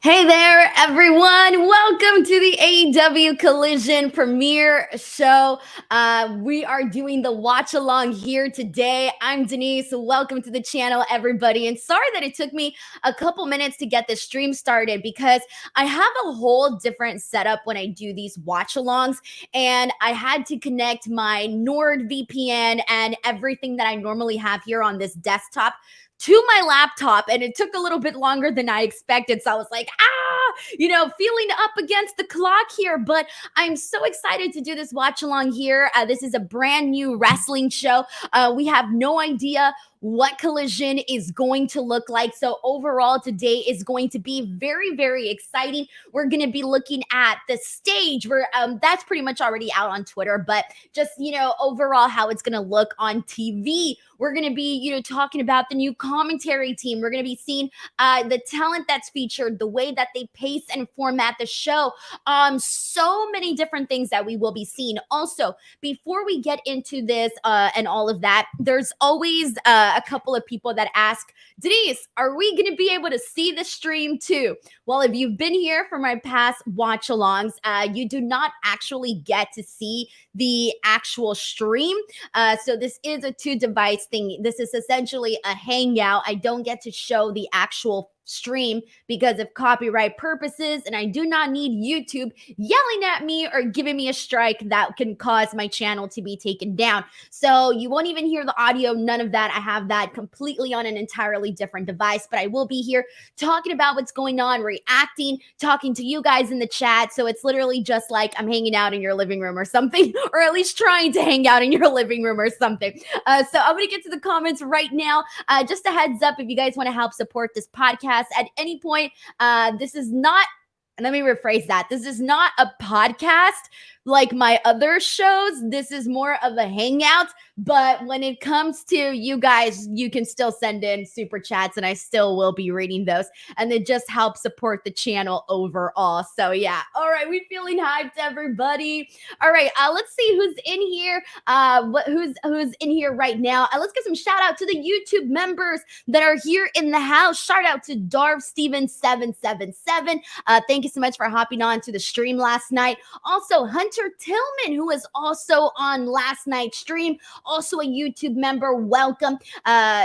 Hey there, everyone. Welcome to the AEW Collision premiere show. We are doing the watch along here today. I'm Denise. Welcome to the channel, everybody. And sorry that it took me a couple minutes to get the stream started because I have a whole different setup when I do these watch alongs. And I had to connect my NordVPN and everything that I normally have here on this desktop to my laptop, and it took a little bit longer than I expected. So I was like, feeling up against the clock here, but I'm so excited to do this watch along here. This is a brand new wrestling show. We have no idea what Collision is going to look like. So overall, today is going to be very, very exciting. We're going to be looking at the stage where that's pretty much already out on Twitter, but just, overall how it's going to look on TV. We're going to be, talking about the new commentary team. We're going to be seeing the talent that's featured, the way that they pace and format the show. So many different things that we will be seeing. Also, before we get into this and all of that, there's always a couple of people that ask, Denise, are we going to be able to see the stream too? Well, if you've been here for my past watch alongs, you do not actually get to see the actual stream. So this is a 2-device thing. This is essentially a hangout. I don't get to show the actual stream because of copyright purposes, and I do not need YouTube yelling at me or giving me a strike that can cause my channel to be taken down. So you won't even hear the audio, none of that. I have that completely on an entirely different device, but I will be here talking about what's going on, reacting, talking to you guys in the chat. So it's literally just like I'm hanging out in your living room or something, or at least trying to hang out in your living room or something. So I'm going to get to the comments right now. Just a heads up, if you guys want to help support this podcast at any point, this is not, let me rephrase that. This is not a podcast like my other shows. This is more of a hangout. But when it comes to you guys, you can still send in super chats and I still will be reading those. And it just helps support the channel overall. So yeah. All right. We feeling hyped, everybody. All right. Let's see who's in here. Who's in here right now. Let's give some shout out to the YouTube members that are here in the house. Shout out to Darv Steven 777. Thank you so much for hopping on to the stream last night. Also, Hunter Tillman, who was also on last night's stream, also a YouTube member. Welcome.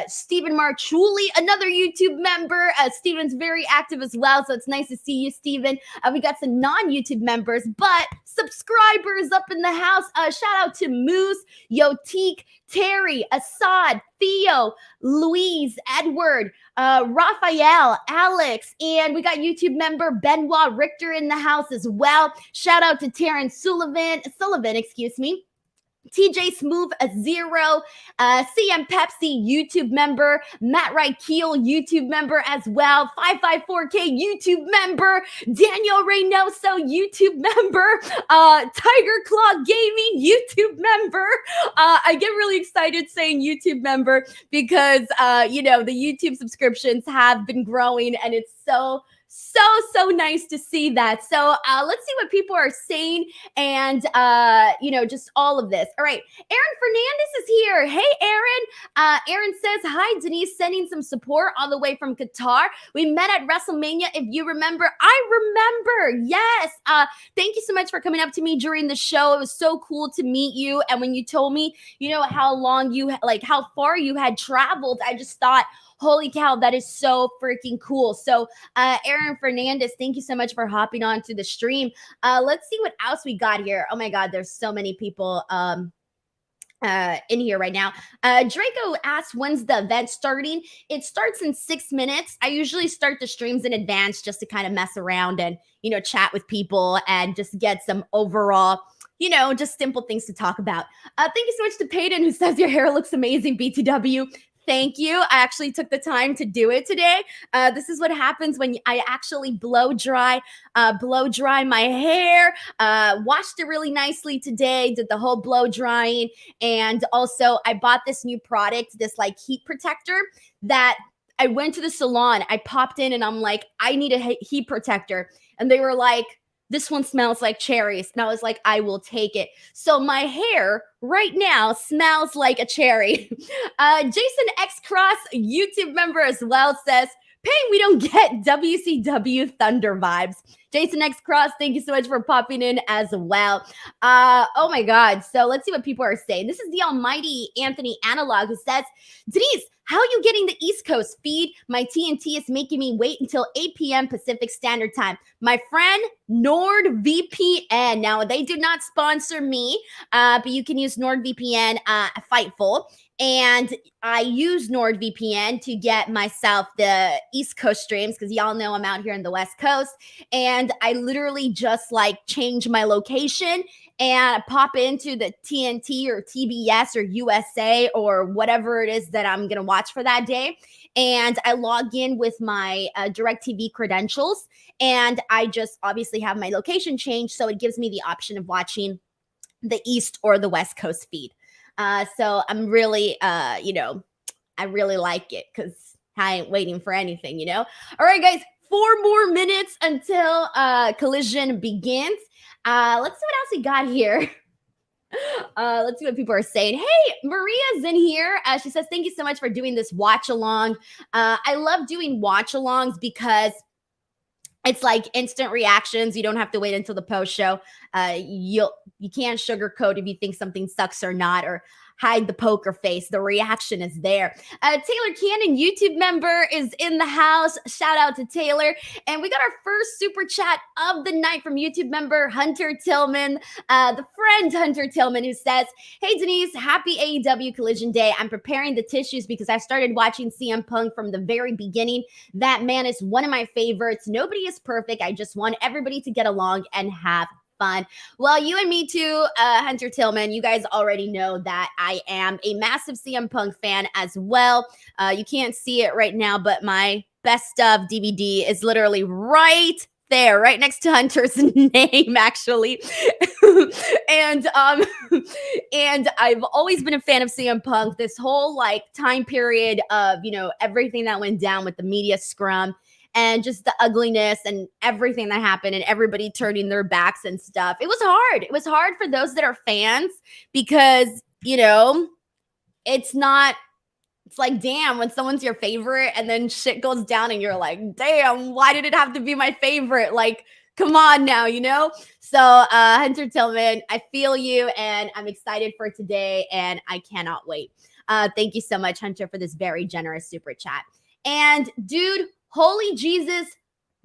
Stephen Marchuli, another YouTube member. Stephen's very active as well, so it's nice to see you, Stephen. We got some non-YouTube members, but subscribers up in the house. Shout out to Moose, Yotique, Terry, Assad, Theo, Louise, Edward, Raphael, Alex, and we got YouTube member Benoit Richter in the house as well. Shout out to Terrence Sullivan, excuse me. TJ Smooth Zero, CM Pepsi YouTube member, Matt Keel YouTube member as well, 554K YouTube member, Daniel Reynoso YouTube member, Tiger Claw Gaming YouTube member. I get really excited saying YouTube member because the YouTube subscriptions have been growing, and it's so nice to see that. So let's see what people are saying, and just all of this. All right, Aaron Fernandez is here. Hey, Aaron. Aaron says, hi, Denise, sending some support all the way from Qatar. We met at WrestleMania, if you remember. I remember, yes. Thank you so much for coming up to me during the show. It was so cool to meet you, and when you told me, how far you had traveled, I just thought, holy cow, that is so freaking cool. So Aaron Fernandez, thank you so much for hopping on to the stream. Let's see what else we got here. Oh my God, there's so many people in here right now. Draco asked, when's the event starting? It starts in 6 minutes. I usually start the streams in advance just to kind of mess around and, chat with people and just get some overall, just simple things to talk about. Thank you so much to Peyton, who says your hair looks amazing, BTW. Thank you. I actually took the time to do it today. This is what happens when I actually blow dry my hair. Washed it really nicely today, did the whole blow drying. And also I bought this new product, this like heat protector that I went to the salon. I popped in and I'm like, I need a heat protector. And they were like, this one smells like cherries. And I was like, I will take it. So my hair right now smells like a cherry. Jason X Cross, YouTube member as well, says, pain we don't get WCW Thunder vibes. Jason X Cross, thank you so much for popping in as well. Oh my God. So let's see what people are saying. This is the almighty Anthony Analog who says, Denise, how are you getting the East Coast feed? My TNT is making me wait until 8 p.m. Pacific Standard Time. My friend, NordVPN. Now, they do not sponsor me, but you can use NordVPN, Fightful. And I use NordVPN to get myself the East Coast streams because y'all know I'm out here in the West Coast. And I literally just like change my location and pop into the TNT or TBS or USA or whatever it is that I'm going to watch for that day. And I log in with my DirecTV credentials. And I just obviously have my location changed. So it gives me the option of watching the East or the West Coast feed. So I'm really, I really like it because I ain't waiting for anything, All right, guys, 4 more minutes until Collision begins. Let's see what else we got here. Let's see what people are saying. Hey, Maria's in here. She says, thank you so much for doing this watch along. I love doing watch alongs because it's like instant reactions. You don't have to wait until the post show. You can't sugarcoat if you think something sucks or not, or hide the poker face. The reaction is there. Taylor Cannon, YouTube member, is in the house. Shout out to Taylor. And we got our first super chat of the night from YouTube member Hunter Tillman, the friend Hunter Tillman, who says, hey, Denise, happy AEW Collision Day. I'm preparing the tissues because I started watching CM Punk from the very beginning. That man is one of my favorites. Nobody is perfect. I just want everybody to get along and have fun. Well, you and me too, Hunter Tillman. You guys already know that I am a massive CM Punk fan as well. You can't see it right now, but my best of DVD is literally right there, right next to Hunter's name, actually. and I've always been a fan of CM Punk. This whole like time period of, everything that went down with the media scrum and just the ugliness and everything that happened and everybody turning their backs and stuff. It was hard. It was hard for those that are fans because, it's like, damn, when someone's your favorite and then shit goes down and you're like, damn, why did it have to be my favorite? Like, come on now, So Hunter Tillman, I feel you and I'm excited for today and I cannot wait. Thank you so much, Hunter, for this very generous super chat. And dude, holy Jesus,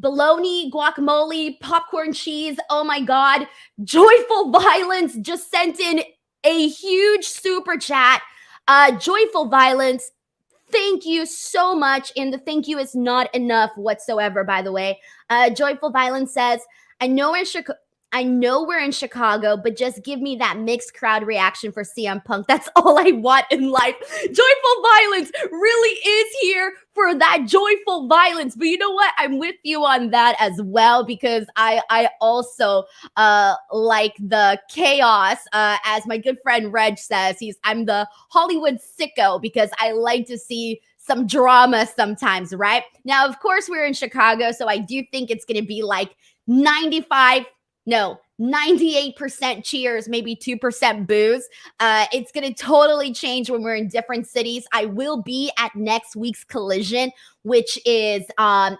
bologna, guacamole, popcorn cheese. Oh my God. Joyful Violence just sent in a huge super chat. Joyful Violence, thank you so much. And the thank you is not enough whatsoever, by the way. Joyful Violence says, I know we're in Chicago, but just give me that mixed crowd reaction for CM Punk. That's all I want in life. Joyful Violence really is here for that joyful violence. But you know what? I'm with you on that as well because I also like the chaos. As my good friend Reg says, I'm the Hollywood sicko because I like to see some drama sometimes, right? Now, of course, we're in Chicago, so I do think it's going to be like 98% cheers, maybe 2% boos. It's going to totally change when we're in different cities. I will be at next week's Collision, which is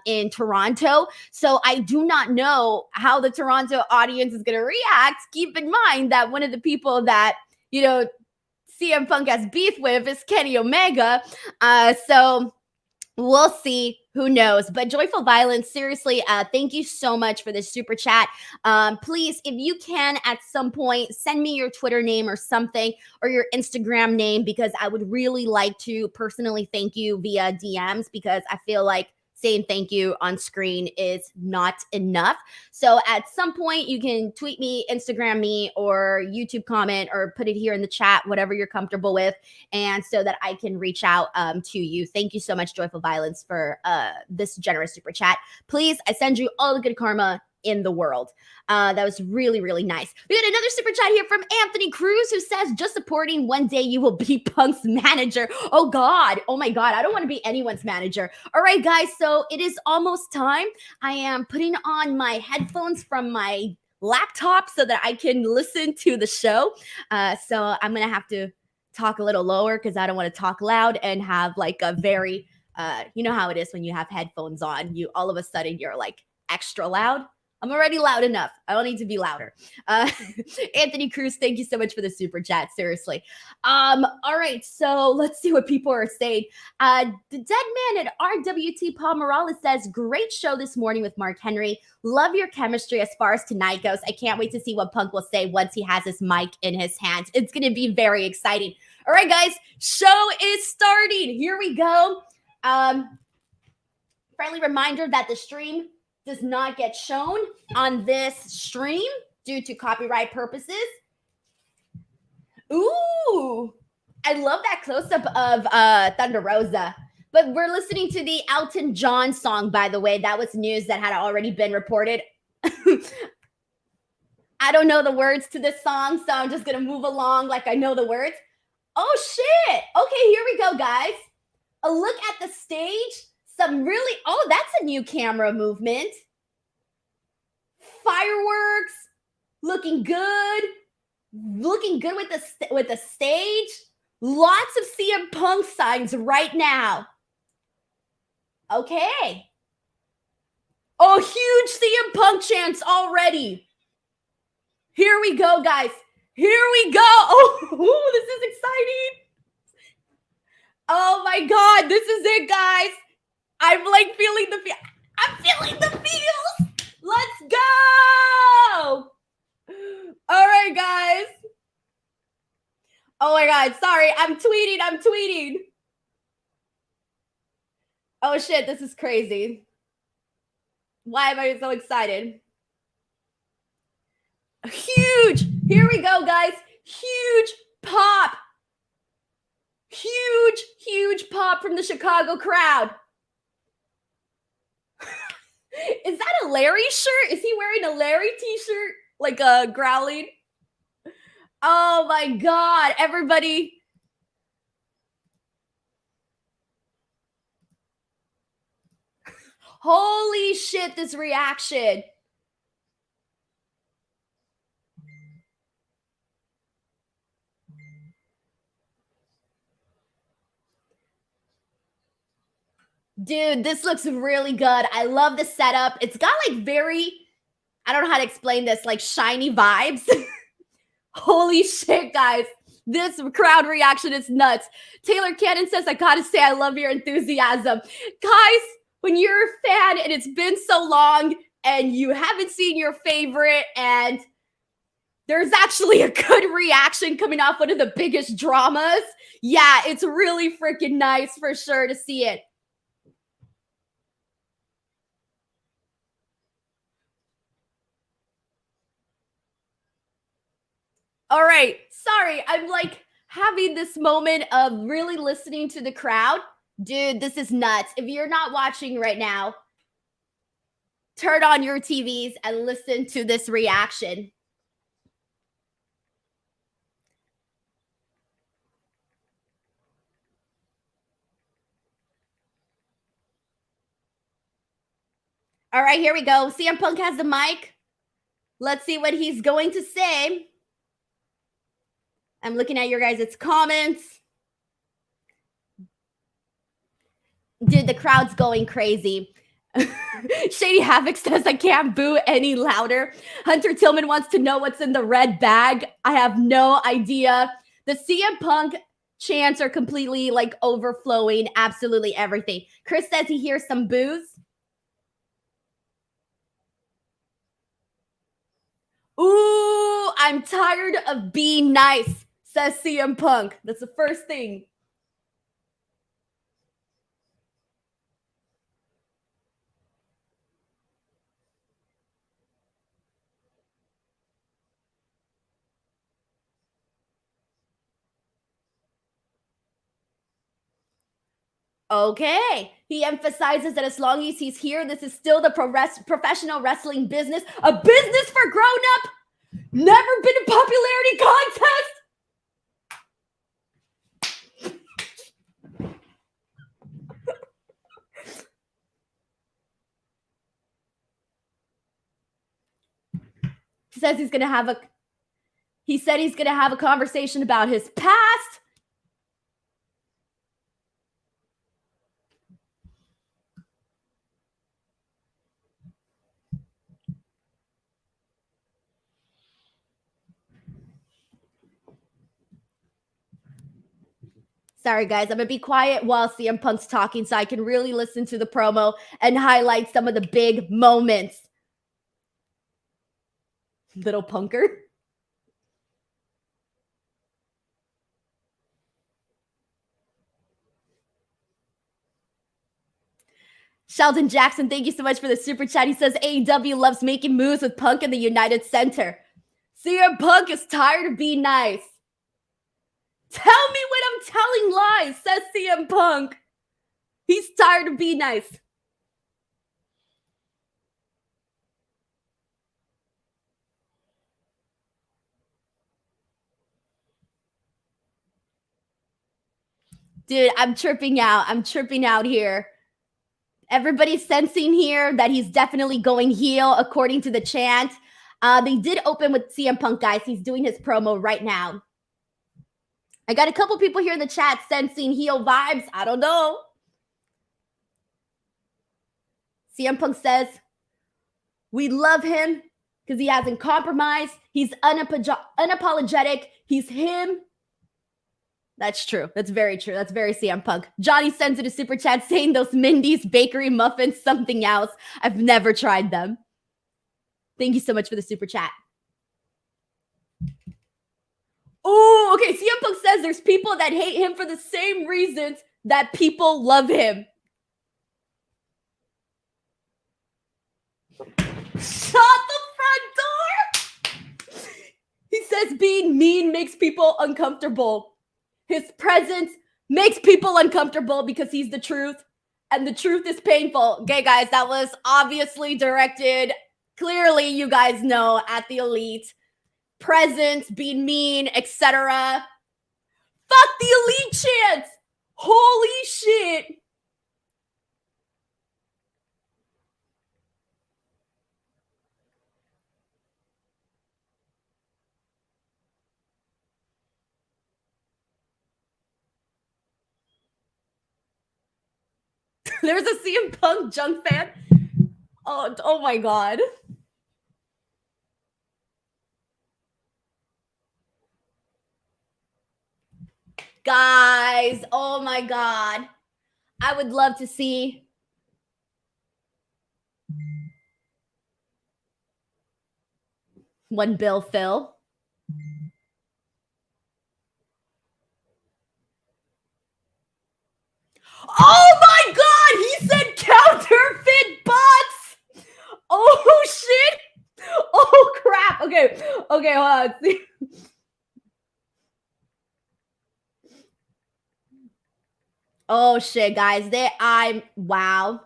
in Toronto. So I do not know how the Toronto audience is going to react. Keep in mind that one of the people that, CM Punk has beef with is Kenny Omega. So we'll see. Who knows? But Joyful Violence, seriously, thank you so much for this super chat. Please, if you can, at some point, send me your Twitter name or something, or your Instagram name, because I would really like to personally thank you via DMs, because I feel like saying thank you on screen is not enough. So at some point, you can tweet me, Instagram me, or YouTube comment, or put it here in the chat, whatever you're comfortable with, and so that I can reach out to you. Thank you so much, Joyful Violence, for this generous super chat. Please, I send you all the good karma in the world. That was really, really nice. We got another super chat here from Anthony Cruz, who says, just supporting, one day you will be Punk's manager. Oh God. Oh my God. I don't want to be anyone's manager. All right, guys. So it is almost time. I am putting on my headphones from my laptop so that I can listen to the show. So I'm going to have to talk a little lower because I don't want to talk loud and have like a very You know how it is when you have headphones on. You all of a sudden you're like extra loud. I'm already loud enough. I don't need to be louder. Anthony Cruz, thank you so much for the super chat. Seriously. All right, so let's see what people are saying. The dead man at RWT Paul Morales says, great show this morning with Mark Henry. Love your chemistry as far as tonight goes. I can't wait to see what Punk will say once he has his mic in his hands. It's going to be very exciting. All right, guys, show is starting. Here we go. Friendly reminder that the stream does not get shown on this stream due to copyright purposes. Ooh, I love that close-up of Thunder Rosa. But we're listening to the Elton John song, by the way. That was news that had already been reported. I don't know the words to this song, so I'm just going to move along like I know the words. Oh, shit. Okay, here we go, guys. A look at the stage. Some really, oh, that's a new camera movement. Fireworks, looking good with the stage. Lots of CM Punk signs right now. Okay. Oh, huge CM Punk chants already. Here we go, guys. Here we go. Oh, this is exciting. Oh my God, this is it, guys. I'm like feeling the feel. I'm feeling the feels. Let's go. All right, guys. Oh my God, sorry. I'm tweeting. Oh shit, this is crazy. Why am I so excited? Huge. Here we go, guys. Huge pop. Huge pop from the Chicago crowd. Is that a Larry shirt? Is he wearing a Larry t-shirt? Like a growling? Oh my God, everybody. Holy shit, this reaction. Dude, this looks really good. I love the setup. It's got like very, I don't know how to explain this, like shiny vibes. Holy shit, guys. This crowd reaction is nuts. Taylor Cannon says, I gotta say, I love your enthusiasm. Guys, when you're a fan and it's been so long and you haven't seen your favorite and there's actually a good reaction coming off one of the biggest dramas, yeah, it's really freaking nice for sure to see it. All right, sorry, I'm like having this moment of really listening to the crowd. Dude, this is nuts. If you're not watching right now, turn on your TVs and listen to this reaction. All right, here we go. CM Punk has the mic. Let's see what he's going to say. I'm looking at your guys' comments. Dude, the crowd's going crazy. Shady Havoc says, I can't boo any louder. Hunter Tillman wants to know what's in the red bag. I have no idea. The CM Punk chants are completely like overflowing absolutely everything. Chris says he hears some boos. Ooh, I'm tired of being nice, says CM Punk. That's the first thing. Okay. He emphasizes that as long as he's here, this is still the professional wrestling business. A business for grown-up. Never been a popularity contest. He said he's going to have a conversation about his past. Sorry, guys. I'm going to be quiet while CM Punk's talking so I can really listen to the promo and highlight some of the big moments. Little punker. Sheldon Jackson, thank you so much for the super chat. He says AEW loves making moves with Punk in the United Center. CM Punk is tired of being nice. Tell me when I'm telling lies, says CM Punk. He's tired of being nice. Dude, I'm tripping out. I'm tripping out here. Everybody's sensing here that he's definitely going heel according to the chant. They did open with CM Punk, guys. He's doing his promo right now. I got a couple people here in the chat sensing heel vibes. I don't know. CM Punk says, we love him because he hasn't compromised. He's unapologetic. He's him. That's true. That's very true. That's very CM Punk. Johnny sends it a super chat saying those Mindy's bakery muffins, something else. I've never tried them. Thank you so much for the super chat. Oh, okay. CM Punk says there's people that hate him for the same reasons that people love him. Shut the front door! He says being mean makes people uncomfortable. His presence makes people uncomfortable because he's the truth, and the truth is painful. Okay, guys, that was obviously directed, clearly, you guys know, at the Elite. Presence, being mean, etc. Fuck the Elite chants! Holy shit! There's a CM Punk junk fan. Oh my god. Guys, oh my god. I would love to see one Bill Phil. Oh my god, he said counterfeit bots. Oh shit. Oh crap. Okay, hold on. Oh shit, guys. Wow.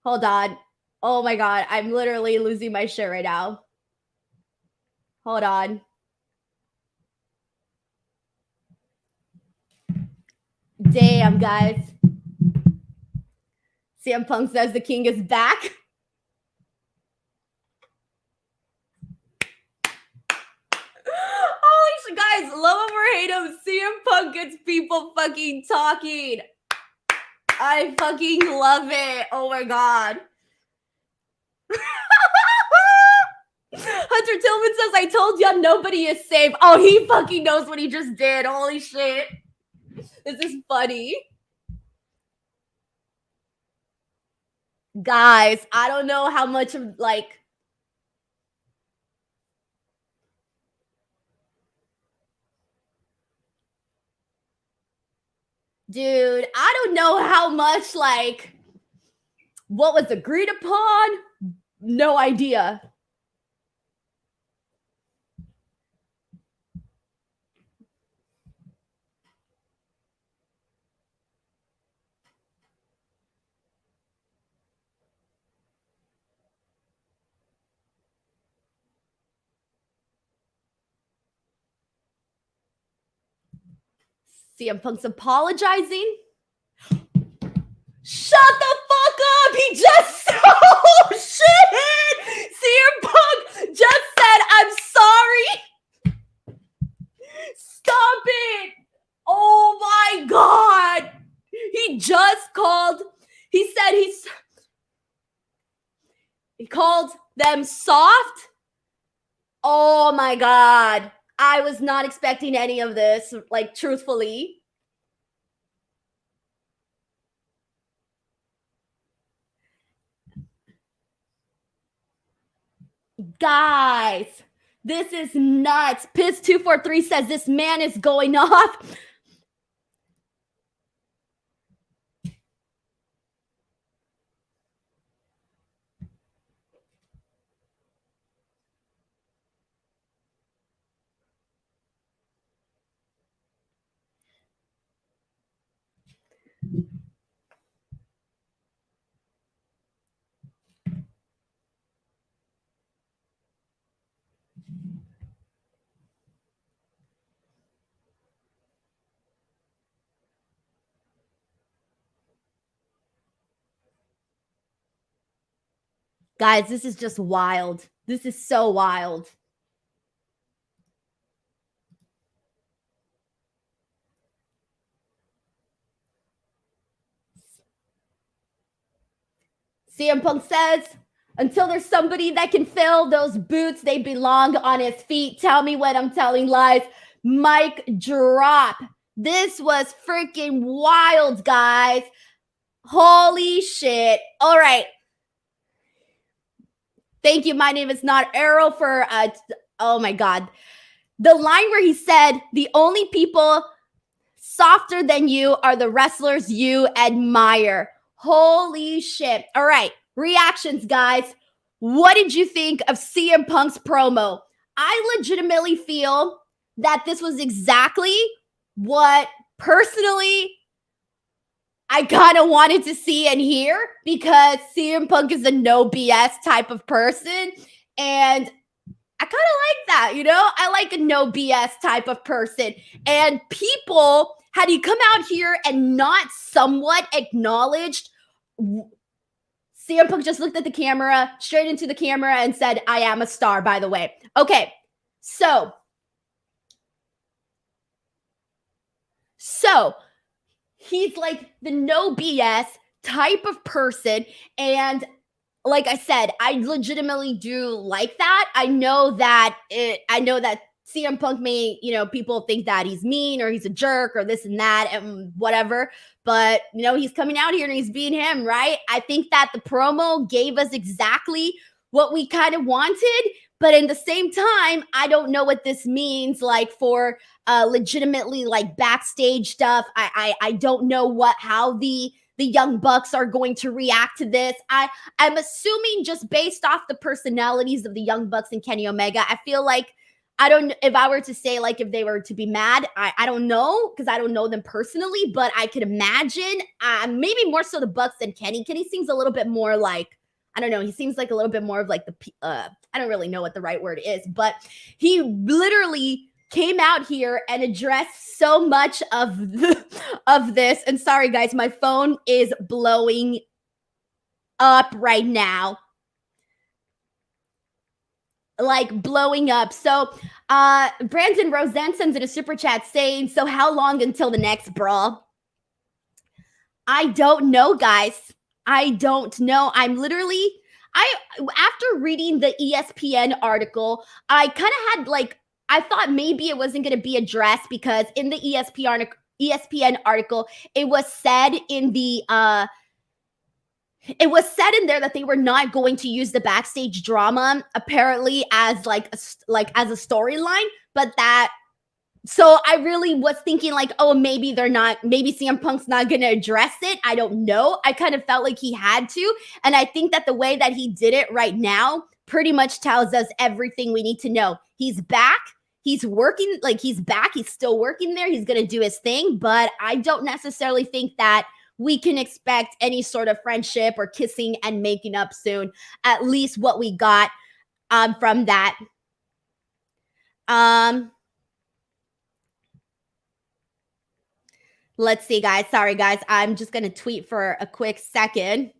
Hold on. Oh my god, I'm literally losing my shit right now. Hold on. Damn, guys. CM Punk says the king is back. Holy shit, guys. Love him or hate him, CM Punk gets people fucking talking. I fucking love it. Oh my god. Hunter Tillman says, I told ya nobody is safe. Oh, he fucking knows what he just did. Holy shit. This is funny. Guys, I don't know how much of, like... Dude, I don't know how much, like... What was agreed upon? No idea. CM Punk's apologizing. Shut the fuck up! He just oh shit! CM Punk just said, "I'm sorry." Stop it! Oh my god! He just called. He said he called them soft. Oh my god! I was not expecting any of this. Like, truthfully. Guys, this is nuts. Piss243 says this man is going off. Guys, this is just wild. This is so wild. CM Punk says, until there's somebody that can fill those boots, they belong on his feet. Tell me when I'm telling lies. Mic drop. This was freaking wild, guys. Holy shit. All right. Thank you. My name is not Arrow for, oh my God. The line where he said, the only people softer than you are the wrestlers you admire. Holy shit. All right. Reactions, guys. What did you think of CM Punk's promo? I legitimately feel that this was exactly what personally I kind of wanted to see and hear, because CM Punk is a no BS type of person. And I kind of like that, you know? I like a no BS type of person. And people, had he come out here and not somewhat acknowledged, CM Punk just looked at the camera, straight into the camera, and said, I am a star, by the way. Okay, so he's like the no BS type of person. And like I said, I legitimately do like that. I know that CM Punk may, people think that he's mean or he's a jerk or this and that and whatever. But, he's coming out here and he's being him, right? I think that the promo gave us exactly what we kind of wanted. But in the same time, I don't know what this means, like, for legitimately, like, backstage stuff. I don't know how the Young Bucks are going to react to this. I'm assuming, just based off the personalities of the Young Bucks and Kenny Omega, I feel like, if I were to say, like, if they were to be mad, I don't know, because I don't know them personally, but I could imagine maybe more so the Bucks than Kenny. Kenny seems a little bit more like, I don't know, he seems like a little bit more of like I don't really know what the right word is, but he literally came out here and addressed so much of this. And sorry, guys, my phone is blowing up right now. Like, blowing up. So Brandon Roseanne sends in a super chat saying, so how long until the next brawl? I don't know, guys. I don't know. After reading the ESPN article, I kind of had I thought maybe it wasn't going to be addressed, because in the ESPN article, it was said in there that they were not going to use the backstage drama apparently as as a storyline, so I really was thinking maybe CM Punk's not going to address it. I don't know. I kind of felt like he had to. And I think that the way that he did it right now pretty much tells us everything we need to know. He's back. He's working, he's back. He's still working there. He's going to do his thing. But I don't necessarily think that we can expect any sort of friendship or kissing and making up soon. At least what we got from that. Let's see, guys. Sorry, guys. I'm just going to tweet for a quick second.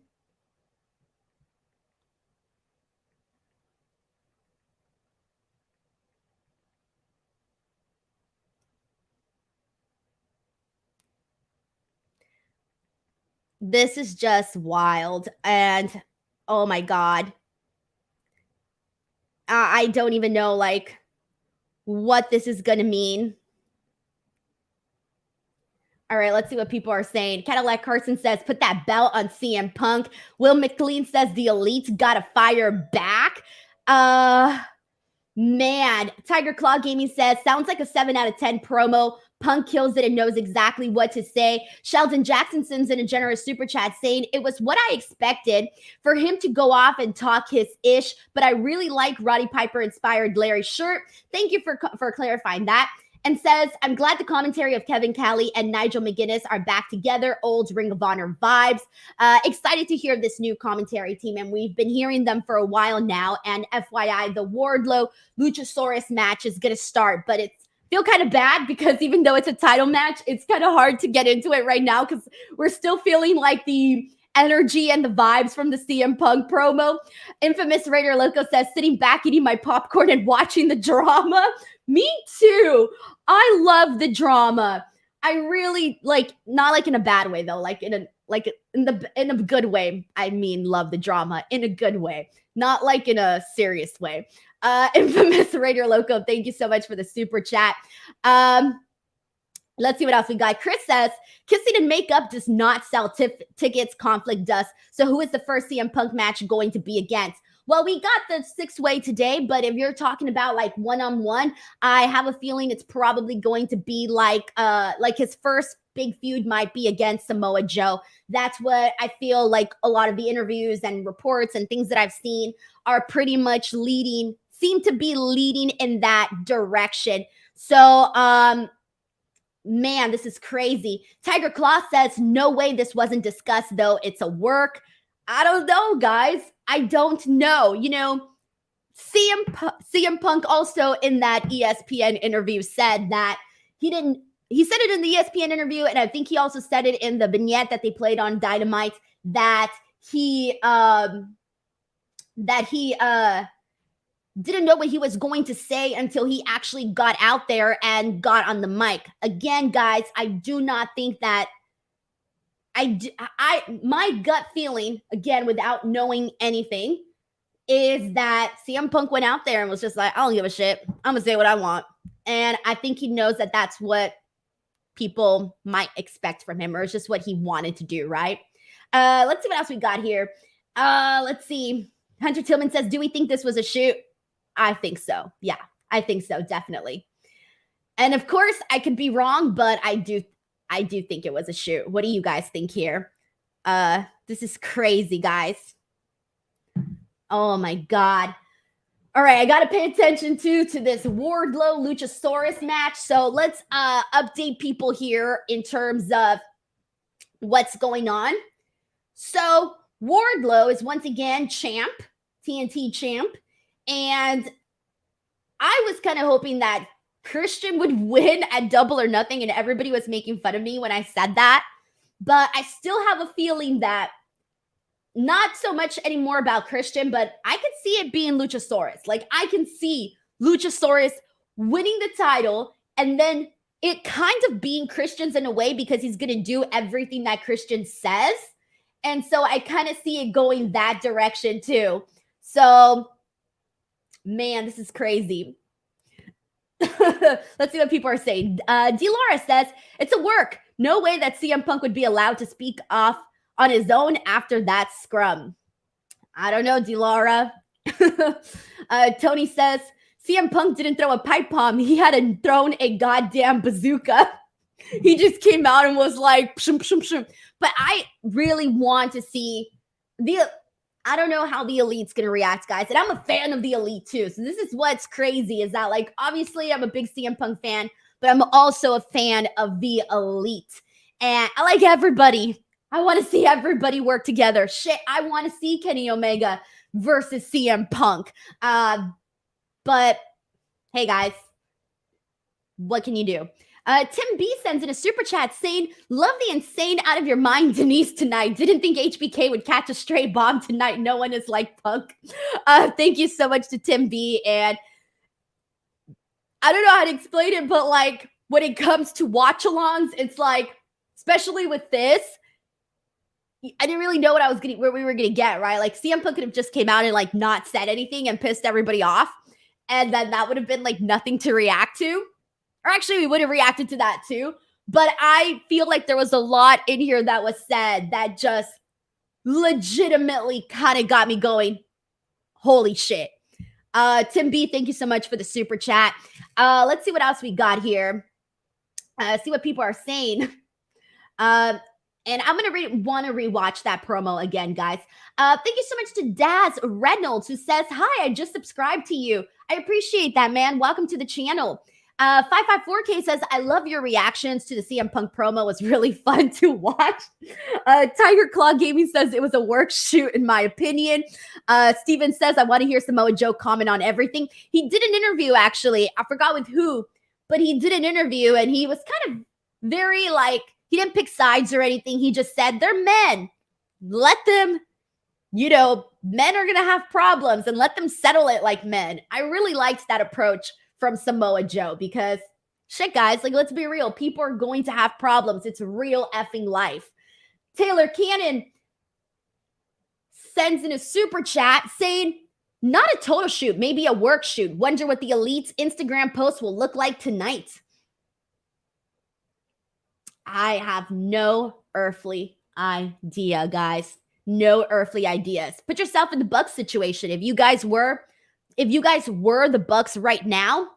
This is just wild. And oh my God. I don't even know what this is going to mean. All right, let's see what people are saying. Cadillac Carson says, put that belt on CM Punk. Will McLean says the Elite got to fire back. Man, Tiger Claw Gaming says, sounds like a 7 out of 10 promo. Punk kills it and knows exactly what to say. Sheldon Jackson sends in a generous super chat saying, it was what I expected for him to go off and talk his ish, but I really like Roddy Piper inspired Larry shirt. Thank you for clarifying that. And says, I'm glad the commentary of Kevin Kelly and Nigel McGuinness are back together. Old Ring of Honor vibes. Excited to hear this new commentary team, and we've been hearing them for a while now. And FYI, the Wardlow Luchasaurus match is going to start, but it's feel kind of bad because even though it's a title match, it's kind of hard to get into it right now because we're still feeling like the energy and the vibes from the CM Punk promo. Infamous Raider Loco says, sitting back eating my popcorn and watching the drama. Me too. I love the drama. I really like, not like in a bad way though, like in a good way. I mean, love the drama in a good way, not like in a serious way. Infamous Raider Loco, thank you so much for the super chat. Let's see what else we got. Chris says, kissing and makeup does not sell tickets. Conflict does. So who is the first CM Punk match going to be against? Well, we got the 6-way today, but if you're talking about like one-on-one, I have a feeling it's probably going to be like his first big feud might be against Samoa Joe. That's what I feel like a lot of the interviews and reports and things that I've seen are pretty much seem to be leading in that direction. So, man, this is crazy. Tiger Claw says, no way this wasn't discussed, though. It's a work. I don't know, guys. I don't know. You know, CM Punk also in that ESPN interview said that he said it in the ESPN interview, and I think he also said it in the vignette that they played on Dynamite that he didn't know what he was going to say until he actually got out there and got on the mic. Again, guys, I do not think that my gut feeling, again, without knowing anything, is that CM Punk went out there and was just like, I don't give a shit. I'm going to say what I want. And I think he knows that that's what people might expect from him, or it's just what he wanted to do, right? Let's see what else we got here. Let's see. Hunter Tillman says, do we think this was a shoot? I think so. Yeah, I think so. Definitely. And of course, I could be wrong, but I do think it was a shoot. What do you guys think here? This is crazy, guys. Oh my God. All right, I got to pay attention to this Wardlow Luchasaurus match. So let's update people here in terms of what's going on. So Wardlow is once again champ, TNT champ. And I was kind of hoping that Christian would win at Double or Nothing, and everybody was making fun of me when I said that. But I still have a feeling that not so much anymore about Christian, but I could see it being Luchasaurus. Like, I can see Luchasaurus winning the title and then it kind of being Christian's in a way because he's going to do everything that Christian says. And so I kind of see it going that direction too. So, man, this is crazy. Let's see what people are saying. D. Laura says, it's a work. No way that CM Punk would be allowed to speak off on his own after that scrum. I don't know, D. Laura. Tony says, CM Punk didn't throw a pipe bomb. He had thrown a goddamn bazooka. He just came out and was like, pshum, pshum, pshum. But I really want to see I don't know how the Elite's going to react, guys. And I'm a fan of the Elite too. So this is what's crazy is that, like, obviously I'm a big CM Punk fan, but I'm also a fan of the Elite. And I like everybody. I want to see everybody work together. Shit, I want to see Kenny Omega versus CM Punk. But hey, guys, what can you do? Tim B sends in a super chat saying, love the insane out of your mind Denise tonight. Didn't think HBK would catch a stray bomb tonight. No one is like Punk. Thank you so much to Tim B. And I don't know how to explain it, but like when it comes to watch-alongs, it's like, especially with this, I didn't really know where we were gonna get, right? Like CM Punk could have just came out and like not said anything and pissed everybody off. And then that would have been like nothing to react to. Or actually, we would have reacted to that too. But I feel like there was a lot in here that was said that just legitimately kind of got me going, holy shit. Tim B, thank you so much for the super chat. Let's see what else we got here. See what people are saying. And I'm gonna want to rewatch that promo again, guys. Thank you so much to Daz Reynolds, who says, "Hi, I just subscribed to you. I appreciate that, man. Welcome to the channel." 554K says, "I love your reactions to the CM Punk promo. It was really fun to watch." Tiger Claw Gaming says it was a work shoot, in my opinion. Steven says, "I want to hear Samoa Joe comment on everything." He did an interview, actually. I forgot with who, but he did an interview, and he was kind of very like, he didn't pick sides or anything. He just said, they're men. Let them, men are going to have problems and let them settle it like men. I really liked that approach from Samoa Joe because, shit, guys, like, let's be real. People are going to have problems. It's real effing life. Taylor Cannon sends in a super chat saying, "Not a total shoot, maybe a work shoot. Wonder what the Elite's Instagram post will look like tonight." I have no earthly idea, guys. No earthly ideas. Put yourself in the Bucks situation. If you guys were the Bucks right now,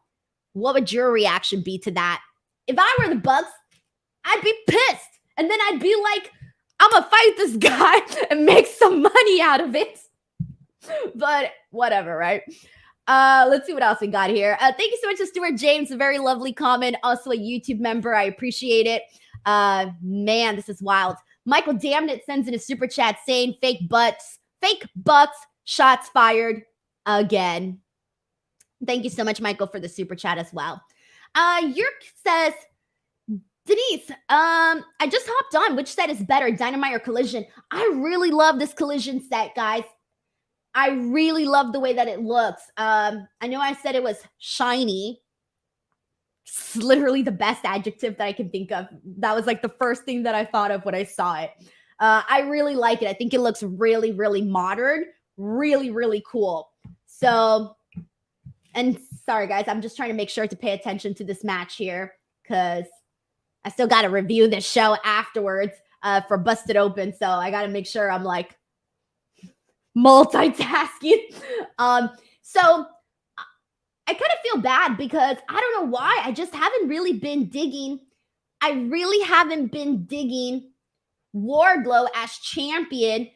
what would your reaction be to that? If I were the Bucks, I'd be pissed. And then I'd be like, I'm gonna fight this guy and make some money out of it. But whatever, right? Let's see what else we got here. Thank you so much to Stuart James. A very lovely comment. Also a YouTube member. I appreciate it. Man, this is wild. Michael Damnit sends in a super chat saying fake Bucks, shots fired again. Thank you so much, Michael, for the super chat as well. Yerk says, "Denise, I just hopped on. Which set is better, Dynamite or Collision?" I really love this Collision set, guys. I really love the way that it looks. I know I said it was shiny. It's literally the best adjective that I can think of. That was like the first thing that I thought of when I saw it. I really like it. I think it looks really, really modern. Really, really cool. So, and sorry, guys, I'm just trying to make sure to pay attention to this match here because I still got to review this show afterwards for Busted Open. So I got to make sure I'm like multitasking. So I kind of feel bad because I don't know why. I just haven't really been digging. I really haven't been digging Wardlow as champion.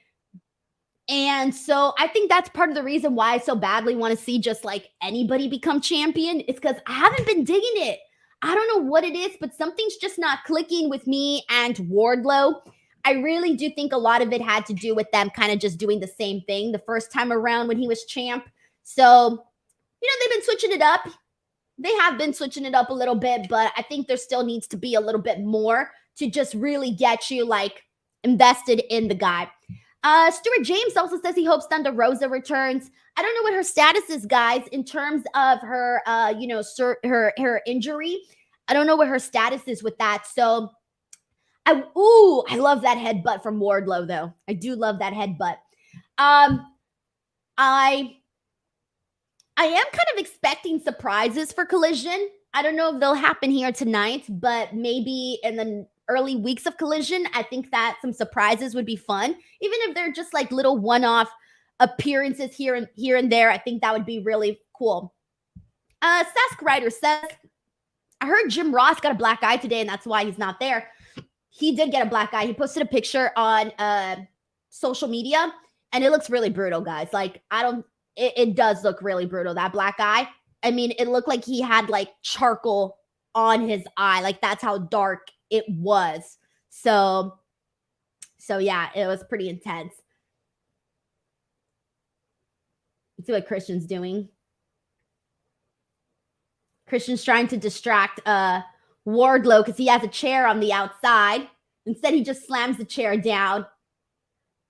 And so I think that's part of the reason why I so badly want to see just like anybody become champion. It's because I haven't been digging it. I don't know what it is, but something's just not clicking with me and Wardlow. I really do think a lot of it had to do with them kind of just doing the same thing the first time around when he was champ. So, they've been switching it up. They have been switching it up a little bit, but I think there still needs to be a little bit more to just really get you like invested in the guy. Stuart James also says he hopes Thunder Rosa returns. I don't know what her status is, guys, in terms of her, her injury. I don't know what her status is with that. So, I love that headbutt from Wardlow, though. I do love that headbutt. I am kind of expecting surprises for Collision. I don't know if they'll happen here tonight, but maybe in the early weeks of Collision, I think that some surprises would be fun. Even if they're just like little one-off appearances here and there, I think that would be really cool. Sask Ryder says, "I heard Jim Ross got a black eye today, and that's why he's not there." He did get a black eye. He posted a picture on social media, and it looks really brutal, guys. Like, it does look really brutal, that black eye. I mean, it looked like he had like charcoal on his eye. Like, that's how dark it was. So yeah, it was pretty intense. Let's see what Christian's doing. Christian's trying to distract Wardlow because he has a chair on the outside. Instead, he just slams the chair down.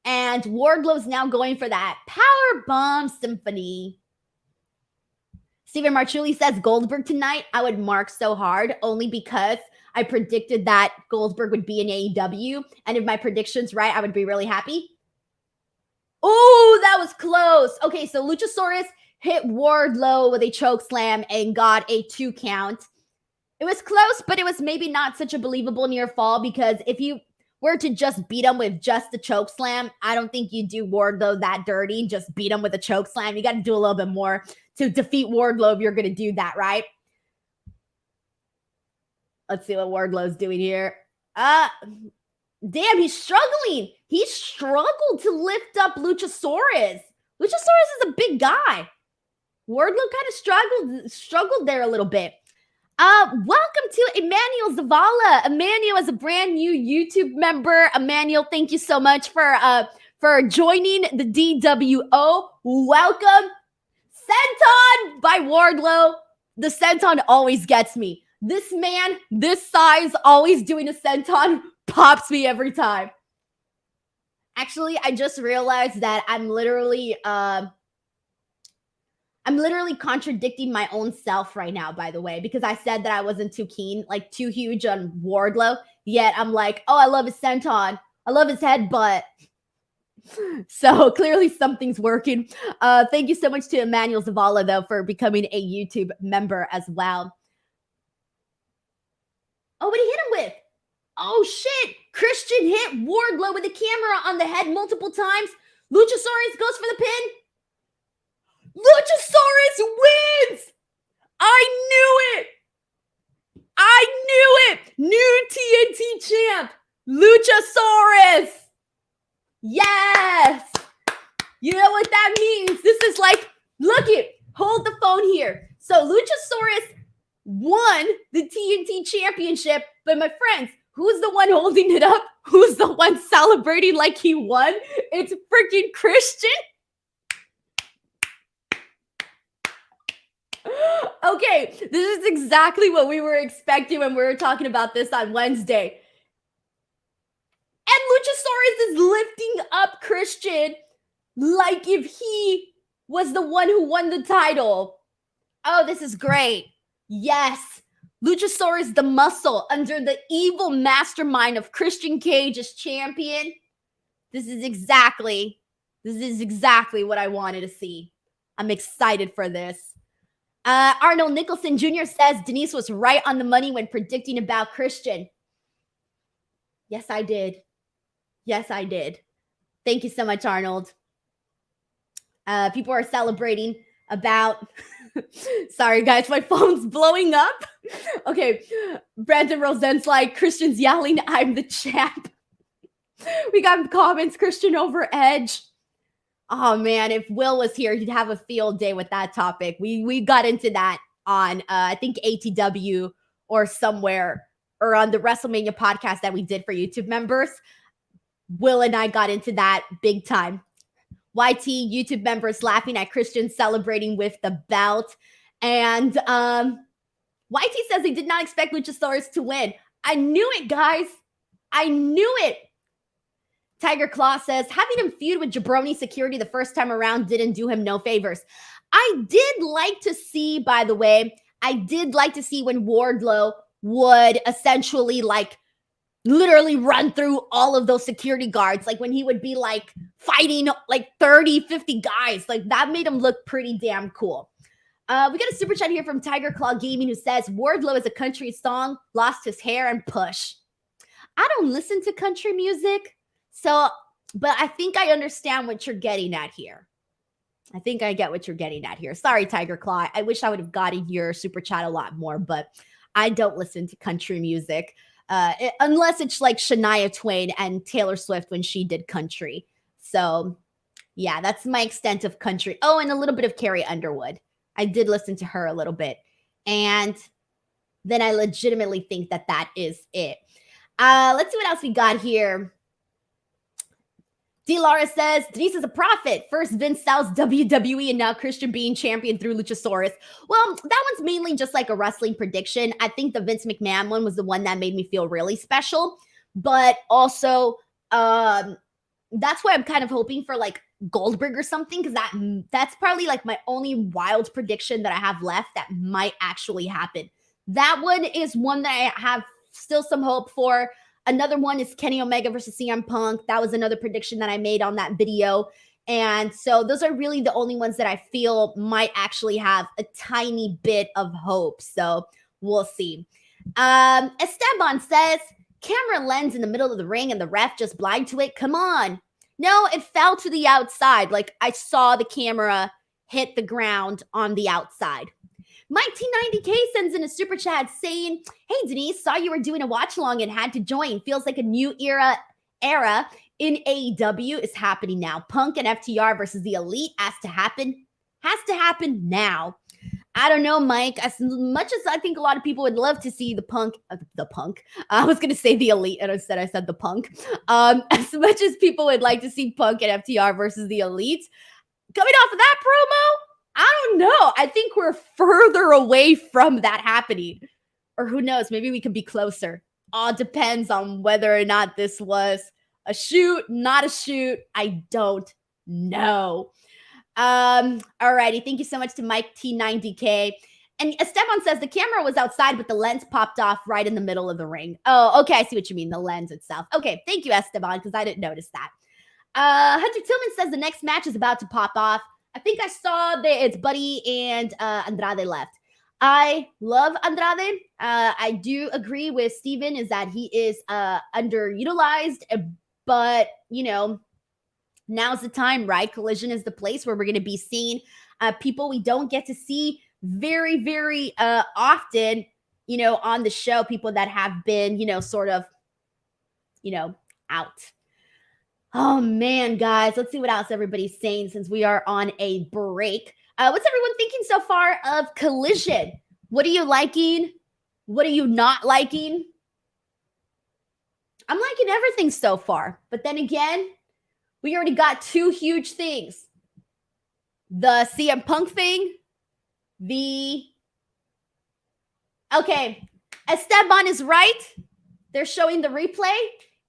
And Wardlow's now going for that power bomb symphony. Steven Marchulli says Goldberg tonight. I would mark so hard only because I predicted that Goldberg would be in AEW. And if my prediction's right, I would be really happy. Oh, that was close. Okay, so Luchasaurus hit Wardlow with a choke slam and got a 2 count. It was close, but it was maybe not such a believable near fall because if you were to just beat him with just a choke slam, I don't think you do Wardlow that dirty. Just beat him with a choke slam. You got to do a little bit more to defeat Wardlow if you're going to do that, right? Let's see what Wardlow's doing here. Damn, he's struggling. He struggled to lift up Luchasaurus. Luchasaurus is a big guy. Wardlow kind of struggled there a little bit. Welcome to Emmanuel Zavala. Emmanuel is a brand new YouTube member. Emmanuel, thank you so much for joining the DWO. Welcome. Senton by Wardlow. The senton always gets me. This man, this size, always doing a senton pops me every time. Actually, I just realized that I'm literally contradicting my own self right now, by the way, because I said that I wasn't too keen, like too huge on Wardlow. Yet I'm like, oh, I love his senton. I love his headbutt. So clearly something's working. Thank you so much to Emmanuel Zavala, though, for becoming a YouTube member as well. Oh, what did he hit him with? Oh, shit. Christian hit Wardlow with the camera on the head multiple times. Luchasaurus goes for the pin. Luchasaurus wins! I knew it! I knew it! New TNT champ, Luchasaurus! Yes! You know what that means? This is like, look it, hold the phone here. So Luchasaurus won the TNT championship, but my friends, who's the one holding it up? Who's the one celebrating like he won? It's freaking Christian. Okay, this is exactly what we were expecting when we were talking about this on Wednesday. And Luchasaurus is lifting up Christian like if he was the one who won the title. Oh, this is great. Yes, Luchasaurus the muscle under the evil mastermind of Christian Cage as champion. This is exactly what I wanted to see. I'm excited for this. Arnold Nicholson Jr. says Denise was right on the money when predicting about Christian. Yes, I did. Yes, I did. Thank you so much, Arnold. People are celebrating about... Sorry, guys, my phone's blowing up. Okay, Brandon Rosen's like, Christian's yelling, I'm the champ. We got comments, Christian over Edge. Oh, man, if Will was here, he'd have a field day with that topic. We got into that on, I think, ATW or somewhere, or on the WrestleMania podcast that we did for YouTube members. Will and I got into that big time. YT YouTube members laughing at Christian celebrating with the belt. And YT says they did not expect Luchasaurus to win. I knew it, guys. I knew it. Tiger Claw says, having him feud with Jabroni Security the first time around didn't do him no favors. I did like to see, by the way, when Wardlow would essentially like literally run through all of those security guards. Like when he would be like fighting like 30, 50 guys. Like that made him look pretty damn cool. We got a super chat here from Tiger Claw Gaming who says, Wardlow is a country song, lost his hair and push. I don't listen to country music. So, but I think I understand what you're getting at here. I think I get what you're getting at here. Sorry, Tiger Claw. I wish I would have gotten your super chat a lot more, but I don't listen to country music unless it's like Shania Twain and Taylor Swift when she did country. So, yeah, that's my extent of country. Oh, and a little bit of Carrie Underwood. I did listen to her a little bit. And then I legitimately think that that is it. Let's see what else we got here. D. Laura says, Denise is a prophet. First, Vince sells WWE, and now Christian being champion through Luchasaurus. Well, that one's mainly just like a wrestling prediction. I think the Vince McMahon one was the one that made me feel really special. But also, that's why I'm kind of hoping for like Goldberg or something, because that's probably like my only wild prediction that I have left that might actually happen. That one is one that I have still some hope for. Another one is Kenny Omega versus CM Punk. That was another prediction that I made on that video. And so those are really the only ones that I feel might actually have a tiny bit of hope. So we'll see. Esteban says, camera lens in the middle of the ring and the ref just blind to it. Come on. No, it fell to the outside. Like I saw the camera hit the ground on the outside. Mike T90K sends in a super chat saying, hey, Denise, saw you were doing a watch along and had to join. Feels like a new era in AEW is happening now. Punk and FTR versus the Elite has to happen now. I don't know, Mike. As much as I think a lot of people would love to see the Punk. I was going to say the Elite, and instead I said the Punk. As much as people would like to see Punk and FTR versus the Elite, coming off of that promo, I don't know. I think we're further away from that happening. Or who knows, maybe we could be closer. All depends on whether or not this was a shoot, not a shoot. I don't know. Alrighty. Thank you so much to Mike T90K. And Esteban says the camera was outside, but the lens popped off right in the middle of the ring. Oh, okay. I see what you mean. The lens itself. Okay. Thank you, Esteban, because I didn't notice that. Hunter Tillman says the next match is about to pop off. I think I saw that it's Buddy and Andrade left. I love Andrade. I do agree with Steven is that he is underutilized, but, you know, now's the time, right? Collision is the place where we're going to be seeing people we don't get to see very, very often, you know, on the show, people that have been, you know, sort of, you know, out. Oh, man, guys, let's see what else everybody's saying since we are on a break. What's everyone thinking so far of Collision? What are you liking? What are you not liking? I'm liking everything so far. But then again, we already got two huge things. The CM Punk thing. Okay, Esteban is right. They're showing the replay.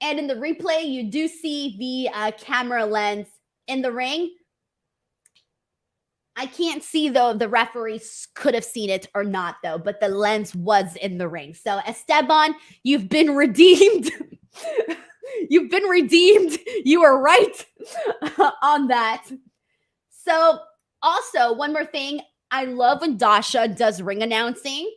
And in the replay, you do see the camera lens in the ring. I can't see, though, if the referees could have seen it or not, though. But the lens was in the ring. So, Esteban, you've been redeemed. You've been redeemed. You are right on that. So, also, one more thing. I love when Dasha does ring announcing.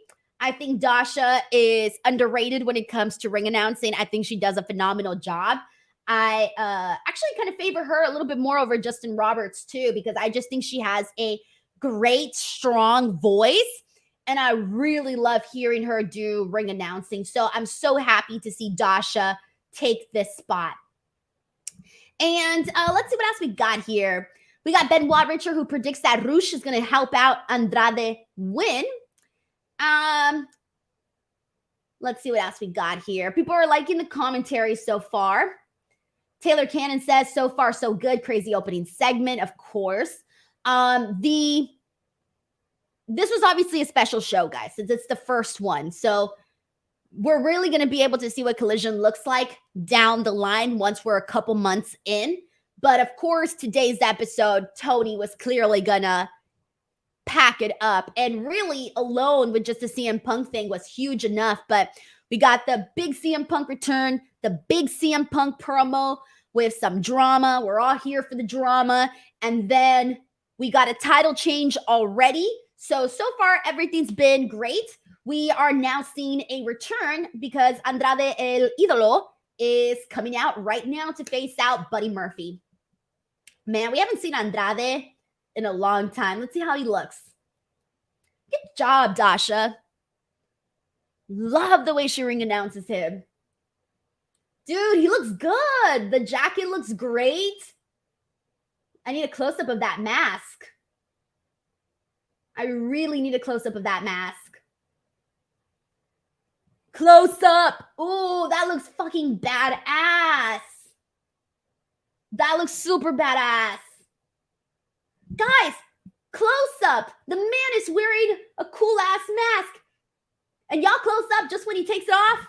I think Dasha is underrated when it comes to ring announcing. I think she does a phenomenal job. I actually kind of favor her a little bit more over Justin Roberts, too, because I just think she has a great, strong voice. And I really love hearing her do ring announcing. So I'm so happy to see Dasha take this spot. And let's see what else we got here. We got Benoit Richard, who predicts that Rush is going to help out Andrade win. Let's see what else we got here. People are liking the commentary so far. Taylor Cannon says, so far, so good. Crazy opening segment, of course. This was obviously a special show, guys, since it's the first one. So we're really going to be able to see what Collision looks like down the line once we're a couple months in. But of course, today's episode, Toni was clearly going to pack it up. And really alone with just the CM Punk thing was huge enough. But we got the big CM Punk return, the big CM Punk promo with some drama. We're all here for the drama. And then we got a title change already. So far, everything's been great. We are now seeing a return because Andrade El Idolo is coming out right now to face out Buddy Murphy. Man, we haven't seen Andrade in a long time. Let's see how he looks. Good job, Dasha. Love the way she ring announces him. Dude, he looks good. The jacket looks great. I need a close-up of that mask. I really need a close-up of that mask. Close-up. Ooh, that looks fucking badass. That looks super badass. Guys, close-up. The man is wearing a cool-ass mask. And y'all close up just when he takes it off?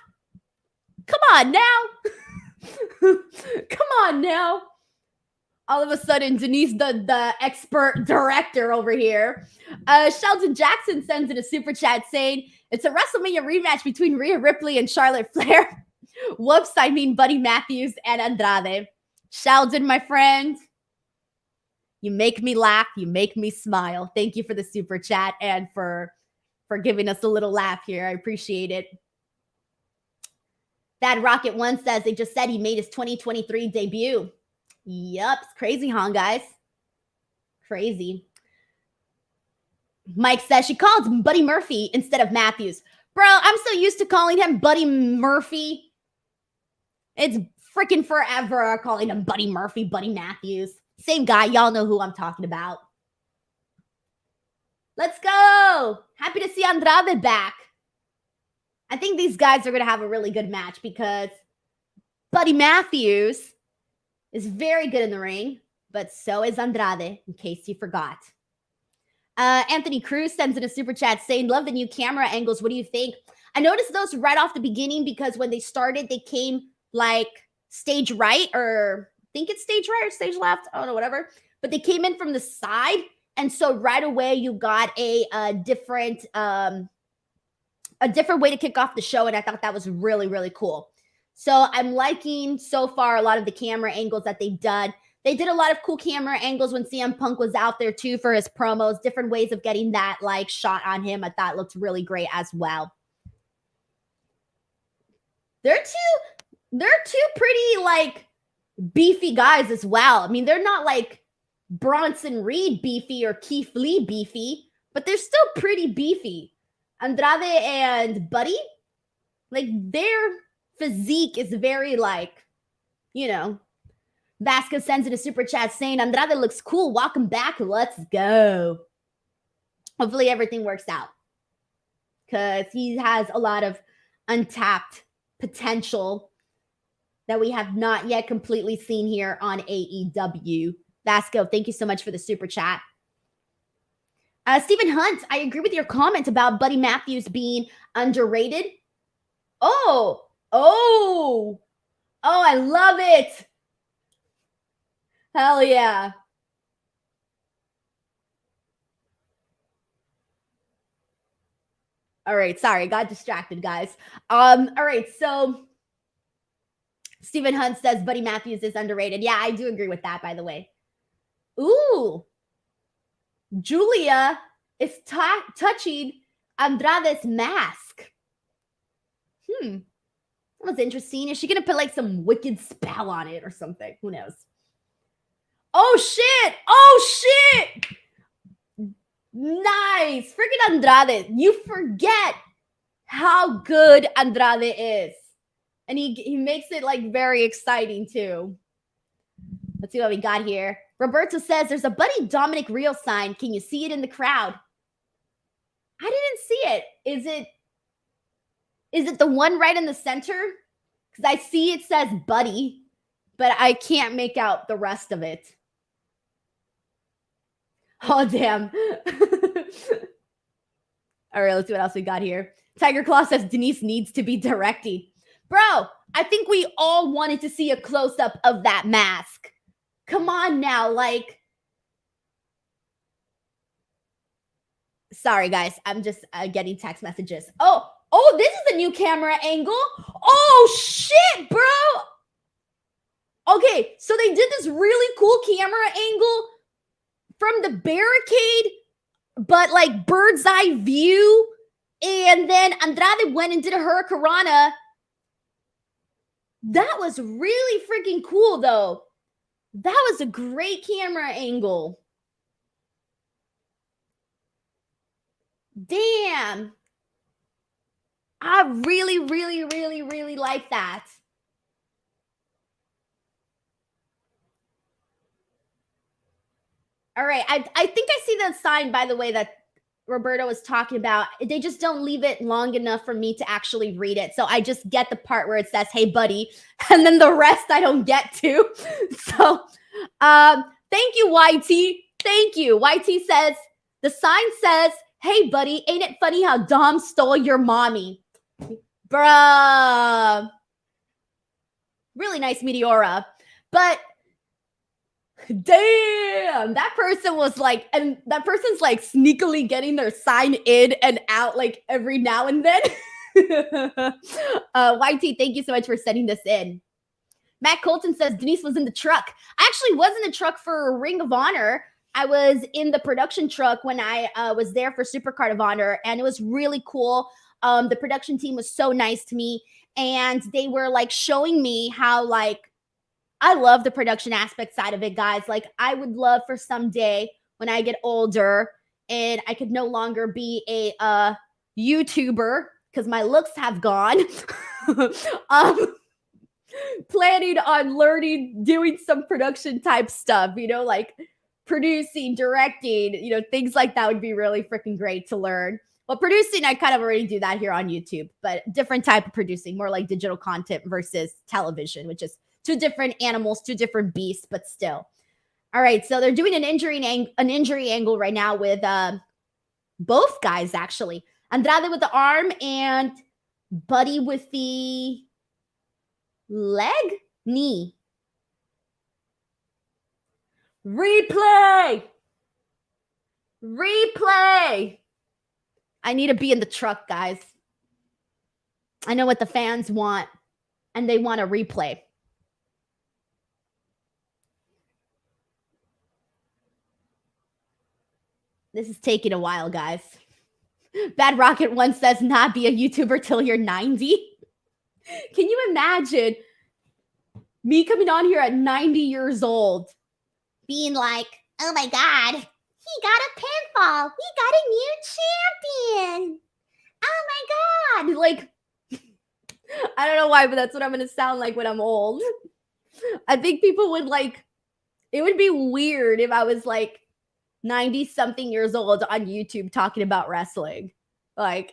Come on now. Come on now. All of a sudden, Denise, the expert director over here. Sheldon Jackson sends in a super chat saying, it's a WrestleMania rematch between Rhea Ripley and Charlotte Flair. Whoops, I mean Buddy Matthews and Andrade. Sheldon, my friend, you make me laugh. You make me smile. Thank you for the super chat and for giving us a little laugh here. I appreciate it. That Rocket One says they just said he made his 2023 debut. Yup, it's crazy, huh, guys? Crazy. Mike says she calls him Buddy Murphy instead of Matthews. Bro, I'm so used to calling him Buddy Murphy. It's freaking forever calling him Buddy Murphy, Buddy Matthews. Same guy. Y'all know who I'm talking about. Let's go. Happy to see Andrade back. I think these guys are going to have a really good match because Buddy Matthews is very good in the ring, but so is Andrade, in case you forgot. Anthony Cruz sends in a super chat saying, love the new camera angles. What do you think? I noticed those right off the beginning because when they started, they came like stage right, or I think it's stage right or stage left. I don't know, whatever. But they came in from the side. And so right away, you got a different way to kick off the show. And I thought that was really, really cool. So I'm liking so far a lot of the camera angles that they've done. They did a lot of cool camera angles when CM Punk was out there too for his promos, different ways of getting that like shot on him. I thought looked really great as well. They're two pretty like beefy guys as well. I mean, they're not like Bronson Reed beefy or Keith Lee beefy, but they're still pretty beefy. Andrade and Buddy, like their physique is very like, you know. Vasquez sends in a super chat saying, Andrade looks cool. Welcome back. Let's go. Hopefully everything works out because he has a lot of untapped potential that we have not yet completely seen here on AEW. Vasco, thank you so much for the super chat. Stephen Hunt, I agree with your comment about Buddy Matthews being underrated. Oh, I love it. Hell yeah. All right, sorry, got distracted, guys. All right, so Stephen Hunt says Buddy Matthews is underrated. Yeah, I do agree with that, by the way. Ooh. Julia is touching Andrade's mask. That was interesting. Is she going to put like some wicked spell on it or something? Who knows? Oh, shit. Nice. Freaking Andrade. You forget how good Andrade is. And he makes it like very exciting too. Let's see what we got here. Roberto says there's a Buddy Dominic Real sign. Can you see it in the crowd? I didn't see it. Is it the one right in the center? Because I see it says Buddy, but I can't make out the rest of it. Oh, damn. All right, let's see what else we got here. Tiger Claw says Denise needs to be directing. Bro, I think we all wanted to see a close-up of that mask. Come on now, like. Sorry, guys. I'm just getting text messages. Oh, this is a new camera angle. Oh, shit, bro. Okay, so they did this really cool camera angle from the barricade, but like bird's eye view. And then Andrade went and did a Hurricanrana. That was really freaking cool, though. That was a great camera angle. Damn. I really, really, really, really like that. All right. I think I see the sign, by the way, that Roberto was talking about. They just don't leave it long enough for me to actually read it. So I just get the part where it says, hey, buddy. And then the rest I don't get to. So thank you, YT. Thank you. YT says, the sign says, hey, buddy, ain't it funny how Dom stole your mommy? Bruh. Really nice Meteora. But damn, that person was like, and that person's like sneakily getting their sign in and out like every now and then. YT, thank you so much for sending this in. Matt Colton says Denise was in the truck. I actually was in the truck for Ring of Honor. I was in the production truck when I was there for Supercard of Honor, and it was really cool. The production team was so nice to me, and they were like showing me how like I love the production aspect side of it, guys. Like I would love for someday when I get older and I could no longer be a YouTuber because my looks have gone. Planning on learning, doing some production type stuff, like producing, directing, things like that would be really freaking great to learn. Well, producing, I kind of already do that here on YouTube, but different type of producing, more like digital content versus television, which is two different animals, two different beasts, but still. All right, so they're doing an injury angle right now with both guys, actually. Andrade with the arm and Buddy with the knee. Replay. I need to be in the truck, guys. I know what the fans want, and they want a replay. This is taking a while, guys. Bad Rocket once says, not be a YouTuber till you're 90. Can you imagine me coming on here at 90 years old, being like, oh my God, he got a pinfall. We got a new champion. Oh my God. Like, I don't know why, but that's what I'm going to sound like when I'm old. I think people would it would be weird if I was 90 something years old on YouTube talking about wrestling. I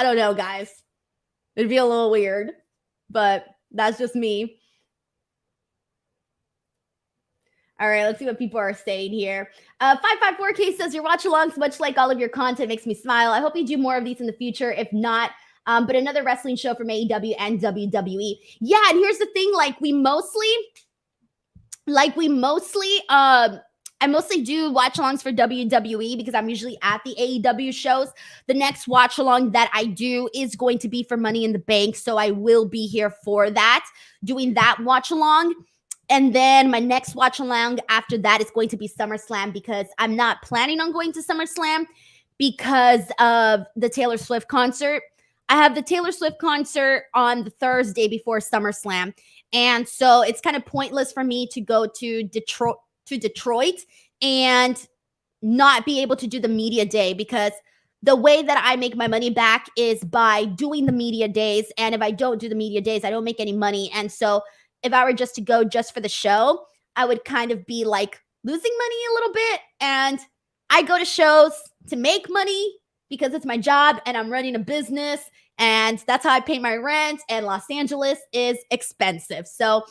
don't know, guys. It'd be a little weird, but that's just me. All right, let's see what people are saying here. 554K says, your watch-alongs, much like all of your content, makes me smile. I hope you do more of these in the future. If not, but another wrestling show from AEW and WWE. Yeah, and here's the thing, I mostly do watch-alongs for WWE because I'm usually at the AEW shows. The next watch-along that I do is going to be for Money in the Bank, so I will be here for that, doing that watch-along. And then my next watch-along after that is going to be SummerSlam because I'm not planning on going to SummerSlam because of the Taylor Swift concert. I have the Taylor Swift concert on the Thursday before SummerSlam. And so it's kind of pointless for me to go to Detroit and not be able to do the media day because the way that I make my money back is by doing the media days. And if I don't do the media days, I don't make any money. And so if I were just to go just for the show, I would kind of be losing money a little bit. And I go to shows to make money because it's my job and I'm running a business and that's how I pay my rent. And Los Angeles is expensive. So,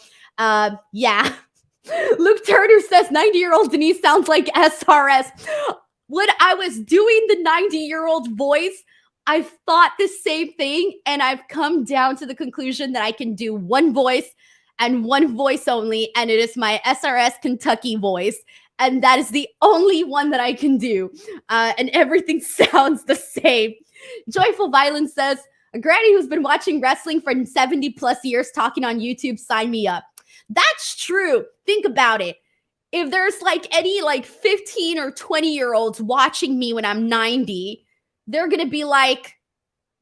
yeah. Luke Turner says 90-year-old Denise sounds like SRS. When I was doing the 90-year-old voice, I thought the same thing. And I've come down to the conclusion that I can do one voice and one voice only, and it is my SRS Kentucky voice. And that is the only one that I can do. And everything sounds the same. Joyful Violence says, a granny who's been watching wrestling for 70 plus years talking on YouTube, sign me up. That's true. Think about it. If there's any 15 or 20-year-olds watching me when I'm 90, they're going to be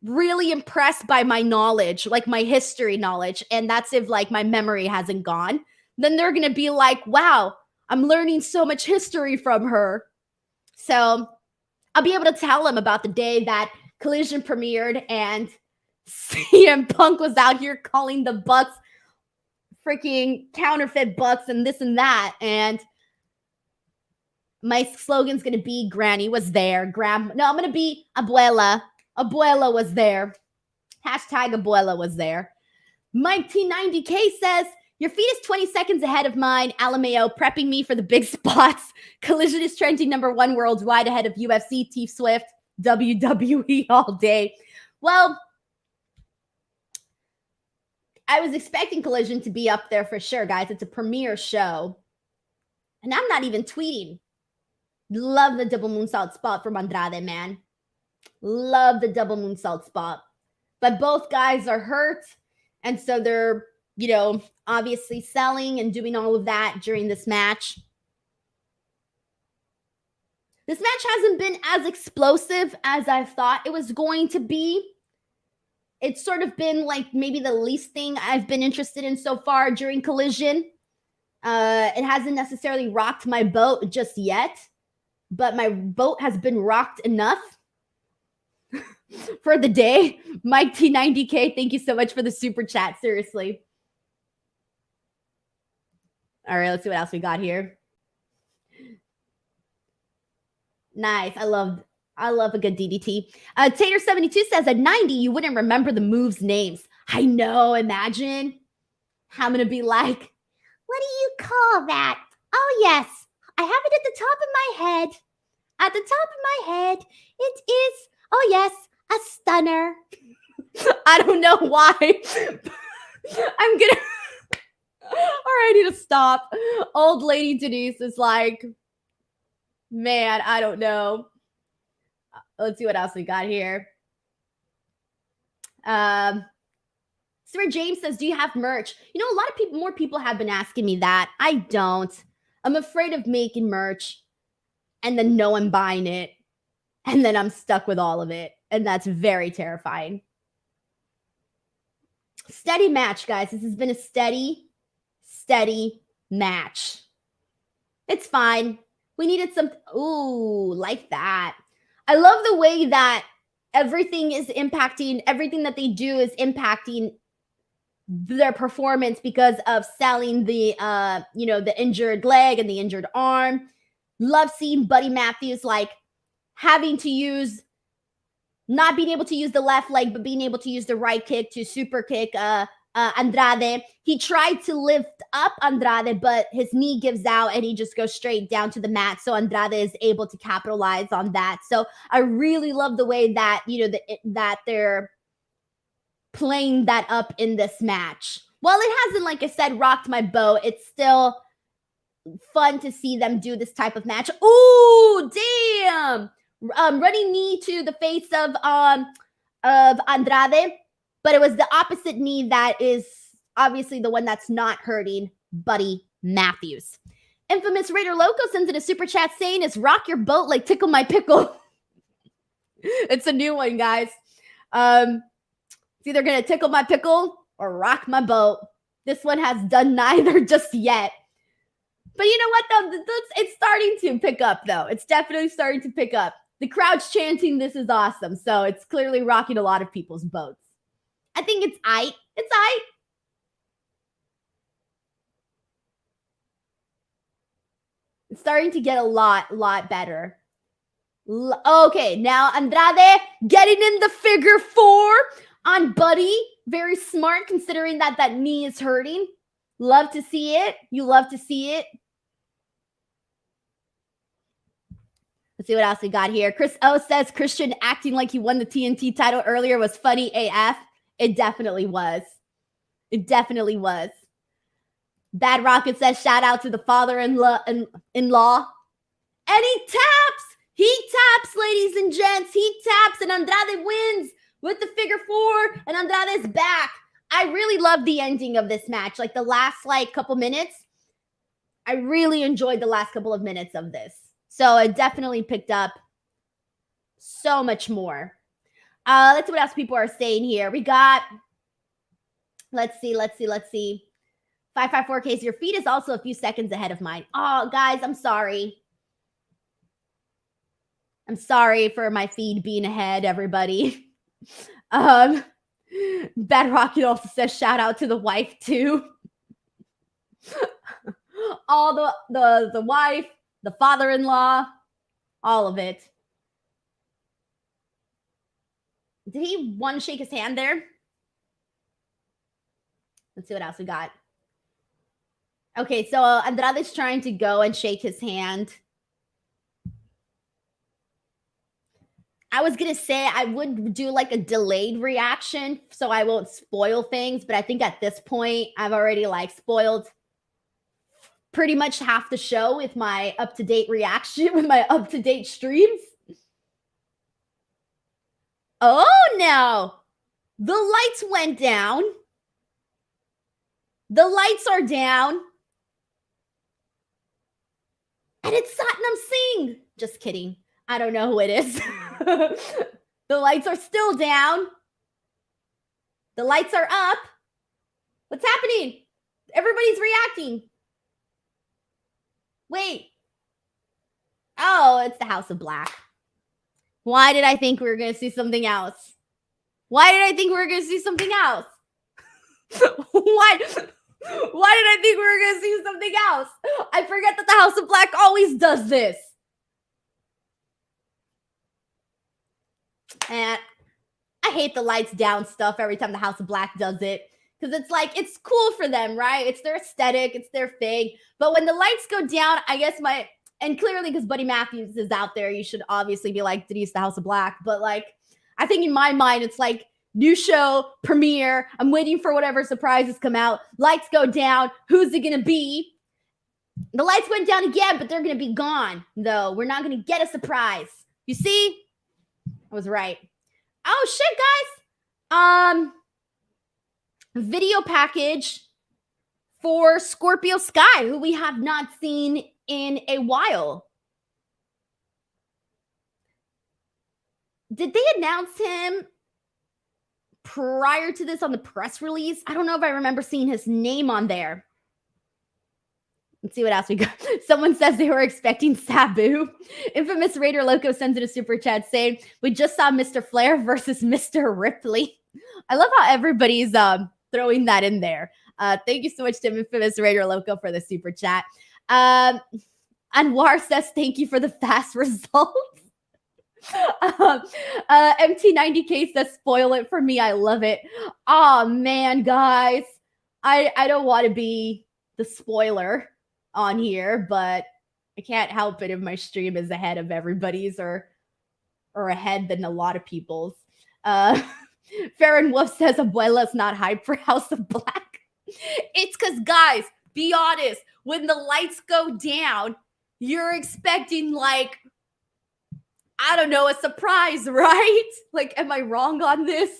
really impressed by my knowledge, my history knowledge. And that's if my memory hasn't gone. Then they're going to be wow, I'm learning so much history from her. So I'll be able to tell them about the day that Collision premiered and CM Punk was out here calling the Bucks freaking counterfeit Bucks and this and that. And my slogan's going to be Granny was there. I'm going to be Abuela. Abuela was there. Hashtag Abuela was there. Mike T90K says, your feed is 20 seconds ahead of mine. Alameo prepping me for the big spots. Collision is trending #1 worldwide ahead of UFC, T Swift, WWE all day. Well, I was expecting Collision to be up there for sure, guys. It's a premiere show. And I'm not even tweeting. Love the double moonsault spot from Andrade, man. Love the double moonsault spot. But both guys are hurt. And so they're, obviously selling and doing all of that during this match. This match hasn't been as explosive as I thought it was going to be. It's sort of been maybe the least thing I've been interested in so far during Collision. It hasn't necessarily rocked my boat just yet. but my boat has been rocked enough for the day. Mike T90K, thank you so much for the super chat. Seriously. All right, let's see what else we got here. Nice. I love a good DDT. Tater72 says at 90, you wouldn't remember the moves' names. I know. Imagine. I'm going to be like, what do you call that? Oh, yes. I have it at the top of my head. At the top of my head, it is, oh, yes, a stunner. I don't know why. I'm going to. All right, I need to stop. Old lady Denise is like, man, I don't know. Let's see what else we got here. Stuart James says, do you have merch? You know, a lot of more people have been asking me that. I don't. I'm afraid of making merch and then no one buying it. And then I'm stuck with all of it. And that's very terrifying. Steady match, guys. This has been a steady match. It's fine. We needed some. Ooh, like that. I love the way that everything that they do is impacting their performance because of selling the, the injured leg and the injured arm. Love seeing Buddy Matthews like not being able to use the left leg, but being able to use the right kick to super kick Andrade. He tried to lift up Andrade, but his knee gives out and he just goes straight down to the mat. So Andrade is able to capitalize on that. So I really love the way that, that they're playing that up in this match. While it hasn't, like I said, rocked my boat, it's still fun to see them do this type of match. Ooh, damn! Running knee to the face of Andrade, but it was the opposite knee that is obviously the one that's not hurting Buddy Matthews. Infamous Raider Loco sends in a super chat saying, "It's rock your boat like tickle my pickle." It's a new one, guys. It's either gonna tickle my pickle or rock my boat. This one has done neither just yet. But you know what, though? It's starting to pick up, though. It's definitely starting to pick up. The crowd's chanting, "This is awesome." So it's clearly rocking a lot of people's boats. I think it's aight. It's aight. It's starting to get a lot better. Okay, now Andrade getting in the figure four on Buddy. Very smart considering that knee is hurting. Love to see it. You love to see it. Let's see what else we got here. Chris O says Christian acting like he won the TNT title earlier was funny AF. It definitely was. It definitely was. Bad Rocket says shout out to the father-in-law. And he taps. He taps, ladies and gents. He taps and Andrade wins with the figure four and Andrade's back. I really love the ending of this match. Like the last couple minutes. I really enjoyed the last couple of minutes of this. So it definitely picked up so much more. Let's see what else people are saying here. We got, let's see. 554K, your feed is also a few seconds ahead of mine. Oh, guys, I'm sorry. I'm sorry for my feed being ahead, everybody. Bad Rocket also says shout out to the wife, too. All the wife, the father-in-law, all of it. Did he want to shake his hand there? Let's see what else we got. Okay, so Andrade's trying to go and shake his hand. I was going to say I would do like a delayed reaction so I won't spoil things, but I think at this point I've already spoiled pretty much half the show with my up-to-date reaction, with my up-to-date streams. Oh, no. The lights went down. The lights are down. And it's Satnam Singh. Just kidding. I don't know who it is. The lights are still down. The lights are up. What's happening? Everybody's reacting. Wait. Oh, it's the House of Black. Why did I think we were going to see something else? Why did I think we were going to see something else? Why did I think we were going to see something else? I forget that the House of Black always does this. And I hate the lights down stuff every time the House of Black does it. Because it's like, it's cool for them, right? It's their aesthetic, it's their thing. But when the lights go down, I guess and clearly because Buddy Matthews is out there, you should obviously be like, Denise, the House of Black. But like, I think in my mind, it's like, new show, premiere. I'm waiting for whatever surprises come out. Lights go down. Who's it going to be? The lights went down again, but they're going to be gone, though. We're not going to get a surprise. You see? I was right. Oh, shit, guys. Video package for Scorpio Skye, who we have not seen in a while. Did they announce him prior to this on the press release? I don't know if I remember seeing his name on there. Let's see what else we got. Someone says they were expecting Sabu. Infamous Raider Loco sends in a super chat saying, we just saw Mr. Flair versus Mr. Ripley. I love how everybody's throwing that in there. Thank you so much to Infamous Raider Loco for the super chat. Anwar says, thank you for the fast results. MT90K says, spoil it for me. I love it. Oh, man, guys. I don't want to be the spoiler on here, but I can't help it if my stream is ahead of everybody's or ahead than a lot of people's. Farron Wolf says Abuela's not hyped for House of Black. It's because, guys, be honest, when the lights go down, you're expecting, like, I don't know, a surprise, right? Like, am I wrong on this?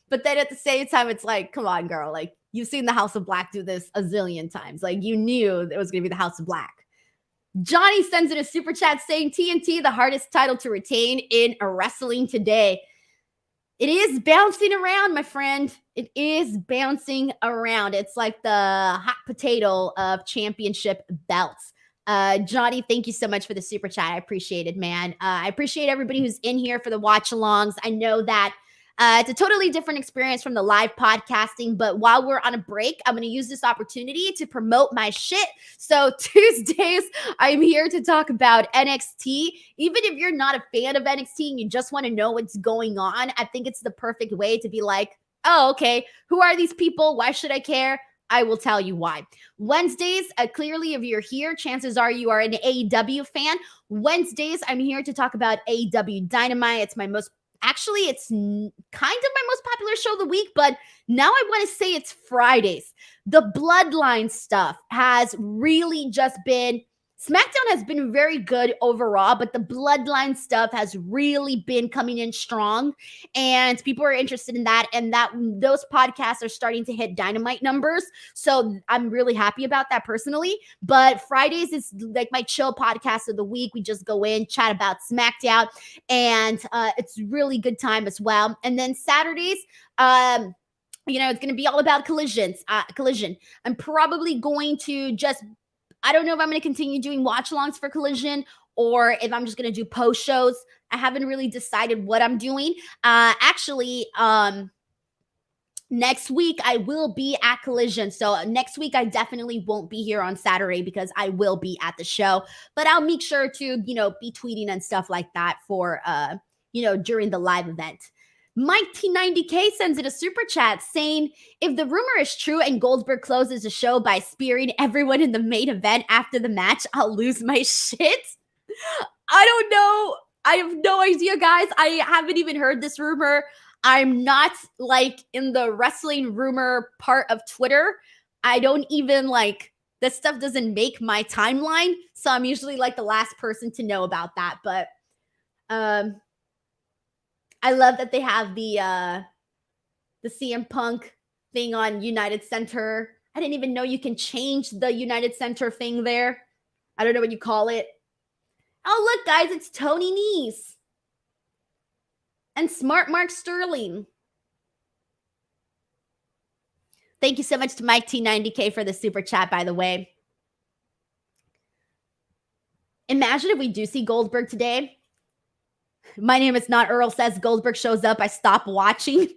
But then at the same time, it's like, come on, girl. Like, you've seen the House of Black do this a zillion times. Like, you knew it was going to be the House of Black. Johnny sends in a super chat saying TNT, the hardest title to retain in wrestling today. It is bouncing around, my friend. It is bouncing around. It's like the hot potato of championship belts. Johnny, thank you so much for the super chat. I appreciate it, man. I appreciate everybody who's in here for the watch-alongs. I know that it's a totally different experience from the live podcasting, but while we're on a break, I'm going to use this opportunity to promote my shit. So Tuesdays, I'm here to talk about NXT. Even if you're not a fan of NXT and you just want to know what's going on, I think it's the perfect way to be like, oh, okay, who are these people? Why should I care? I will tell you why. Wednesdays, clearly, if you're here, chances are you are an AEW fan. Wednesdays, I'm here to talk about AEW Dynamite. It's it's kind of my most popular show of the week, but now I want to say it's Fridays. The Bloodline stuff has really just been, SmackDown has been very good overall, but the Bloodline stuff has really been coming in strong, and people are interested in that, and those podcasts are starting to hit Dynamite numbers, so I'm really happy about that personally. But Fridays is like my chill podcast of the week. We just go in, chat about SmackDown, and it's really good time as well. And then Saturdays, it's going to be all about Collision. I'm probably going to I don't know if I'm going to continue doing watch-alongs for Collision or if I'm just going to do post shows. I haven't really decided what I'm doing. Next week I will be at Collision. So next week I definitely won't be here on Saturday because I will be at the show. But I'll make sure to, be tweeting and stuff like that for, during the live event. Mike T90K sends in a super chat saying, if the rumor is true and Goldberg closes the show by spearing everyone in the main event after the match, I'll lose my shit. I don't know. I have no idea, guys. I haven't even heard this rumor. I'm not like in the wrestling rumor part of Twitter. I don't even this stuff doesn't make my timeline. So I'm usually like the last person to know about that. But, I love that they have the CM Punk thing on United Center. I didn't even know you can change the United Center thing there. I don't know what you call it. Oh, look, guys, it's Toni Nese and Smart Mark Sterling. Thank you so much to Mike T90K for the super chat, by the way. Imagine if we do see Goldberg today. My name is not Earl says Goldberg shows up. I stop watching.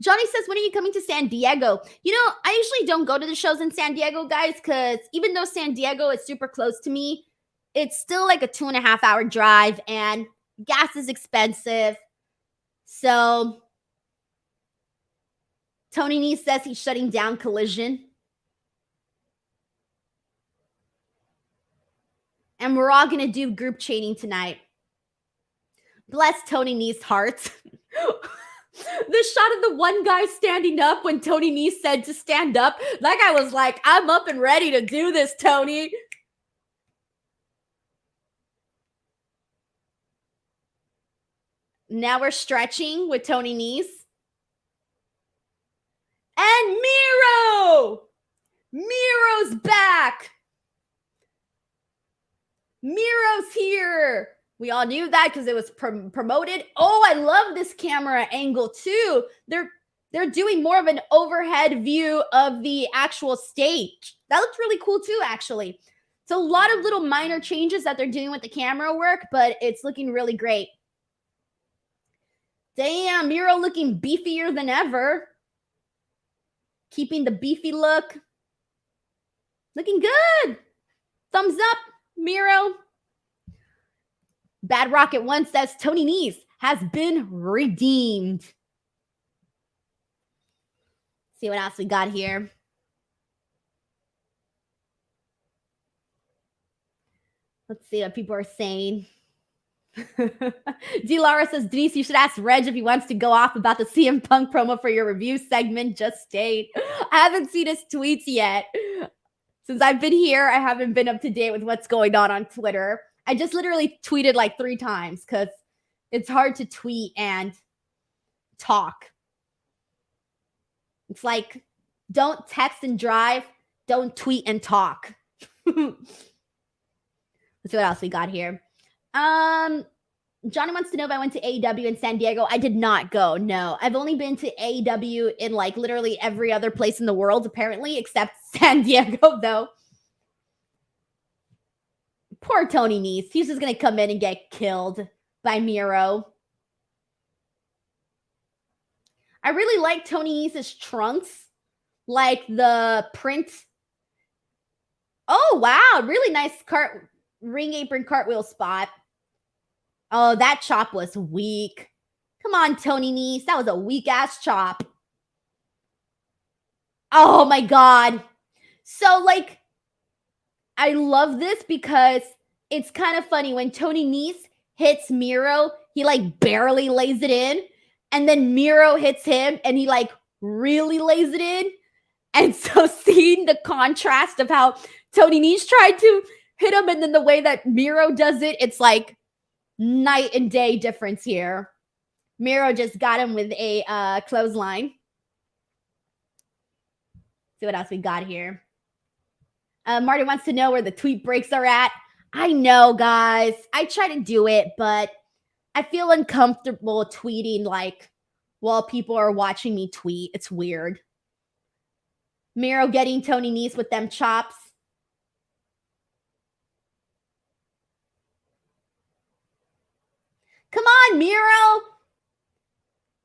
Johnny says, when are you coming to San Diego? You know, I usually don't go to the shows in San Diego, guys, because even though San Diego is super close to me, it's still like a 2.5 hour drive and gas is expensive. So Tony Nese says he's shutting down Collision. And we're all going to do group chaining tonight. Bless Tony Nese's heart. The shot of the one guy standing up when Tony Nese said to stand up. That guy was like, I'm up and ready to do this, Tony. Now we're stretching with Tony Nese. And Miro! Miro's back! Miro's here! We all knew that because it was promoted. Oh, I love this camera angle too. They're doing more of an overhead view of the actual stage. That looks really cool too, actually. It's a lot of little minor changes that they're doing with the camera work, but it's looking really great. Damn, Miro looking beefier than ever. Keeping the beefy look. Looking good. Thumbs up, Miro. Bad Rocket 1 says Tony Nese has been redeemed. See what else we got here. Let's see what people are saying. D. Lara says, Denise, you should ask Reg if he wants to go off about the CM Punk promo for your review segment. Just stayed. I haven't seen his tweets yet. Since I've been here, I haven't been up to date with what's going on Twitter. I just literally tweeted like 3 times because it's hard to tweet and talk. It's like, don't text and drive. Don't tweet and talk. Let's see what else we got here. Johnny wants to know if I went to AEW in San Diego. I did not go. No, I've only been to AEW in like literally every other place in the world, apparently, except San Diego, though. Poor Tony Nese. He's just going to come in and get killed by Miro. I really like Tony Nese's trunks. Like the print. Oh, wow. Really nice ring apron cartwheel spot. Oh, that chop was weak. Come on, Tony Nese. That was a weak-ass chop. Oh, my God. So, like, I love this because it's kind of funny. When Tony Nese hits Miro, he, like, barely lays it in. And then Miro hits him, and he, like, really lays it in. And so seeing the contrast of how Tony Nese tried to hit him and then the way that Miro does it, it's like night and day difference here. Miro just got him with a clothesline. See what else we got here. Marty wants to know where the tweet breaks are at. I know, guys. I try to do it, but I feel uncomfortable tweeting like while people are watching me tweet. It's weird. Miro getting Tony Nese with them chops. Come on, Miro.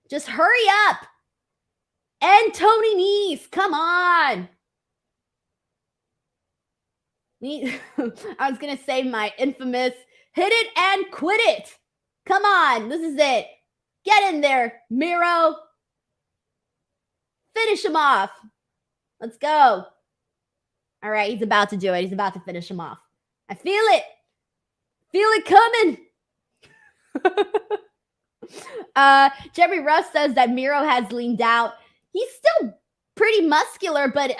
Just hurry up. And Tony Nese, come on. I was going to say my infamous hit it and quit it. Come on, this is it. Get in there, Miro. Finish him off. Let's go. All right, he's about to do it. He's about to finish him off. I feel it. Feel it coming. Jerry Russ says that Miro has leaned out. He's still pretty muscular, but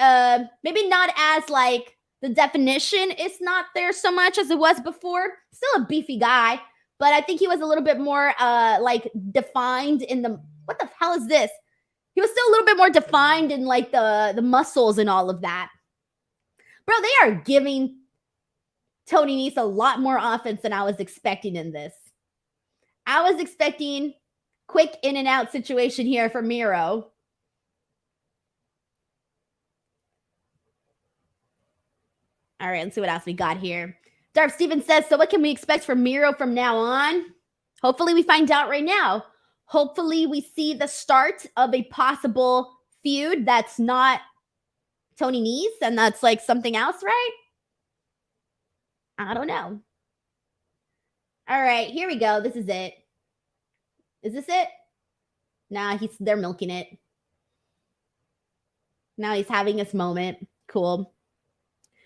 maybe not as like the definition is not there so much as it was before. Still a beefy guy, but I think he was a little bit more like defined in the, what the hell is this? He was still a little bit more defined in like the muscles and all of that. Bro, they are giving Tony Nese a lot more offense than I was expecting in this. I was expecting quick in and out situation here for Miro. All right, let's see what else we got here. Darth Stevens says, so what can we expect from Miro from now on? Hopefully we find out right now. Hopefully we see the start of a possible feud that's not Toni Nese and that's like something else, right? I don't know. All right, here we go. This is it. Is this it? Nah, they're milking it. Now he's having his moment. Cool.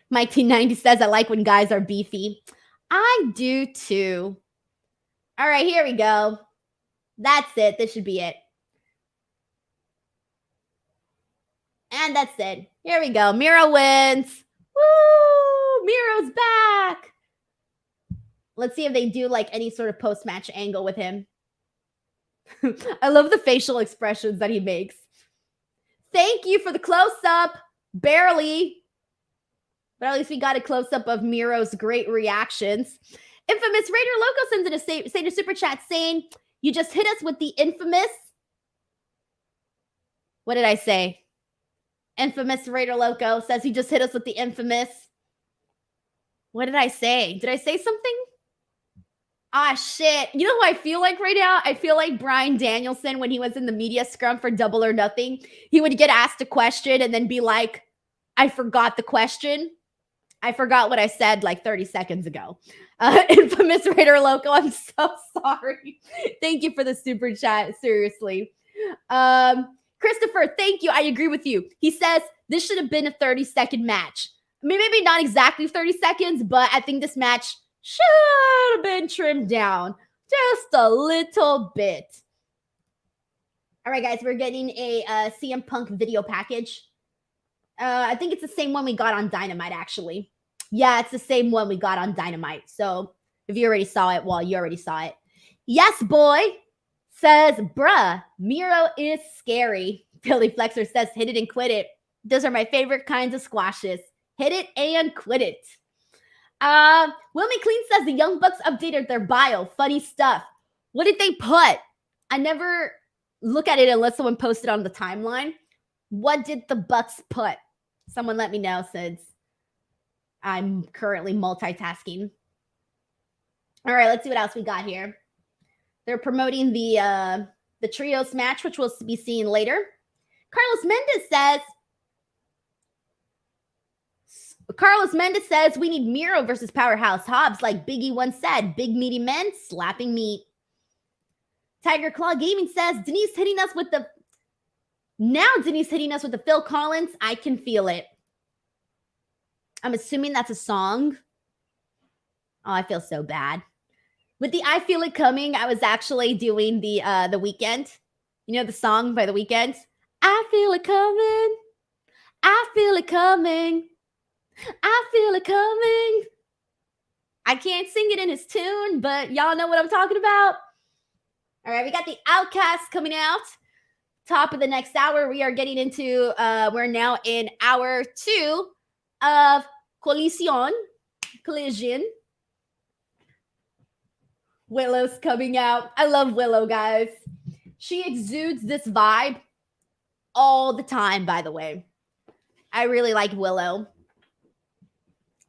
Mike T90 says, I like when guys are beefy. I do too. All right, here we go. That's it. This should be it. And that's it. Here we go. Miro wins. Woo! Miro's back. Let's see if they do like any sort of post-match angle with him. I love the facial expressions that he makes. Thank you for the close-up. Barely. But at least we got a close-up of Miro's great reactions. Infamous Raider Loco sends in a super chat saying, you just hit us with the infamous. What did I say? Infamous Raider Loco says he just hit us with the infamous. What did I say? Did I say something? Ah, shit. You know who I feel like right now? I feel like Bryan Danielson when he was in the media scrum for Double or Nothing. He would get asked a question and then be like, I forgot the question. I forgot what I said like 30 seconds ago. Infamous Raider Loco, I'm so sorry. Thank you for the super chat. Seriously. Christopher, thank you. I agree with you. He says this should have been a 30-second match. I mean, maybe not exactly 30 seconds, but I think this match should have been trimmed down just a little bit. All right, guys, we're getting a CM Punk video package. I think it's the same one we got on Dynamite, actually. Yeah, it's the same one we got on Dynamite. So if you already saw it, well, you already saw it. Yes, boy, says, bruh, Miro is scary. Billy Flexer says, hit it and quit it. Those are my favorite kinds of squashes. Hit it and quit it. Wilmy Clean says the Young Bucks updated their bio. Funny stuff. What did they put? I never look at it unless someone posted on the timeline. What did the Bucks put? Someone let me know since I'm currently multitasking. All right, let's see what else we got here. They're promoting the trios match, which we'll be seeing later. Carlos Mendez says we need Miro versus Powerhouse Hobbs, like Biggie once said. Big meaty men slapping meat. Tiger Claw Gaming says Denise hitting us with the Phil Collins. I can feel it. I'm assuming that's a song. Oh, I feel so bad. With the I Feel It Coming, I was actually doing the Weeknd. You know the song by The Weeknd? I feel it coming. I feel it coming. I feel it coming. I can't sing it in his tune, but y'all know what I'm talking about. All right, we got the Outcast coming out. Top of the next hour, we are getting into, we're now in hour 2 of Collision. Willow's coming out. I love Willow, guys. She exudes this vibe all the time, by the way. I really like Willow.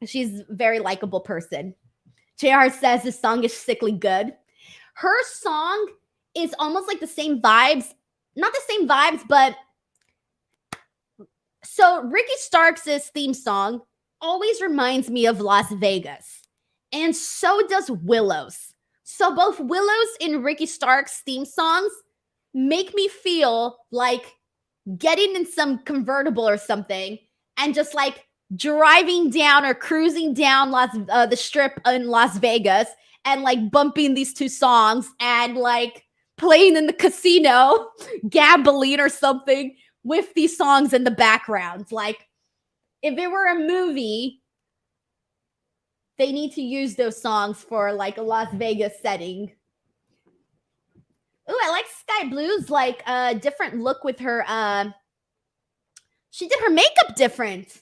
She's a very likable person. JR says this song is sickly good. Her song is almost like the same vibes. Not the same vibes, but so Ricky Starks' theme song always reminds me of Las Vegas. And so does Willow's. So both Willow's and Ricky Starks' theme songs make me feel like getting in some convertible or something and just like driving down or cruising down the strip in Las Vegas and like bumping these two songs and like playing in the casino, gambling or something with these songs in the background. Like if it were a movie, they need to use those songs for like a Las Vegas setting. Ooh, I like Skye Blue's like different look with her. She did her makeup different.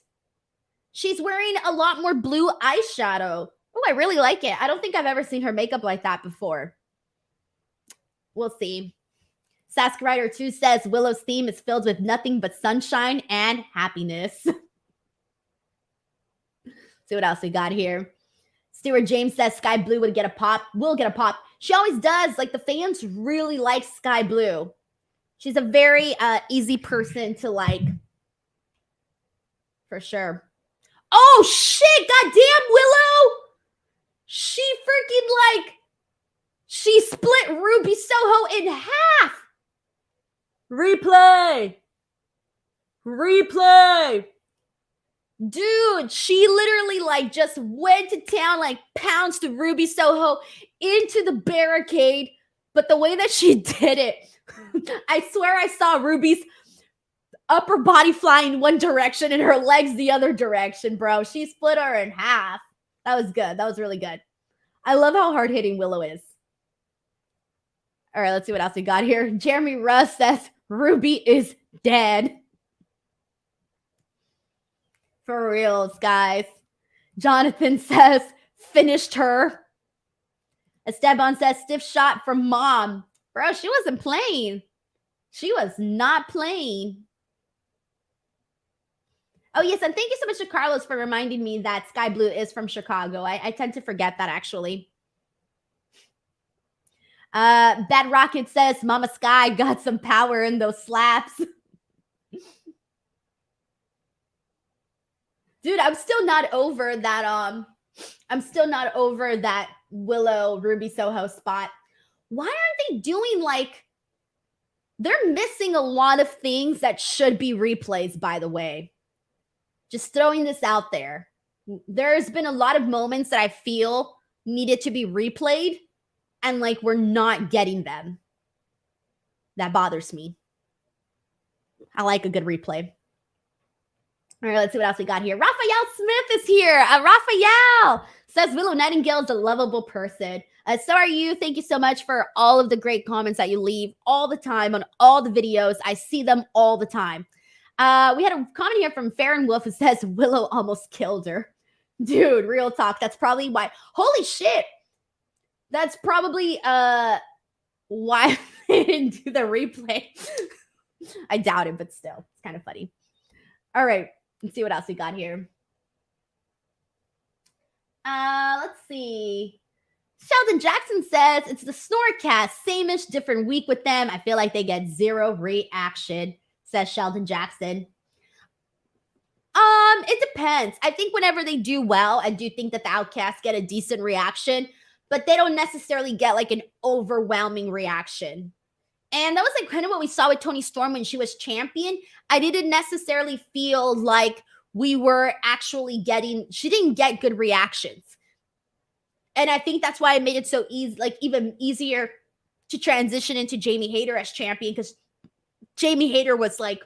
She's wearing a lot more blue eyeshadow. Oh, I really like it. I don't think I've ever seen her makeup like that before. We'll see. Sasuke Rider 2 says Willow's theme is filled with nothing but sunshine and happiness. See what else we got here. Stuart James says Skye Blue will get a pop. She always does. Like, the fans really like Skye Blue. She's a very easy person to like. For sure. Oh, shit. Goddamn, Willow. She freaking like. She split Ruby Soho in half. Replay. Dude, she literally like just went to town, like pounced Ruby Soho into the barricade. But the way that she did it, I swear I saw Ruby's upper body flying one direction and her legs the other direction, bro. She split her in half. That was good. That was really good. I love how hard-hitting Willow is. All right, let's see what else we got here. Jeremy Russ says Ruby is dead. For reals, guys. Jonathan says, finished her. Esteban says, stiff shot from mom. Bro, she wasn't playing. She was not playing. Oh, yes, and thank you so much to Carlos for reminding me that Skye Blue is from Chicago. I tend to forget that, actually. Bad Rocket says, Mama Skye got some power in those slaps. Dude, I'm still not over that. I'm still not over that Willow Ruby Soho spot. Why aren't they doing like? They're missing a lot of things that should be replays. By the way, just throwing this out there. There's been a lot of moments that I feel needed to be replayed, and like we're not getting them. That bothers me. I like a good replay. All right, let's see what else we got here. Raphael Smith is here. Raphael says Willow Nightingale is a lovable person. So are you. Thank you so much for all of the great comments that you leave all the time on all the videos. I see them all the time. We had a comment here from Farron Wolf who says Willow almost killed her. Dude, real talk. That's probably why. Holy shit. That's probably why they didn't do the replay. I doubt it, but still. It's kind of funny. All right. Let's see what else we got here. Let's see. Sheldon Jackson says, it's the Snorecast. Same-ish, different week with them. I feel like they get zero reaction, says Sheldon Jackson. It depends. I think whenever they do well, I do think that the Outcasts get a decent reaction, but they don't necessarily get like an overwhelming reaction. And that was like kind of what we saw with Toni Storm when she was champion. I didn't necessarily feel like we were actually getting, she didn't get good reactions. And I think that's why I made it so easy, like even easier to transition into Jamie Hayter as champion, because Jamie Hayter was like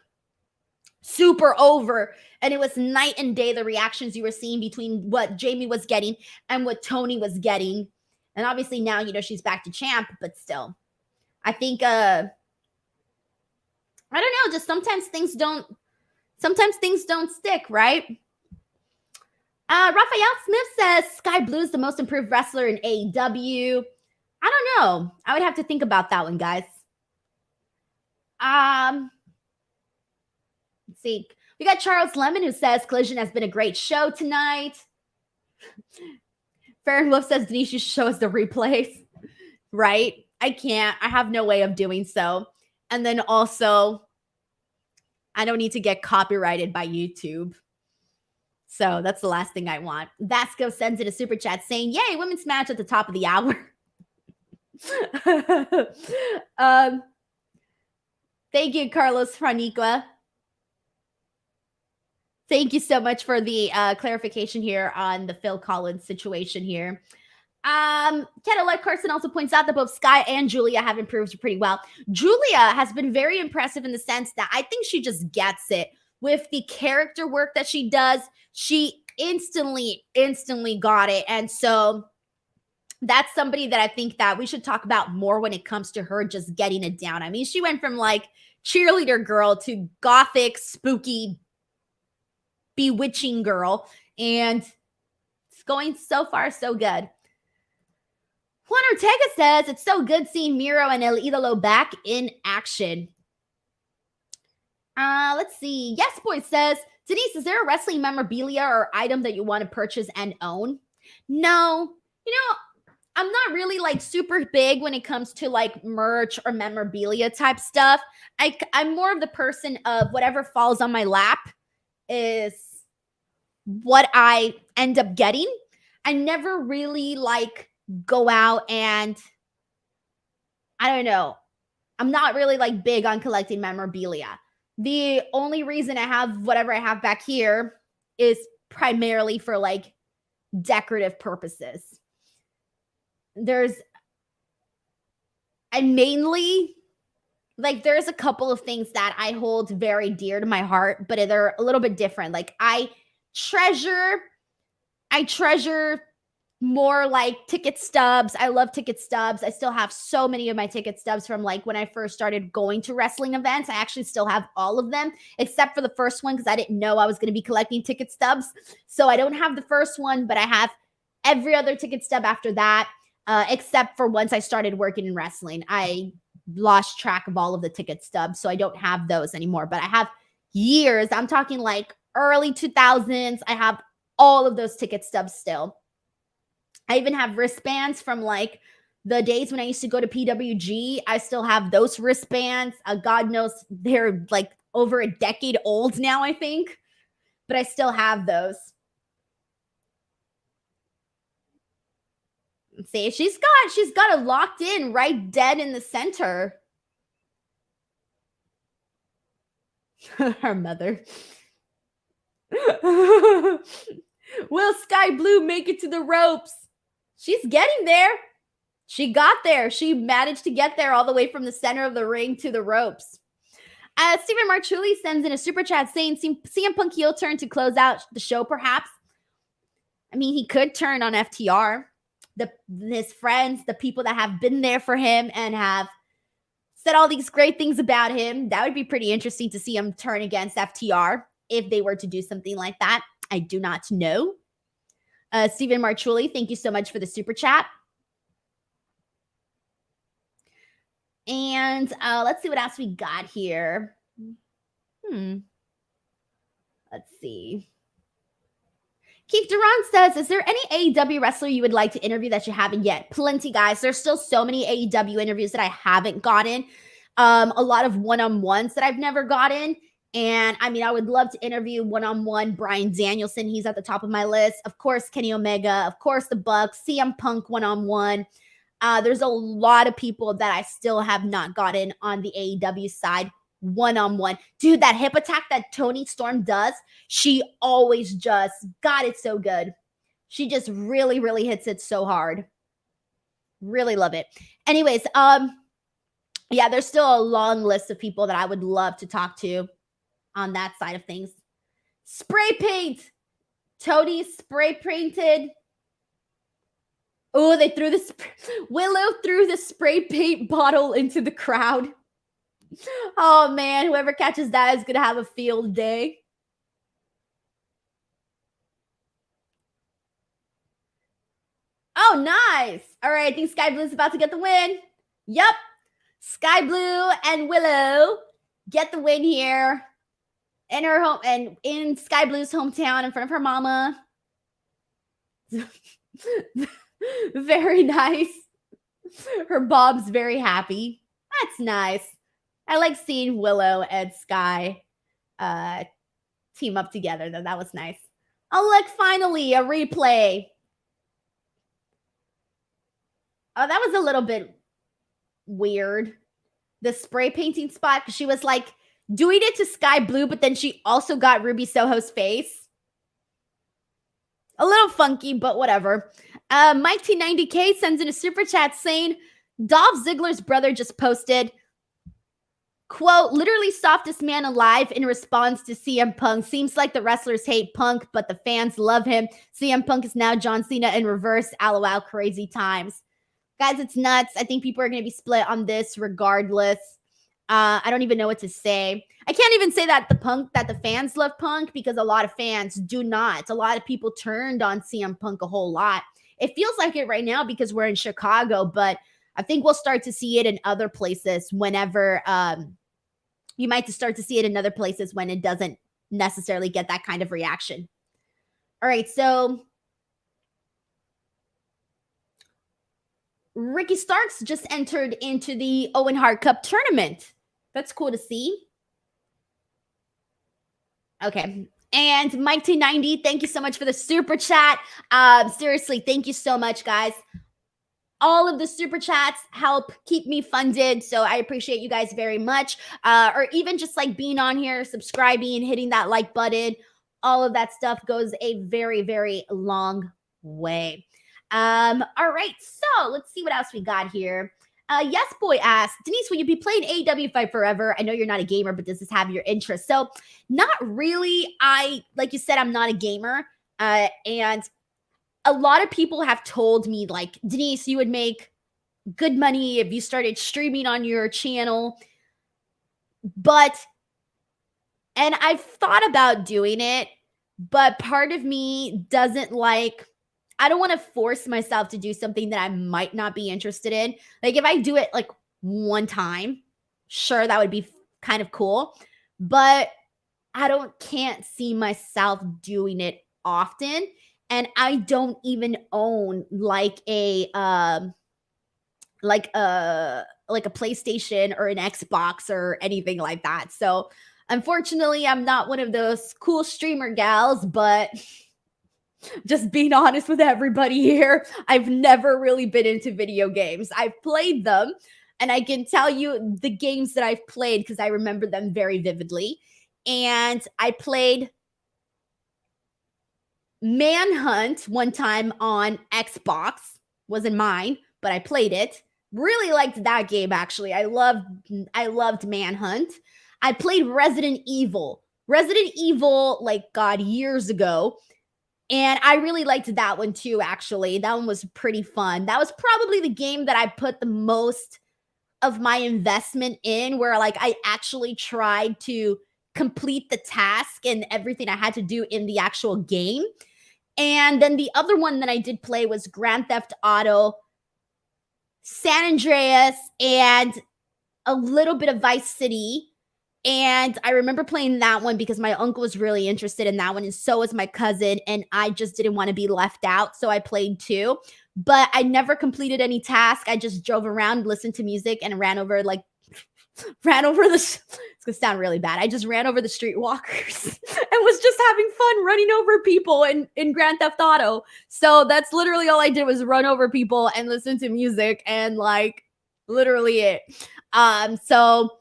super over, and it was night and day the reactions you were seeing between what Jamie was getting and what Toni was getting. And obviously now, you know, she's back to champ, but still. I think, I don't know, just sometimes things don't stick, right? Raphael Smith says, Skye Blue is the most improved wrestler in AEW. I don't know. I would have to think about that one, guys. Let's see. We got Charles Lemon who says, Collision has been a great show tonight. Farron Wolf says, Denise, you should show us the replays. Right? I can't. I have no way of doing so. And then also, I don't need to get copyrighted by YouTube. So that's the last thing I want. Vasco sends in a super chat saying, yay, women's match at the top of the hour. Thank you, Carlos Franiqua. Thank you so much for the clarification here on the Phil Collins situation here. Cadillac Carson also points out that both Skye and Julia have improved pretty well. Julia has been very impressive in the sense that I think she just gets it. With the character work that she does, she instantly got it. And so that's somebody that I think that we should talk about more when it comes to her just getting it down. I mean, she went from like cheerleader girl to gothic, spooky, bewitching girl. And it's going so far, so good. Juan Ortega says, it's so good seeing Miro and El Idolo back in action. Let's see. Yes Boy says, Denise, is there a wrestling memorabilia or item that you want to purchase and own? No. I'm not really like super big when it comes to like merch or memorabilia type stuff. I'm more of the person of whatever falls on my lap is what I end up getting. I never really like go out and I don't know. I'm not really like big on collecting memorabilia. The only reason I have whatever I have back here is primarily for like decorative purposes. Mainly like there's a couple of things that I hold very dear to my heart, but they're a little bit different. Like I treasure more like ticket stubs. I love ticket stubs. I still have so many of my ticket stubs from like when I first started going to wrestling events. I actually still have all of them except for the first one because I didn't know I was going to be collecting ticket stubs. So I don't have the first one, but I have every other ticket stub after that, except for once I started working in wrestling. I lost track of all of the ticket stubs, so I don't have those anymore. But I have years. I'm talking like early 2000s. I have all of those ticket stubs still. I even have wristbands from like the days when I used to go to PWG. I still have those wristbands. God knows they're like over a decade old now, I think. But I still have those. Let's see, she's got it locked in right dead in the center. Her mother. Will Skye Blue make it to the ropes? She's getting there. She got there. She managed to get there all the way from the center of the ring to the ropes. Stephen Marchulli sends in a super chat saying CM Punk heel turn to close out the show, perhaps. I mean, he could turn on FTR. His friends, the people that have been there for him and have said all these great things about him. That would be pretty interesting to see him turn against FTR if they were to do something like that. I do not know. Stephen Marchulli, thank you so much for the super chat. And let's see what else we got here. Let's see. Keith Durant says, is there any AEW wrestler you would like to interview that you haven't yet? Plenty, guys. There's still so many AEW interviews that I haven't gotten. A lot of one-on-ones that I've never gotten. And I mean, I would love to interview one-on-one Bryan Danielson. He's at the top of my list. Of course, Kenny Omega. Of course, the Bucks. CM Punk one-on-one. There's a lot of people that I still have not gotten on the AEW side one-on-one. Dude, that hip attack that Toni Storm does, she always just, God, it's so good. She just really, really hits it so hard. Really love it. Anyways, yeah, there's still a long list of people that I would love to talk to on that side of things. Spray paint. Toni spray painted. Oh, they threw Willow threw the spray paint bottle into the crowd. Oh, man, whoever catches that is going to have a field day. Oh, nice. All right, I think Skye Blue is about to get the win. Yep. Skye Blue and Willow get the win here in her home and in Skye Blue's hometown in front of her mama. Very nice. Her Bob's very happy. That's nice. I like seeing Willow and Skye team up together, though. That was nice. Oh, look, finally, a replay. Oh, that was a little bit weird. The spray painting spot, because she was like doing it to Skye Blue, but then she also got Ruby Soho's face. A little funky, but whatever. Mike T90K sends in a super chat saying, Dolph Ziggler's brother just posted, quote, literally softest man alive in response to CM Punk. Seems like the wrestlers hate Punk, but the fans love him. CM Punk is now John Cena in reverse. LOL, crazy times. Guys, it's nuts. I think people are going to be split on this regardless. I don't even know what to say. I can't even say that the fans love Punk because a lot of fans do not. A lot of people turned on CM Punk a whole lot. It feels like it right now because we're in Chicago, but I think we'll start to see it in other places whenever you might start to see it in other places when it doesn't necessarily get that kind of reaction. All right, so Ricky Starks just entered into the Owen Hart Cup tournament. That's cool to see. Okay. And Mike T90, thank you so much for the super chat. Seriously, thank you so much, guys. All of the super chats help keep me funded, so I appreciate you guys very much. Or even just like being on here, subscribing, hitting that like button. All of that stuff goes a very, very long way. All right, so let's see what else we got here. Yes Boy asked, Denise, will you be playing AEW Fight Forever? I know you're not a gamer, but does this have your interest? So not really. Like you said, I'm not a gamer. And a lot of people have told me, like, Denise, you would make good money if you started streaming on your channel. And I've thought about doing it, but part of me doesn't like, I don't want to force myself to do something that I might not be interested in. Like if I do it like one time, sure, that would be kind of cool, but can't see myself doing it often. And I don't even own like a PlayStation or an Xbox or anything like that. So unfortunately, I'm not one of those cool streamer gals, but just being honest with everybody here, I've never really been into video games. I've played them, and I can tell you the games that I've played because I remember them very vividly. And I played Manhunt one time on Xbox. Wasn't mine, but I played it. Really liked that game, actually. I loved Manhunt. I played Resident Evil. Like, God, years ago. And I really liked that one too, actually. That one was pretty fun. That was probably the game that I put the most of my investment in, where like I actually tried to complete the task and everything I had to do in the actual game. And then the other one that I did play was Grand Theft Auto, San Andreas, and a little bit of Vice City. And I remember playing that one because my uncle was really interested in that one, and so was my cousin, and I just didn't want to be left out, so I played too. But I never completed any task. I just drove around, listened to music, and ran over the it's gonna sound really bad. I just ran over the streetwalkers and was just having fun running over people in Grand Theft Auto. So that's literally all I did, was run over people and listen to music, and like literally it. So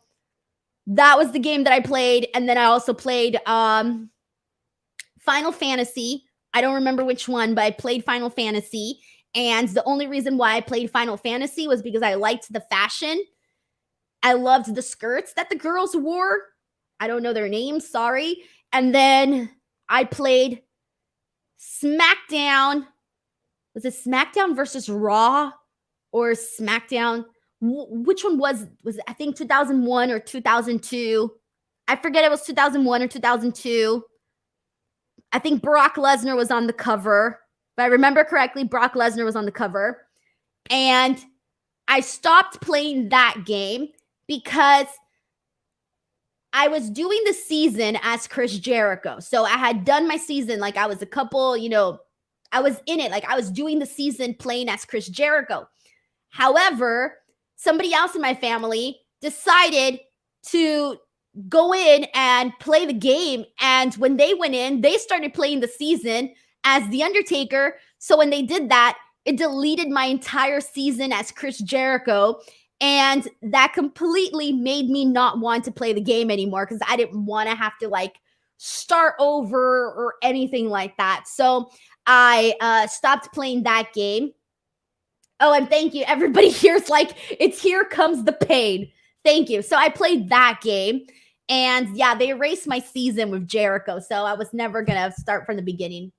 that was the game that I played. And then I also played Final Fantasy. I don't remember which one, but I played Final Fantasy. And the only reason why I played Final Fantasy was because I liked the fashion. I loved the skirts that the girls wore. I don't know their names, sorry. And then I played Smackdown. Was it Smackdown versus Raw or Smackdown? Which one was it, I think 2001 or 2002? I forget, it was 2001 or 2002. I think Brock Lesnar was on the cover. If I remember correctly, Brock Lesnar was on the cover. And I stopped playing that game because I was doing the season as Chris Jericho. So I had done my season, like I was a couple, I was in it, like I was doing the season playing as Chris Jericho. However, somebody else in my family decided to go in and play the game. And when they went in, they started playing the season as The Undertaker. So when they did that, it deleted my entire season as Chris Jericho. And that completely made me not want to play the game anymore because I didn't want to have to like start over or anything like that. So I stopped playing that game. Oh, and thank you. Everybody here's like, it's Here Comes the Pain. Thank you. So I played that game. And yeah, they erased my season with Jericho. So I was never going to start from the beginning.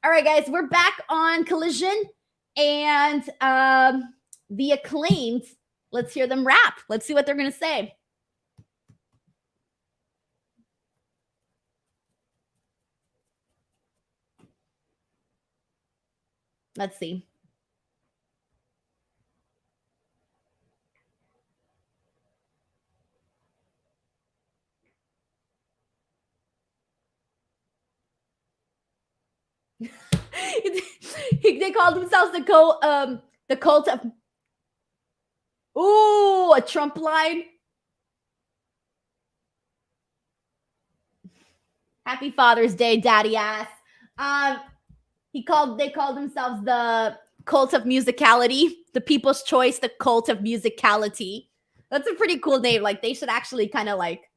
All right, guys, we're back on Collision. And the Acclaimed, let's hear them rap. Let's see what they're going to say. Let's see. They called themselves the cult of. Ooh, a Trump line. Happy Father's Day, daddy ass. They called themselves the cult of musicality, the people's choice, the cult of musicality. That's a pretty cool name. Like, they should actually kind of like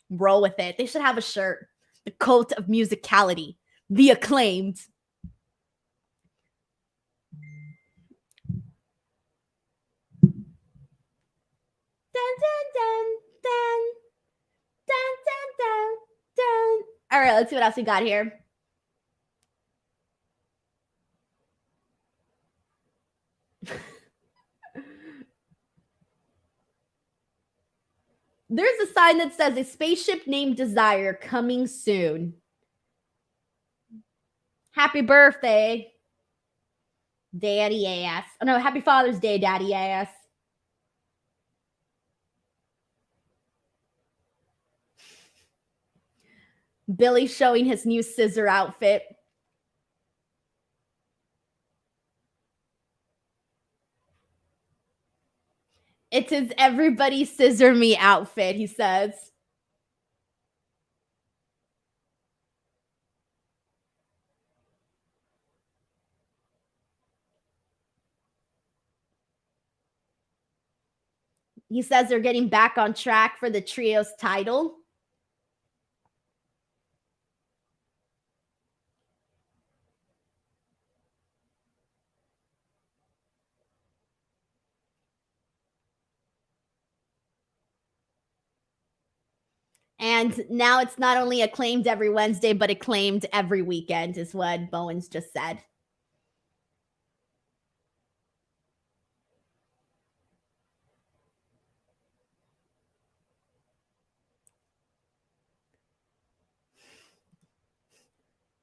roll with it. They should have a shirt. The cult of musicality. The Acclaimed. Dun, dun, dun, dun. Dun, dun, dun, dun. All right, let's see what else we got here. There's a sign that says a spaceship named Desire coming soon. Happy birthday, daddy ass. Oh no, happy Father's Day, daddy ass. Billy showing his new scissor outfit. It's his everybody scissor me outfit, he says. He says they're getting back on track for the trios title. And now it's not only Acclaimed every Wednesday, but Acclaimed every weekend, is what Bowens just said.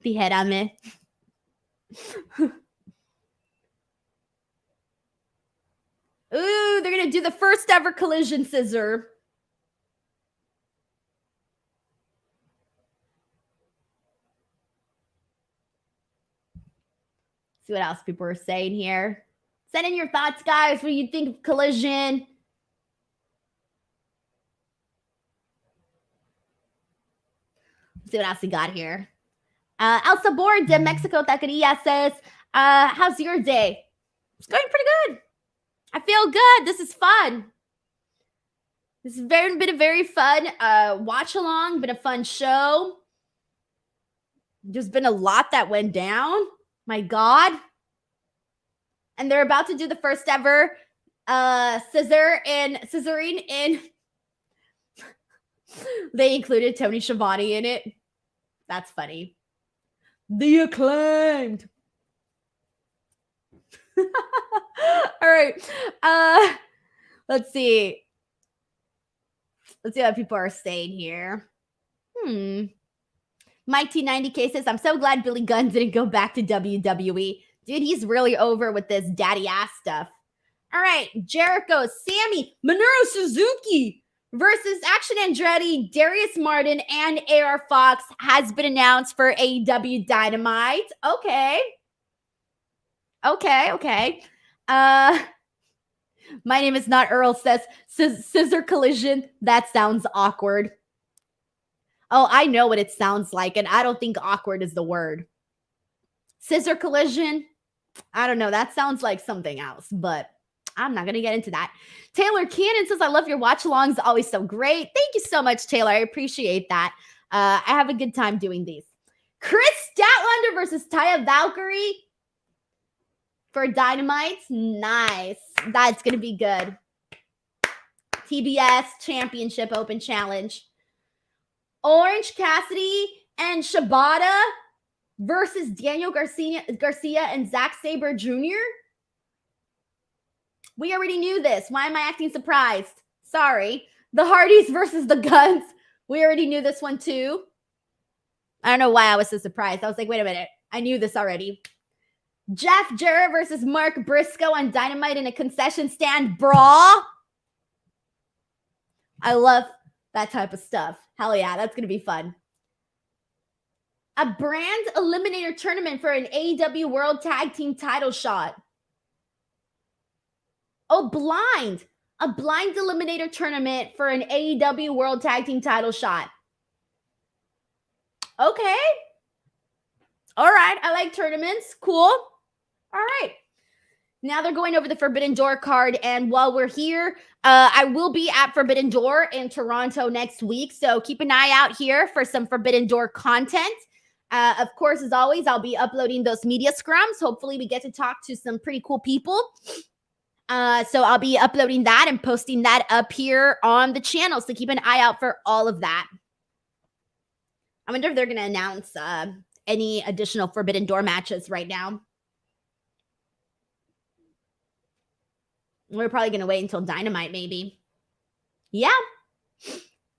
Dijérame. Ooh, they're going to do the first ever collision scissor. See what else people are saying here. Send in your thoughts, guys. What do you think of Collision? Let's see what else we got here. El Sabor de Mexico Taqueria says, how's your day? It's going pretty good. I feel good. This is fun. This has been a very fun watch along, been a fun show. There's been a lot that went down. My God. And they're about to do the first ever scissoring in. They included Toni Schiavone in it. That's funny. The Acclaimed. All right. Let's see. Let's see what people are saying here. Mike T90K says, I'm so glad Billy Gunn didn't go back to WWE. Dude, he's really over with this daddy ass stuff. All right. Jericho, Sammy, Minoru Suzuki versus Action Andrade, Darius Martin, and AR Fox has been announced for AEW Dynamite. Okay. My name is not Earl says, scissor collision. That sounds awkward. Oh, I know what it sounds like, and I don't think awkward is the word. Scissor collision. I don't know. That sounds like something else, but I'm not going to get into that. Taylor Cannon says, I love your watch alongs. Always so great. Thank you so much, Taylor. I appreciate that. I have a good time doing these. Chris Statlander versus Taya Valkyrie for Dynamite. Nice. That's going to be good. TBS Championship Open Challenge. Orange Cassidy and Shibata versus Daniel Garcia and Zack Sabre Jr. We already knew this. Why am I acting surprised? Sorry. The Hardys versus the Guns. We already knew this one too. I don't know why I was so surprised. I was like, wait a minute. I knew this already. Jeff Jarrett versus Mark Briscoe on Dynamite in a concession stand brawl. I love that type of stuff. Hell yeah, that's going to be fun. A brand eliminator tournament for an AEW World Tag Team title shot. Oh, blind. A blind eliminator tournament for an AEW World Tag Team title shot. Okay. All right. I like tournaments. Cool. All right. Now they're going over the Forbidden Door card. And while we're here, I will be at Forbidden Door in Toronto next week. So keep an eye out here for some Forbidden Door content. Of course, as always, I'll be uploading those media scrums. Hopefully we get to talk to some pretty cool people. So I'll be uploading that and posting that up here on the channel. So keep an eye out for all of that. I wonder if they're going to announce any additional Forbidden Door matches right now. We're probably going to wait until Dynamite, maybe. Yeah.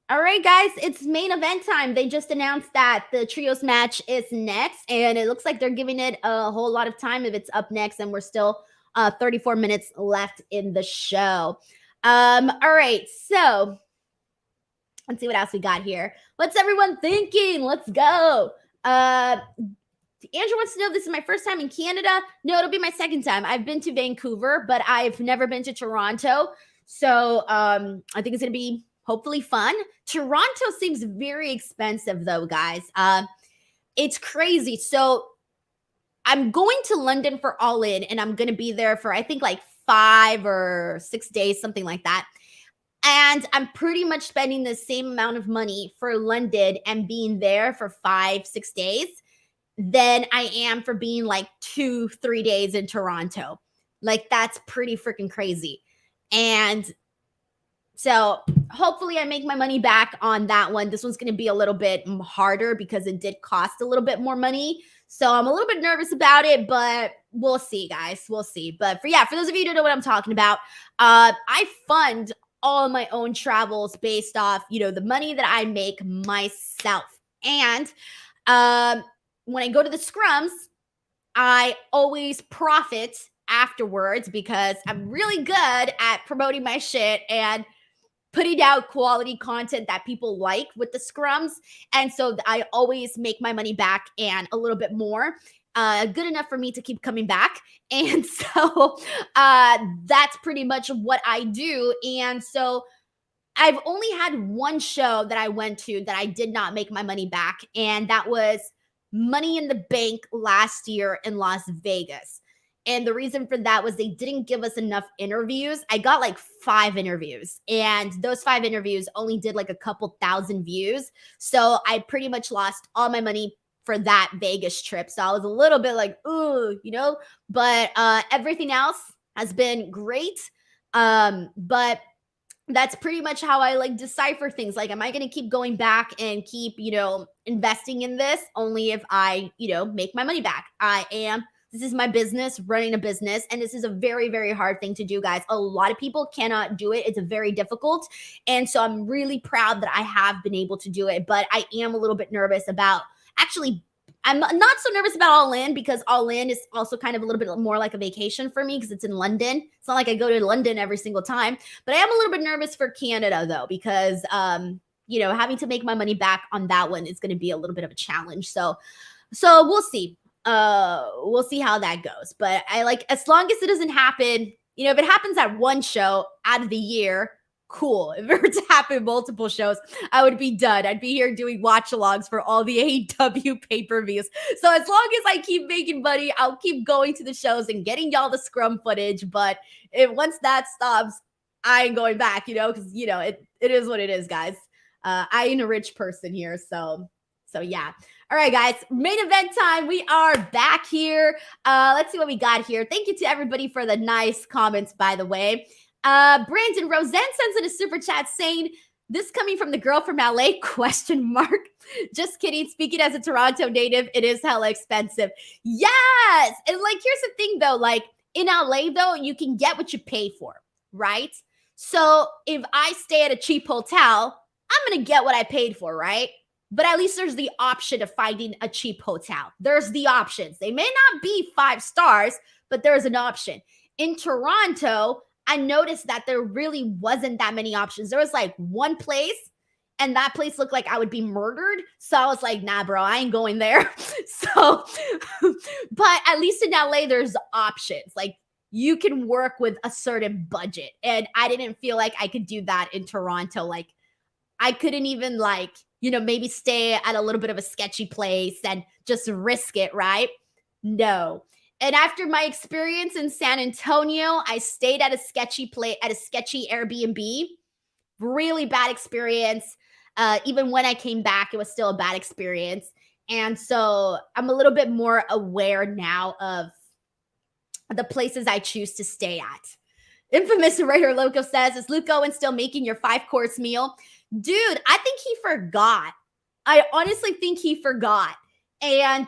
All right, guys, it's main event time. They just announced that the trios match is next, and it looks like they're giving it a whole lot of time if it's up next, and we're still 34 minutes left in the show. All right, so let's see what else we got here. What's everyone thinking? Let's go. Andrew wants to know, this is my first time in Canada. No, it'll be my second time. I've been to Vancouver, but I've never been to Toronto. So I think it's going to be hopefully fun. Toronto seems very expensive though, guys. It's crazy. So I'm going to London for All In, and I'm going to be there for, I think, like 5 or 6 days, something like that. And I'm pretty much spending the same amount of money for London and being there for 5-6 days than I am for being like 2-3 days in Toronto. Like, that's pretty freaking crazy. And so hopefully I make my money back on that one. This one's going to be a little bit harder because it did cost a little bit more money. So I'm a little bit nervous about it, but we'll see, guys. We'll see. But for those of you who don't know what I'm talking about, I fund all my own travels based off, the money that I make myself. And when I go to the scrums, I always profit afterwards because I'm really good at promoting my shit and putting out quality content that people like with the scrums. And so I always make my money back and a little bit more, good enough for me to keep coming back. And so that's pretty much what I do. And so I've only had one show that I went to that I did not make my money back. And that was Money in the Bank last year in Las Vegas. And the reason for that was they didn't give us enough interviews. I got like 5 interviews, and those 5 interviews only did like a couple thousand views. So I pretty much lost all my money for that Vegas trip. So I was a little bit like, ooh, but everything else has been great. But that's pretty much how I like decipher things. Like, am I going to keep going back and keep, investing in this only if I, make my money back? This is my business, running a business, and this is a very, very hard thing to do, guys. A lot of people cannot do it. It's very difficult, and so I'm really proud that I have been able to do it, but I am a little bit nervous about, actually, I'm not so nervous about All In because All In is also kind of a little bit more like a vacation for me because it's in London. It's not like I go to London every single time, but I am a little bit nervous for Canada, though, because, having to make my money back on that one is going to be a little bit of a challenge, so we'll see. We'll see how that goes. But I like, as long as it doesn't happen, if it happens at one show out of the year, cool. If it were to happen multiple shows, I would be done. I'd be here doing watch-alongs for all the AEW pay-per-views. So as long as I keep making money, I'll keep going to the shows and getting y'all the scrum footage. But once that stops, I ain't going back, because, it is what it is, guys. I ain't a rich person here. So yeah. All right, guys, main event time. We are back here. Let's see what we got here. Thank you to everybody for the nice comments, by the way. Brandon Roseanne sends in a super chat saying, this coming from the girl from LA, ? Just kidding. Speaking as a Toronto native, it is hella expensive. Yes. And here's the thing though, in LA though, you can get what you pay for, right? So if I stay at a cheap hotel, I'm going to get what I paid for, right? But at least there's the option of finding a cheap hotel. There's the options. They may not be 5 stars, but there's an option. In Toronto, I noticed that there really wasn't that many options. There was one place, and that place looked like I would be murdered. So I was like, nah, bro, I ain't going there. So, but at least in LA, there's options. Like, you can work with a certain budget. And I didn't feel like I could do that in Toronto. Like, I couldn't even, like, maybe stay at a little bit of a sketchy place and just risk it, right? No. And after my experience in San Antonio, I stayed at a sketchy Airbnb. Really bad experience. Even when I came back, it was still a bad experience. And so I'm a little bit more aware now of the places I choose to stay at. Infamous Raider Loco says, is Luke Owen still making your 5-course meal? Dude, I think he forgot. I honestly think he forgot. And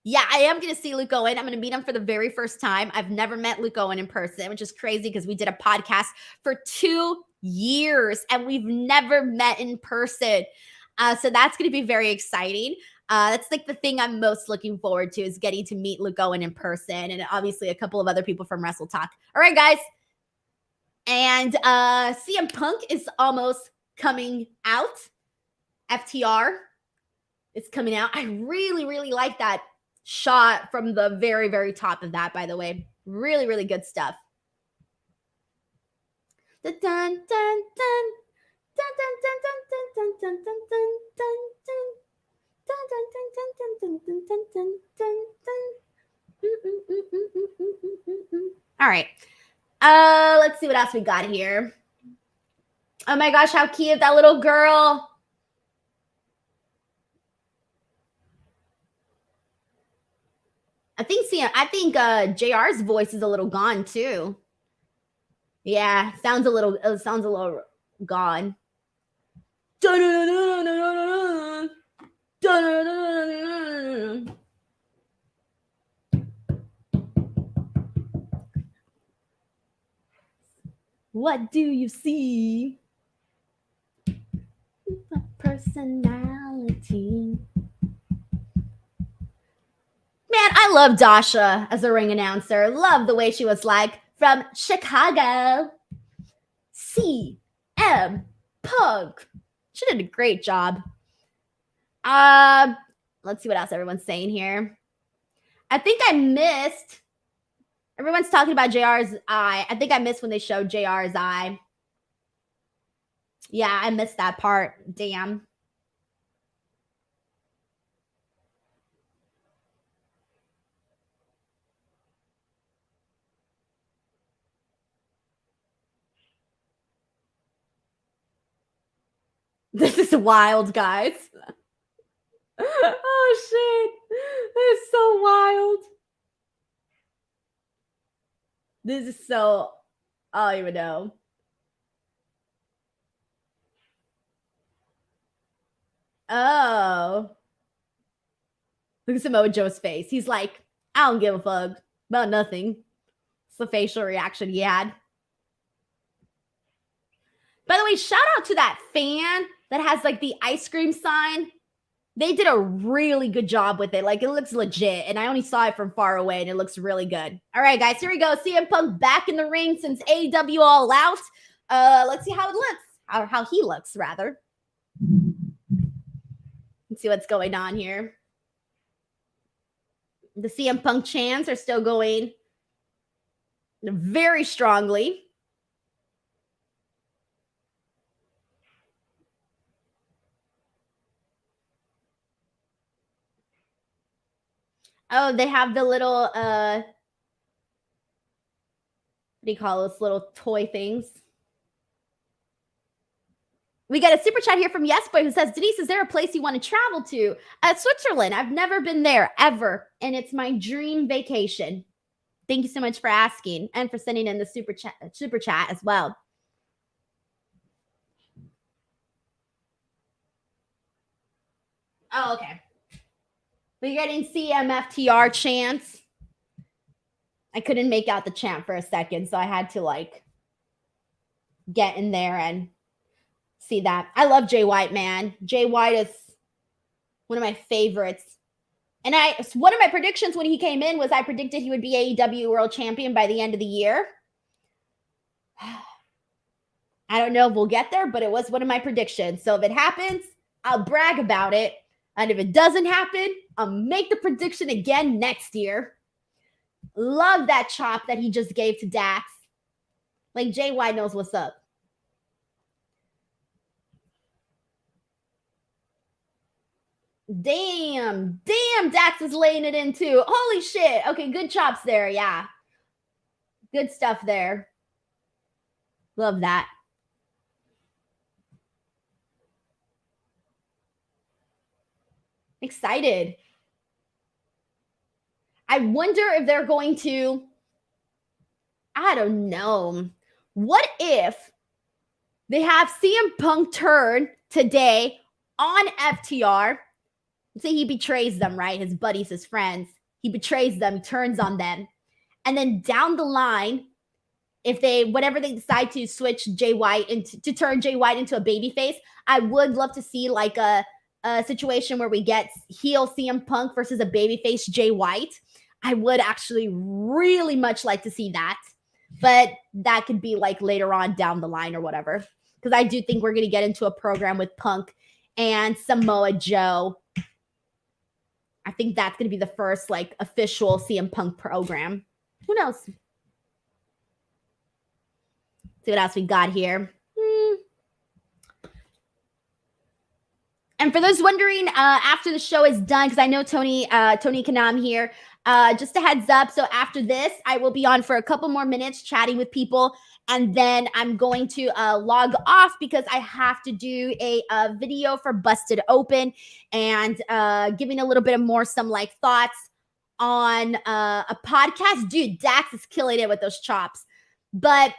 yeah, I am going to see Luke Owen. I'm going to meet him for the very first time. I've never met Luke Owen in person, which is crazy because we did a podcast for 2 years and we've never met in person. So that's going to be very exciting. That's like the thing I'm most looking forward to, is getting to meet Luke Owen in person, and obviously a couple of other people from Wrestle Talk. All right, guys. And CM Punk is almost coming out. FTR is coming out. I really, really like that shot from the very, very top of that, by the way. Really, really good stuff. Dun, dun, dun, dun. Dun, dun, dun, dun, dun, dun, dun, dun, dun, dun. Dun, dun, dun, dun, dun, dun, dun, dun, dun. All right. Let's see what else we got here. Oh my gosh, how cute, that little girl. I think JR's voice is a little gone too. Yeah, sounds a little gone. What do you see? Personality. Man, I love Dasha as a ring announcer. Love the way she was like, from Chicago, CM Punk. She did a great job. Let's see what else everyone's saying here. I think I missed. Everyone's talking about JR's eye. I think I missed when they showed JR's eye. Yeah, I missed that part. Damn. This is wild, guys. Oh, shit. This is so wild. This is so... I don't even know. Oh. Look at Samoa Joe's face. He's like, I don't give a fuck about nothing. It's the facial reaction he had. By the way, shout out to that fan that has like the ice cream sign. They did a really good job with it. Like, it looks legit. And I only saw it from far away and it looks really good. All right, guys, here we go. CM Punk back in the ring since AEW All Out. Let's see how it looks. Or how he looks, rather. Let's see what's going on here. The CM Punk chants are still going very strongly. Oh, they have the little, what do you call those little toy things? We got a super chat here from YesBoy who says, Denise, is there a place you want to travel to? Switzerland. I've never been there, ever. And it's my dream vacation. Thank you so much for asking and for sending in the super chat as well. Oh, okay. We're getting CMFTR chants. I couldn't make out the chant for a second, so I had to like get in there and see that. I love Jay White, man. Jay White is one of my favorites. And one of my predictions when he came in was I predicted he would be AEW World Champion by the end of the year. I don't know if we'll get there, but it was one of my predictions. So if it happens, I'll brag about it. And if it doesn't happen, I'll make the prediction again next year. Love that chop that he just gave to Dax. Like, Jay White knows what's up. Damn, Dax is laying it in too. Holy shit. Okay, good chops there. Yeah. Good stuff there. Love that. Excited. I wonder if they're going to, I don't know. What if they have CM Punk turn today on FTR? Let's say he betrays them, right? His buddies, his friends. He betrays them, turns on them. And then down the line, if they, whenever they decide to switch Jay White to turn Jay White into a babyface, I would love to see like a situation where we get heel CM Punk versus a babyface Jay White. I would actually really much like to see that. But that could be like later on down the line or whatever. Because I do think we're going to get into a program with Punk and Samoa Joe. I think that's going to be the first like official CM Punk program. Who knows? See what else we got here. And for those wondering, after the show is done, because I know Toni Kanam here, just a heads up. So after this, I will be on for a couple more minutes chatting with people. And then I'm going to log off because I have to do a video for Busted Open and giving a little bit of more some like thoughts on a podcast. Dude, Dax is killing it with those chops. But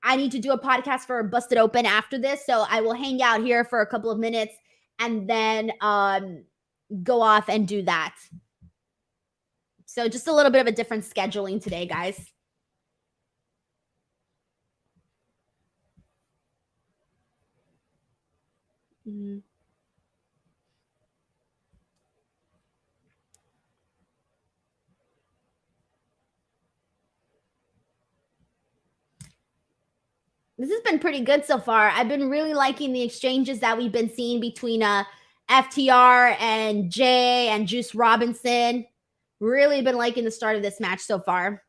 I need to do a podcast for Busted Open after this. So I will hang out here for a couple of minutes and then go off and do that. So just a little bit of a different scheduling today, guys. Mm-hmm. This has been pretty good so far. I've been really liking the exchanges that we've been seeing between FTR and Jay and Juice Robinson. Really been liking the start of this match so far.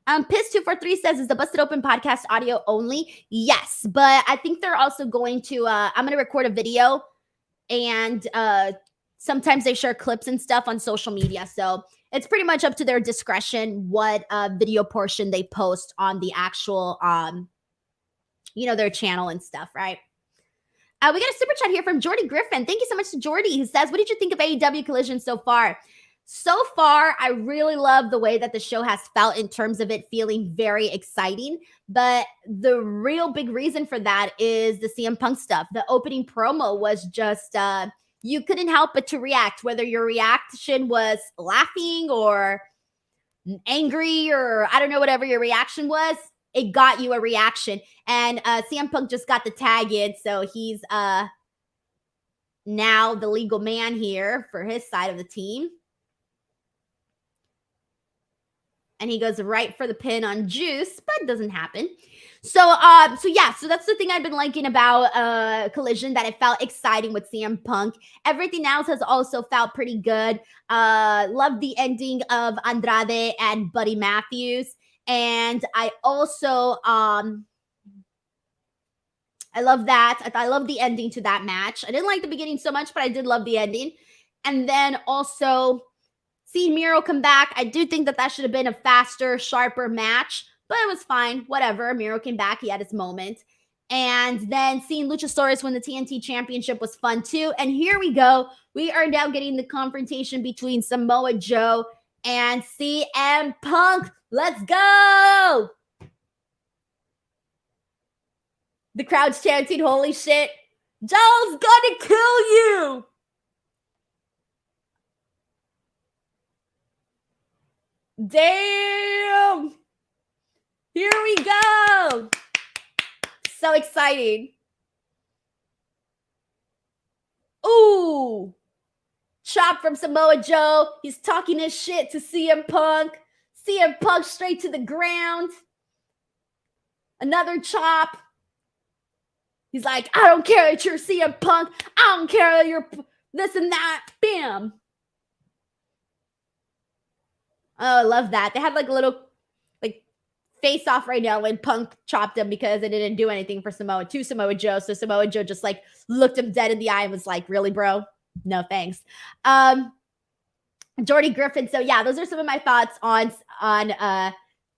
Piss243 says, is the Busted Open podcast audio only? Yes, but I think they're also going to, I'm going to record a video and sometimes they share clips and stuff on social media. So it's pretty much up to their discretion what video portion they post on the actual, their channel and stuff, right? We got a super chat here from Jordy Griffin. Thank you so much to Jordy, who says, what did you think of AEW Collision so far? So far, I really love the way that the show has felt in terms of it feeling very exciting. But the real big reason for that is the CM Punk stuff. The opening promo was just, you couldn't help but to react, whether your reaction was laughing or angry or I don't know, whatever your reaction was, it got you a reaction. And CM Punk just got the tag in, so he's now the legal man here for his side of the team. And he goes right for the pin on Juice, but it doesn't happen. So that's the thing I've been liking about Collision, that it felt exciting with CM Punk. Everything else has also felt pretty good. Love the ending of Andrade and Buddy Matthews. And I also, I love that. I love the ending to that match. I didn't like the beginning so much, but I did love the ending. And then also, seeing Miro come back, I do think that should have been a faster, sharper match, but it was fine. Whatever. Miro came back. He had his moment. And then seeing Luchasaurus win the TNT Championship was fun too. And here we go. We are now getting the confrontation between Samoa Joe and CM Punk. Let's go! The crowd's chanting, holy shit. Joe's gonna kill you! Damn! Here we go! So exciting. Ooh! Chop from Samoa Joe. He's talking his shit to CM Punk. CM Punk straight to the ground. Another chop. He's like, I don't care that you're CM Punk. I don't care that you're this and that. Bam. Oh, I love that. They had like a little like face off right now when Punk chopped him because it didn't do anything for Samoa to Samoa Joe. So Samoa Joe just like looked him dead in the eye and was like, really, bro? No, thanks. Jordy Griffin. So yeah, those are some of my thoughts on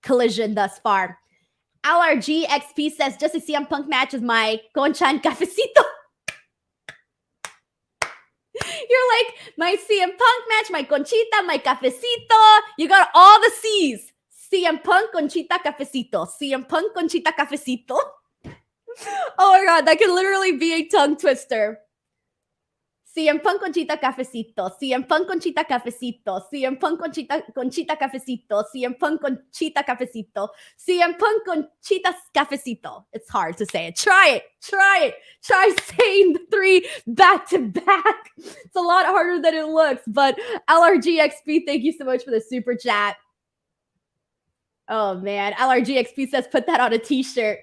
Collision thus far. LRG XP says, just a CM Punk match is my Conchan Cafecito. You're like, my CM Punk match, my Conchita, my Cafecito. You got all the C's. CM Punk, Conchita, Cafecito. CM Punk, Conchita, Cafecito. Oh my God, that could literally be a tongue twister. CM Punk, Conchita, Cafecito. CM Punk, Conchita, Cafecito. CM Punk, Conchita, Cafecito. CM Punk, Conchita, Cafecito. CM Punk, Conchita, Cafecito. It's hard to say it. Try it. Try saying the three back to back. It's a lot harder than it looks. But LRGXP, thank you so much for the super chat. Oh man, LRGXP says put that on a t-shirt.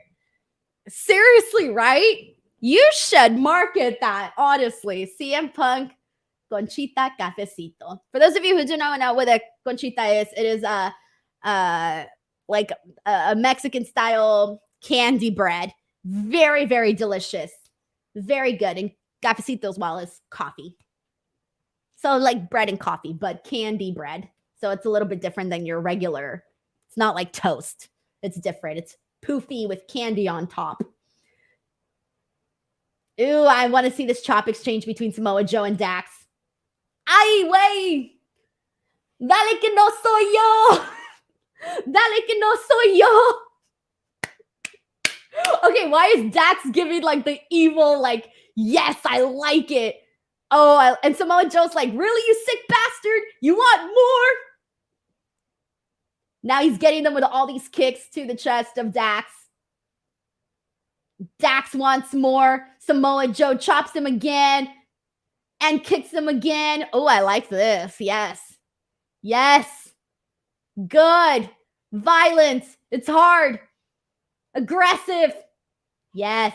Seriously, right? You should market that, honestly. CM Punk, Conchita Cafecito. For those of you who do not know what a Conchita is, it is like a Mexican style candy bread. Very, very delicious. Very good. And cafecito as well as coffee. So like bread and coffee, but candy bread. So it's a little bit different than your regular. It's not like toast. It's different. It's poofy with candy on top. Ooh, I want to see this chop exchange between Samoa Joe and Dax. ¡Ay, güey! ¡Dale que no soy yo! ¡Dale que no soy yo! Okay, why is Dax giving like the evil, like, yes, I like it. Oh, and Samoa Joe's like, really, you sick bastard? You want more? Now he's getting them with all these kicks to the chest of Dax. Dax wants more. Samoa Joe chops him again and kicks him again. Oh, I like this. Yes. Yes. Good. Violence. It's hard. Aggressive. Yes.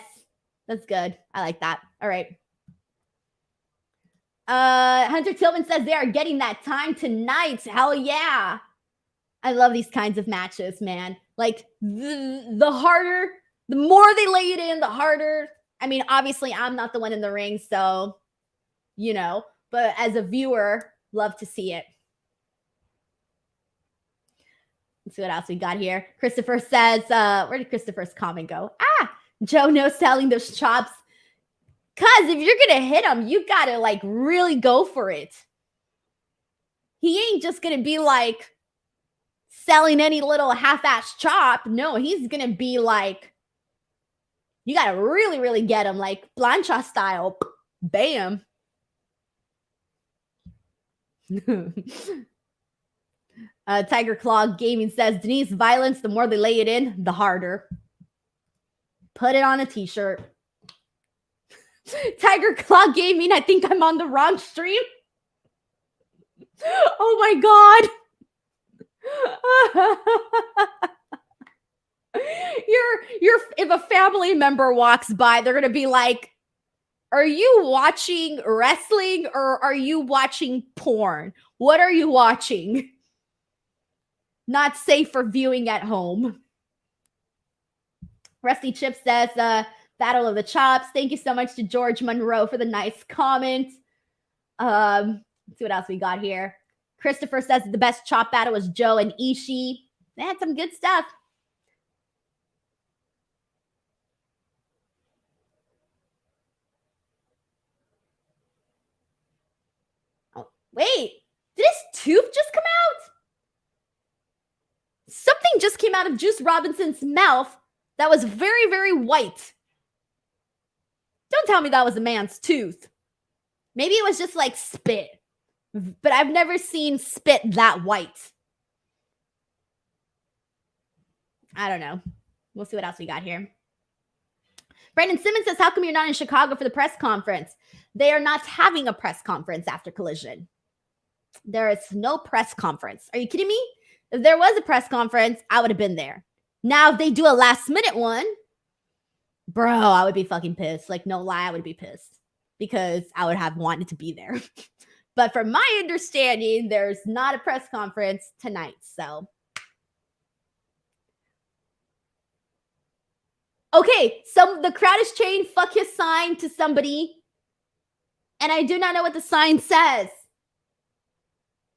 That's good. I like that. All right. Hunter Tillman says they are getting that time tonight. Hell yeah. I love these kinds of matches, man. Like the harder, the more they lay it in, the harder. I mean, obviously, I'm not the one in the ring, so, you know, but as a viewer, love to see it. Let's see what else we got here. Christopher says, where did Christopher's comment go? Joe knows selling those chops. Because if you're going to hit him, you got to, like, really go for it. He ain't just going to be, like, selling any little half-ass chop. No, he's going to be, like, you got to really, really get him, like, plancha style. Bam. Tiger Claw Gaming says, Denise, violence, the more they lay it in, the harder. Put it on a t-shirt. Tiger Claw Gaming, I think I'm on the wrong stream. Oh my God. If a family member walks by, they're gonna be like, are you watching wrestling or are you watching porn? What are you watching? Not safe for viewing at home. Rusty Chip says, Battle of the Chops. Thank you so much to George Monroe for the nice comment. Let's see what else we got here. Christopher says the best chop battle was Joe and Ishii. They had some good stuff. Oh, wait. Did his tooth just come out? Something just came out of Juice Robinson's mouth that was very, very white. Don't tell me that was a man's tooth. Maybe it was just like spit. But I've never seen spit that white. I don't know. We'll see what else we got here. Brandon Simmons says, how come you're not in Chicago for the press conference? They are not having a press conference after Collision. There is no press conference. Are you kidding me? If there was a press conference, I would have been there. Now, if they do a last minute one, Bro, I would be fucking pissed. Like, no lie, I would be pissed because I would have wanted to be there. But from my understanding, there's not a press conference tonight. So, okay, so the crowd is chanting fuck his sign to somebody. And I do not know what the sign says.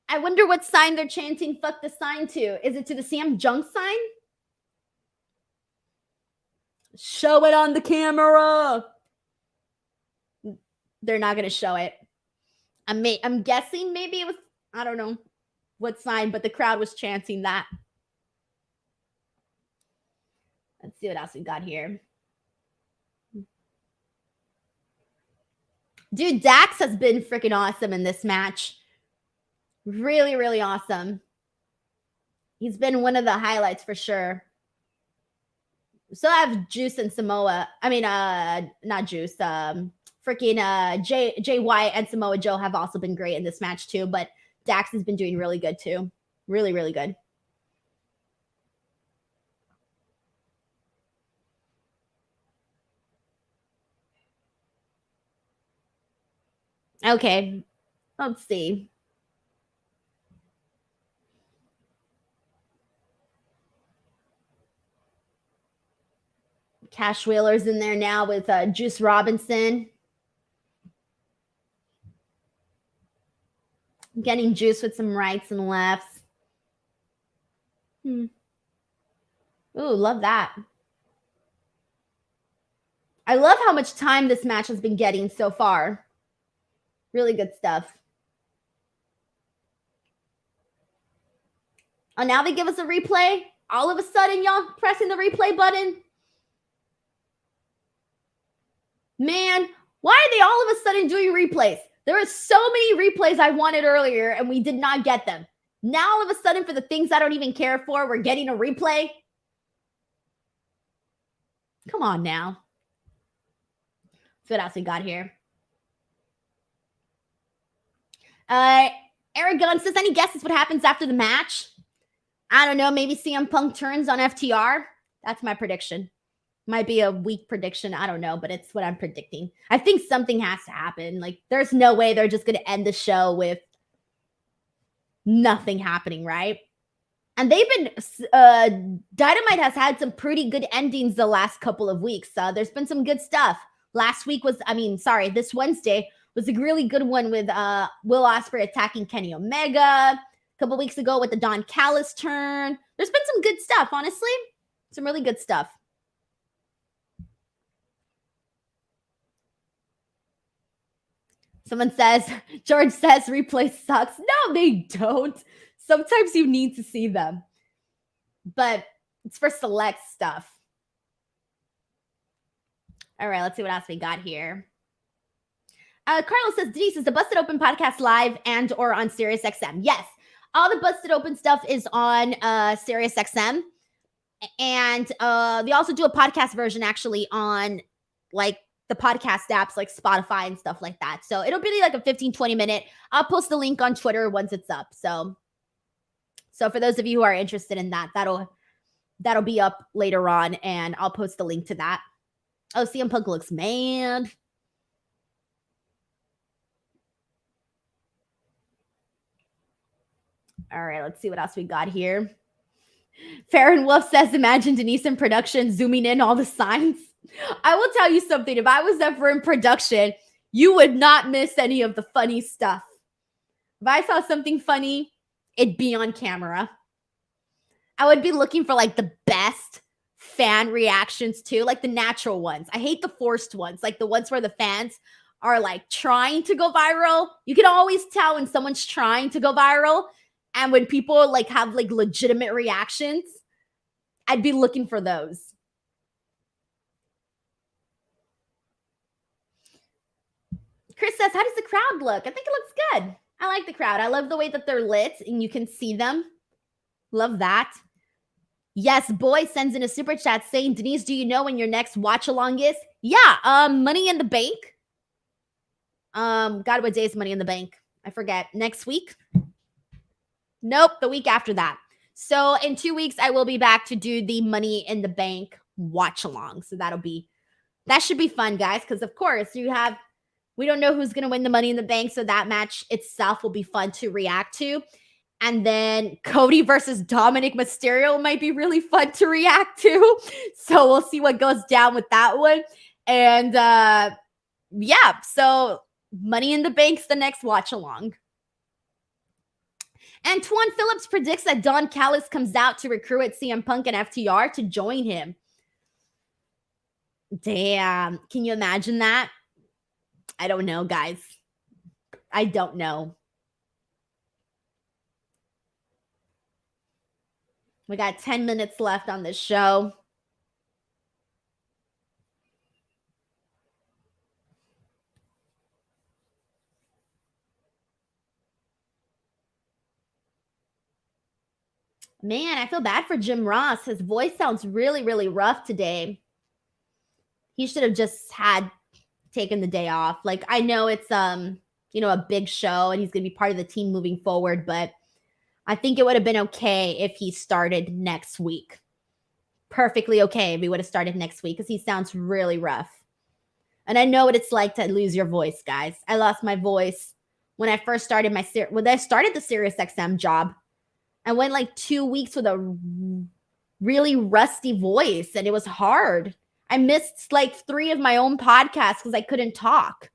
I wonder what sign they're chanting fuck the sign to. Is it to the CM Junk sign? Show it on the camera. They're not going to show it. I'm guessing maybe it was, I don't know what sign, but the crowd was chanting that. Let's see what else we got here. Dude, Dax has been freaking awesome in this match. Really, really awesome. He's been one of the highlights for sure. So I have Juice and Samoa. I mean, not Juice. Freaking Jay White and Samoa Joe have also been great in this match too. But Dax has been doing really good too. Really, really good. Okay, let's see. Cash Wheeler's in there now with Juice Robinson. Getting Juice with some rights and lefts. Ooh, love that. I love how much time this match has been getting so far. Really good stuff. Oh, now they give us a replay? All of a sudden, y'all pressing the replay button? Man, why are they all of a sudden doing replays? There were so many replays I wanted earlier, and we did not get them. Now, all of a sudden, for the things I don't even care for, we're getting a replay? Come on now. So what else we got here? Eric Gunn says, any guesses what happens after the match? I don't know. Maybe CM Punk turns on FTR. That's my prediction. Might be a weak prediction. I don't know, but it's what I'm predicting. I think something has to happen. Like, there's no way they're just going to end the show with nothing happening, right? And they've been, Dynamite has had some pretty good endings the last couple of weeks. There's been some good stuff. This Wednesday was a really good one with Will Ospreay attacking Kenny Omega. A couple weeks ago with the Don Callis turn. There's been some good stuff, honestly. Some really good stuff. Someone says, George says replay sucks. No, they don't. Sometimes you need to see them. But it's for select stuff. All right, let's see what else we got here. Carlos says, Denise, is the Busted Open podcast live and or on SiriusXM? Yes. All the Busted Open stuff is on SiriusXM. And they also do a podcast version actually on like the podcast apps like Spotify and stuff like that. So it'll be like a 15-20 minute. I'll post the link on Twitter once it's up. So for those of you who are interested in that, that'll be up later on, and I'll post the link to that. Oh, CM Punk looks mad. All right, let's see what else we got here. Farron Wolf says, imagine Denise in production zooming in all the signs. I will tell you something. If I was ever in production, you would not miss any of the funny stuff. If I saw something funny, it'd be on camera. I would be looking for like the best fan reactions too, like the natural ones. I hate the forced ones, like the ones where the fans are like trying to go viral. You can always tell when someone's trying to go viral. And when people like have like legitimate reactions, I'd be looking for those. Chris says, how does the crowd look? I think it looks good. I like the crowd. I love the way that they're lit and you can see them. Love that. Yes, Boy sends in a super chat saying, Denise, do you know when your next watch along is? Yeah, Money in the Bank. God, what day is Money in the Bank? I forget. Next week? Nope, the week after that. So in 2 weeks, I will be back to do the Money in the Bank watch along. So that'll be That should be fun, guys, because of course we don't know who's going to win the Money in the Bank, so that match itself will be fun to react to. And then Cody versus Dominic Mysterio might be really fun to react to. So we'll see what goes down with that one. And yeah, so Money in the Bank's the next watch along. Antoine Phillips predicts that Don Callis comes out to recruit CM Punk and FTR to join him. Damn. Can you imagine that? I don't know, guys. I don't know. We got 10 minutes left on this show. Man, I feel bad for Jim Ross. His voice sounds really, really rough today. He should have just taken the day off. Like, I know it's a big show and he's going to be part of the team moving forward, but I think it would have been okay if he started next week. Perfectly okay if he would have started next week because he sounds really rough. And I know what it's like to lose your voice, guys. I lost my voice when I first started the SiriusXM job. I went like 2 weeks with a really rusty voice and it was hard. I missed like 3 of my own podcasts because I couldn't talk.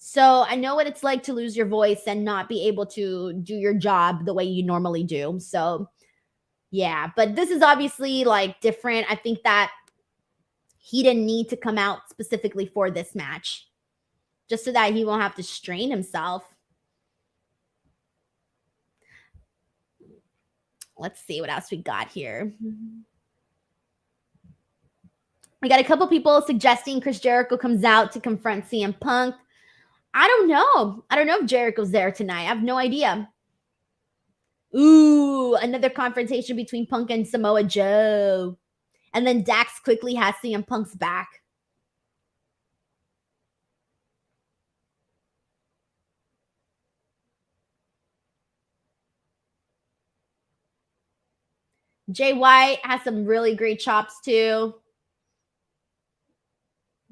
So I know what it's like to lose your voice and not be able to do your job the way you normally do. So yeah, but this is obviously like different. I think that he didn't need to come out specifically for this match just so that he won't have to strain himself. Let's see what else we got here. We got a couple people suggesting Chris Jericho comes out to confront CM Punk. I don't know. I don't know if Jericho's there tonight. I have no idea. Ooh, another confrontation between Punk and Samoa Joe. And then Dax quickly has CM Punk's back. Jay White has some really great chops too.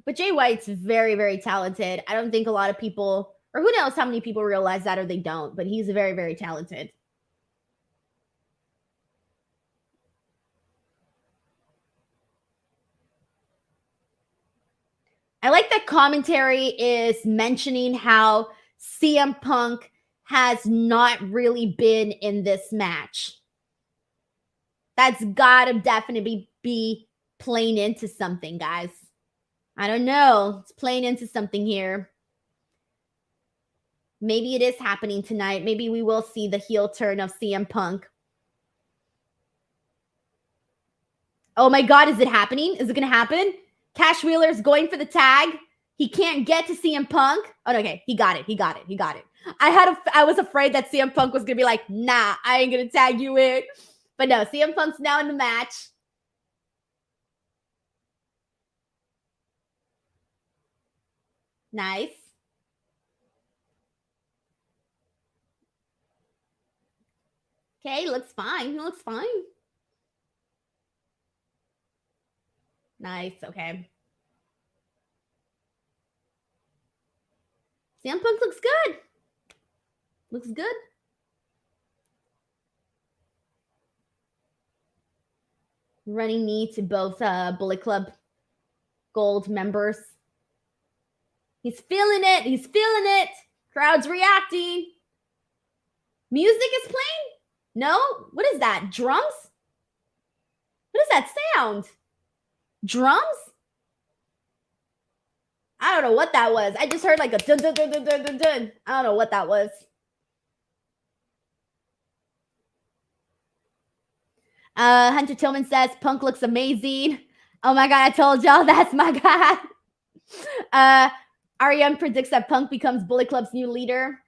But Jay White's very, very talented. I don't think a lot of people, or who knows how many people realize that or they don't, but he's very, very talented. I like that commentary is mentioning how CM Punk has not really been in this match. That's gotta definitely be playing into something, guys. I don't know. It's playing into something here. Maybe it is happening tonight. Maybe we will see the heel turn of CM Punk. Oh my God, is it happening? Is it going to happen? Cash Wheeler's going for the tag. He can't get to CM Punk. Oh, okay. He got it. I was afraid that CM Punk was going to be like, nah, I ain't going to tag you in. But no, CM Punk's now in the match. Nice. Okay, looks fine. He looks fine. Nice. Okay. CM Punk looks good. Looks good. Running knee to both Bullet Club Gold members. He's feeling it. He's feeling it. Crowd's reacting. Music is playing? No? What is that? Drums? What is that sound? Drums? I don't know what that was. I just heard like a dun dun dun dun dun dun dun. I don't know what that was. Hunter Tillman says Punk looks amazing. Oh my God, I told y'all that's my guy. Ariane predicts that Punk becomes Bullet Club's new leader.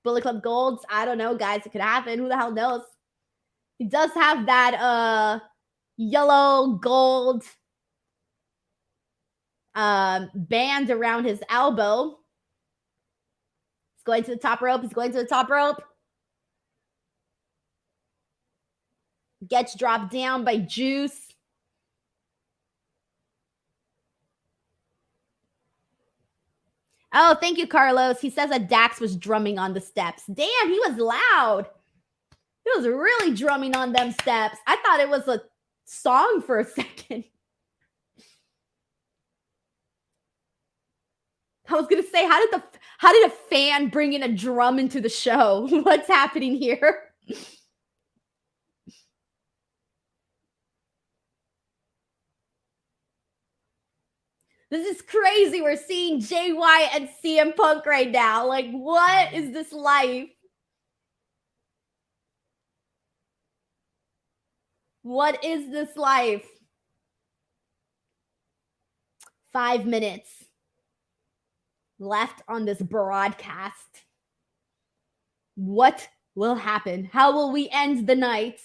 Bullet Club Golds. I don't know, guys. It could happen. Who the hell knows? He does have that yellow gold band around his elbow. He's going to the top rope. He's going to the top rope. Gets dropped down by Juice. Oh, thank you, Carlos. He says that Dax was drumming on the steps. Damn, he was loud. He was really drumming on them steps. I thought it was a song for a second. I was gonna say, how did a fan bring in a drum into the show? What's happening here? This is crazy. We're seeing JY and CM Punk right now. Like, what is this life? What is this life? 5 minutes left on this broadcast. What will happen? How will we end the night?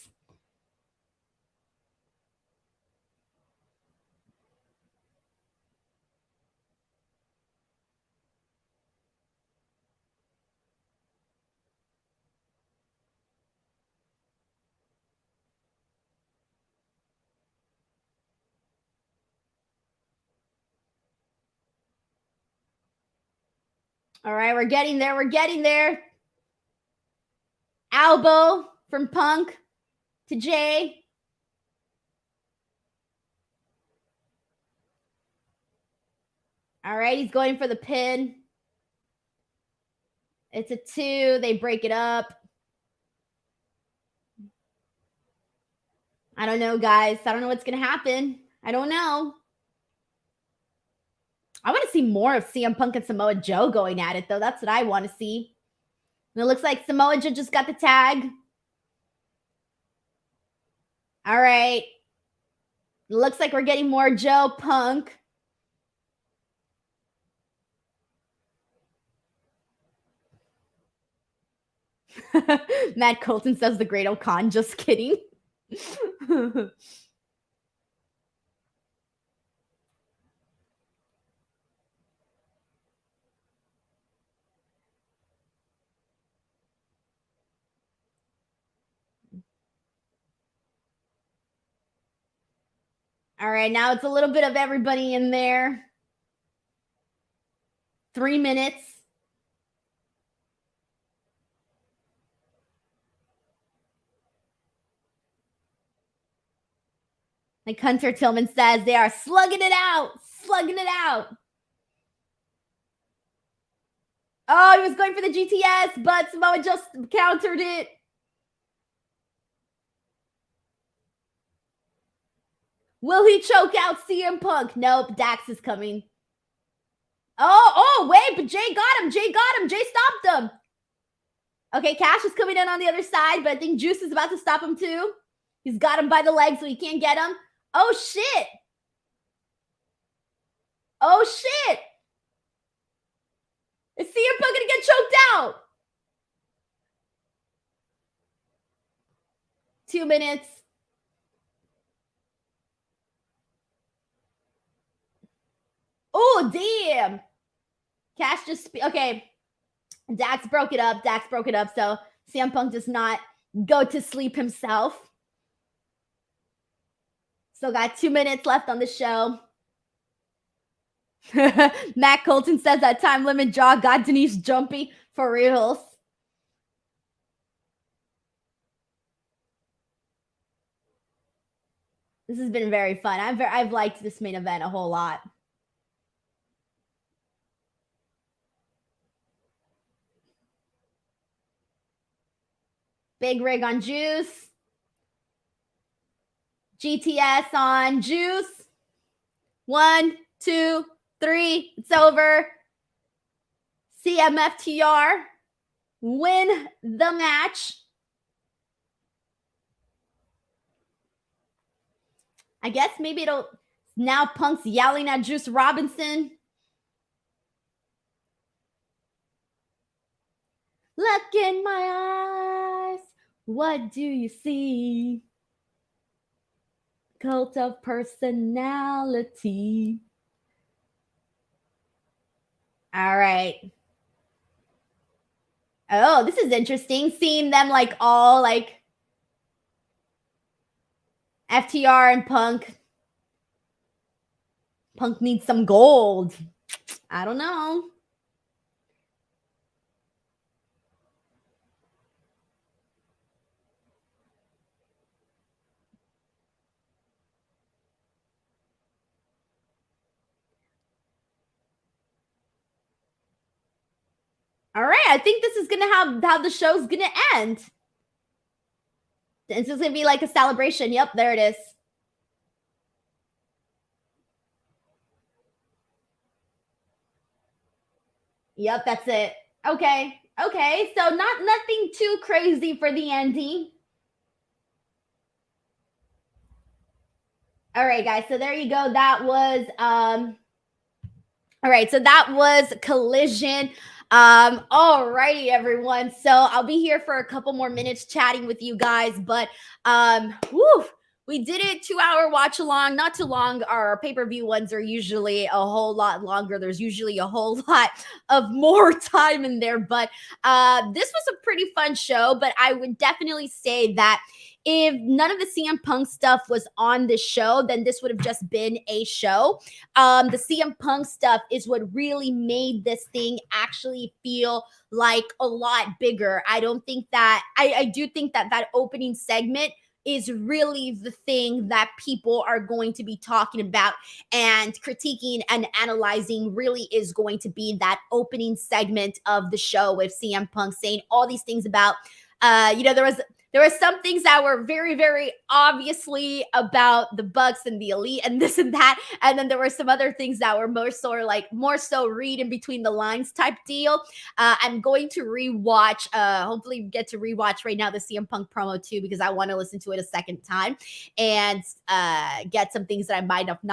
All right, we're getting there. We're getting there. Elbow from Punk to Jay. All right, he's going for the pin. It's a 2. They break it up. I don't know, guys. I don't know what's going to happen. I don't know. I want to see more of CM Punk and Samoa Joe going at it, though. That's what I want to see. And it looks like Samoa Joe just got the tag. All right. Looks like we're getting more Joe Punk. Matt Colton says the Great O'Con. Just kidding. All right, now it's a little bit of everybody in there. 3 minutes. Like Hunter Tillman says, they are slugging it out. Slugging it out. Oh, he was going for the GTS, but Samoa just countered it. Will he choke out CM Punk? Nope, Dax is coming. Oh, wait, but Jay got him. Jay got him. Jay stopped him. Okay, Cash is coming in on the other side, but I think Juice is about to stop him too. He's got him by the leg, so he can't get him. Oh, shit. Oh, shit. Is CM Punk going to get choked out? 2 minutes. Oh, damn. Cash just... Okay. Dax broke it up. So CM Punk does not go to sleep himself. Still got 2 minutes left on the show. Matt Colton says that time limit jaw got Denise jumpy for reals. This has been very fun. I've liked this main event a whole lot. Big rig on Juice. GTS on Juice. 1, 2, 3. It's over. CMFTR win the match. I guess maybe it'll... Now Punk's yelling at Juice Robinson. Look in my eyes. What do you see? Cult of personality. All right. Oh, this is interesting. Seeing them like all like FTR and Punk. Punk needs some gold. I don't know. I think this is gonna have how the show's gonna end. This is gonna be like a celebration. Yep, there it is. Yep, that's it. Okay. Okay. So nothing too crazy for the ending. All right, guys. So there you go. That was all right, so that was Collision. Alrighty, everyone. So I'll be here for a couple more minutes chatting with you guys, but whew, we did it 2 hour watch along, not too long. Our pay-per-view ones are usually a whole lot longer. There's usually a whole lot of more time in there, but this was a pretty fun show. But I would definitely say that if none of the CM Punk stuff was on this show, then this would have just been a show. The CM Punk stuff is what really made this thing actually feel like a lot bigger. I don't think that, I do think that that opening segment is really the thing that people are going to be talking about and critiquing and analyzing. Really is going to be that opening segment of the show with CM Punk saying all these things about, there were some things that were very, very obviously about the Bucks and the Elite and this and that. And then there were some other things that were more so read in between the lines type deal. I'm going to rewatch, hopefully get to rewatch right now the CM Punk promo too, because I want to listen to it a second time and get some things that I might have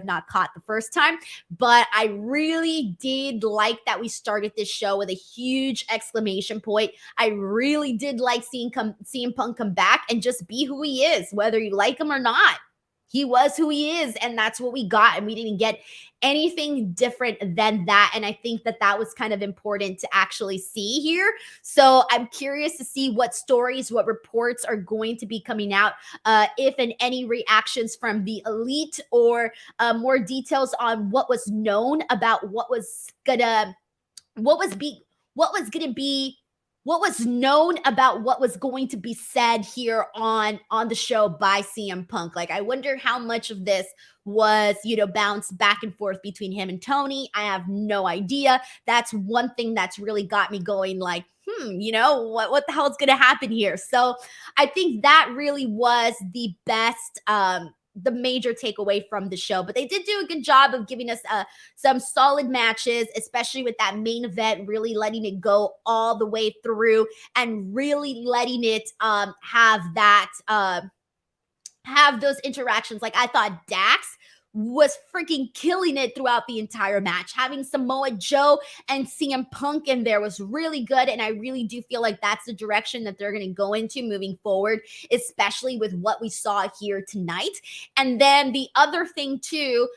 not caught the first time. But I really did like that we started this show with a huge exclamation point. I really did like seeing CM Punk come back and just be who he is, whether you like him or not. He was who he is, and that's what we got. And we didn't get anything different than that. And I think that that was kind of important to actually see here. So I'm curious to see what stories, what reports are going to be coming out, if and any reactions from the Elite, or more details on what was known about what was known about what was going to be said here on the show by CM Punk. Like, I wonder how much of this was, bounced back and forth between him and Toni. I have no idea. That's one thing that's really got me going, like, what the hell is going to happen here? So I think that really was the best, the major takeaway from the show. But they did do a good job of giving us some solid matches, especially with that main event, really letting it go all the way through and really letting it have those interactions. Like, I thought Dax was freaking killing it throughout the entire match. Having Samoa Joe and CM Punk in there was really good, and I really do feel like that's the direction that they're going to go into moving forward, especially with what we saw here tonight. And then the other thing too,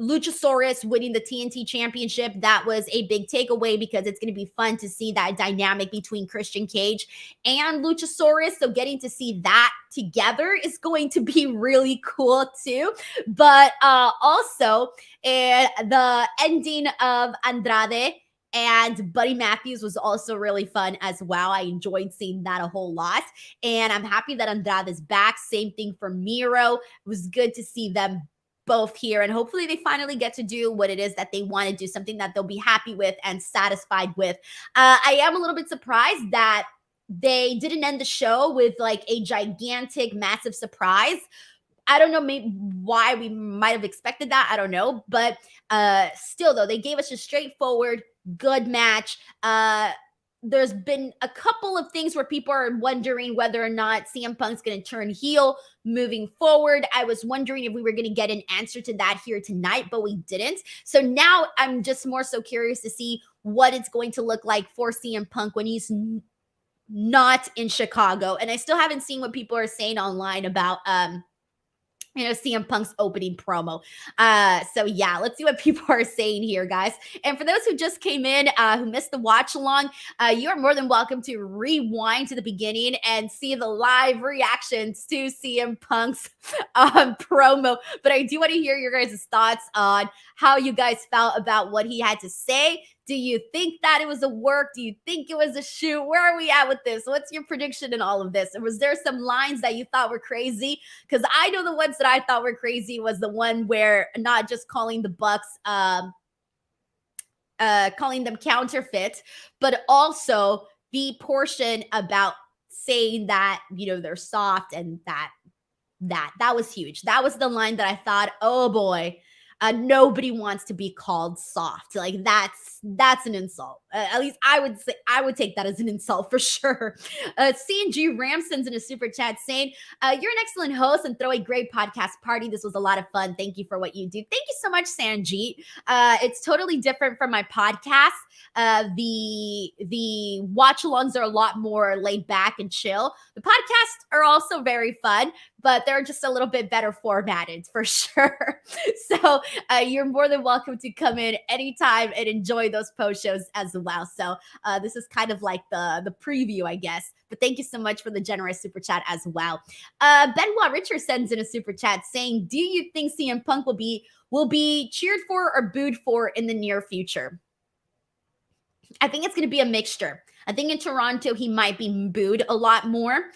Luchasaurus winning the TNT championship, that was a big takeaway because it's going to be fun to see that dynamic between Christian Cage and Luchasaurus. So getting to see that together is going to be really cool too. But also the ending of Andrade and Buddy Matthews was also really fun as well. I enjoyed seeing that a whole lot. And I'm happy that Andrade is back. Same thing for Miro. It was good to see them both here, and hopefully they finally get to do what it is that they want to do, something that they'll be happy with and satisfied with. I am a little bit surprised that they didn't end the show with like a gigantic, massive surprise. I don't know maybe why we might have expected that. I don't know. But still, though, they gave us a straightforward, good match. There's been a couple of things where people are wondering whether or not CM Punk's going to turn heel moving forward. I was wondering if we were going to get an answer to that here tonight, but we didn't. So now I'm just more so curious to see what it's going to look like for CM Punk when he's not in Chicago. And I still haven't seen what people are saying online about CM Punk's opening promo. So yeah, let's see what people are saying here, guys. And for those who just came in, who missed the watch along, you are more than welcome to rewind to the beginning and see the live reactions to CM Punk's promo. But I do want to hear your guys' thoughts on how you guys felt about what he had to say. Do you think that it was a work? Do you think it was a shoot? Where are we at with this? What's your prediction in all of this? And was there some lines that you thought were crazy? Because I know the ones that I thought were crazy was the one where not just calling the Bucks calling them counterfeit, but also the portion about saying that, they're soft, and that was huge. That was the line that I thought, oh boy, nobody wants to be called soft. Like that's an insult. At least I would take that as an insult for sure. C&G Ramson's in a super chat saying, "You're an excellent host and throw a great podcast party. This was a lot of fun. Thank you for what you do." Thank you so much, Sanjeet. It's totally different from my podcast. The watch-alongs are a lot more laid back and chill. The podcasts are also very fun, but they're just a little bit better formatted for sure. So you're more than welcome to come in anytime and enjoy those post shows as well. So this is kind of like the preview, I guess. But thank you so much for the generous super chat as well. Benoit Richard sends in a super chat saying, "Do you think CM Punk will be cheered for or booed for in the near future?" I think it's going to be a mixture. I think in Toronto, he might be booed a lot more.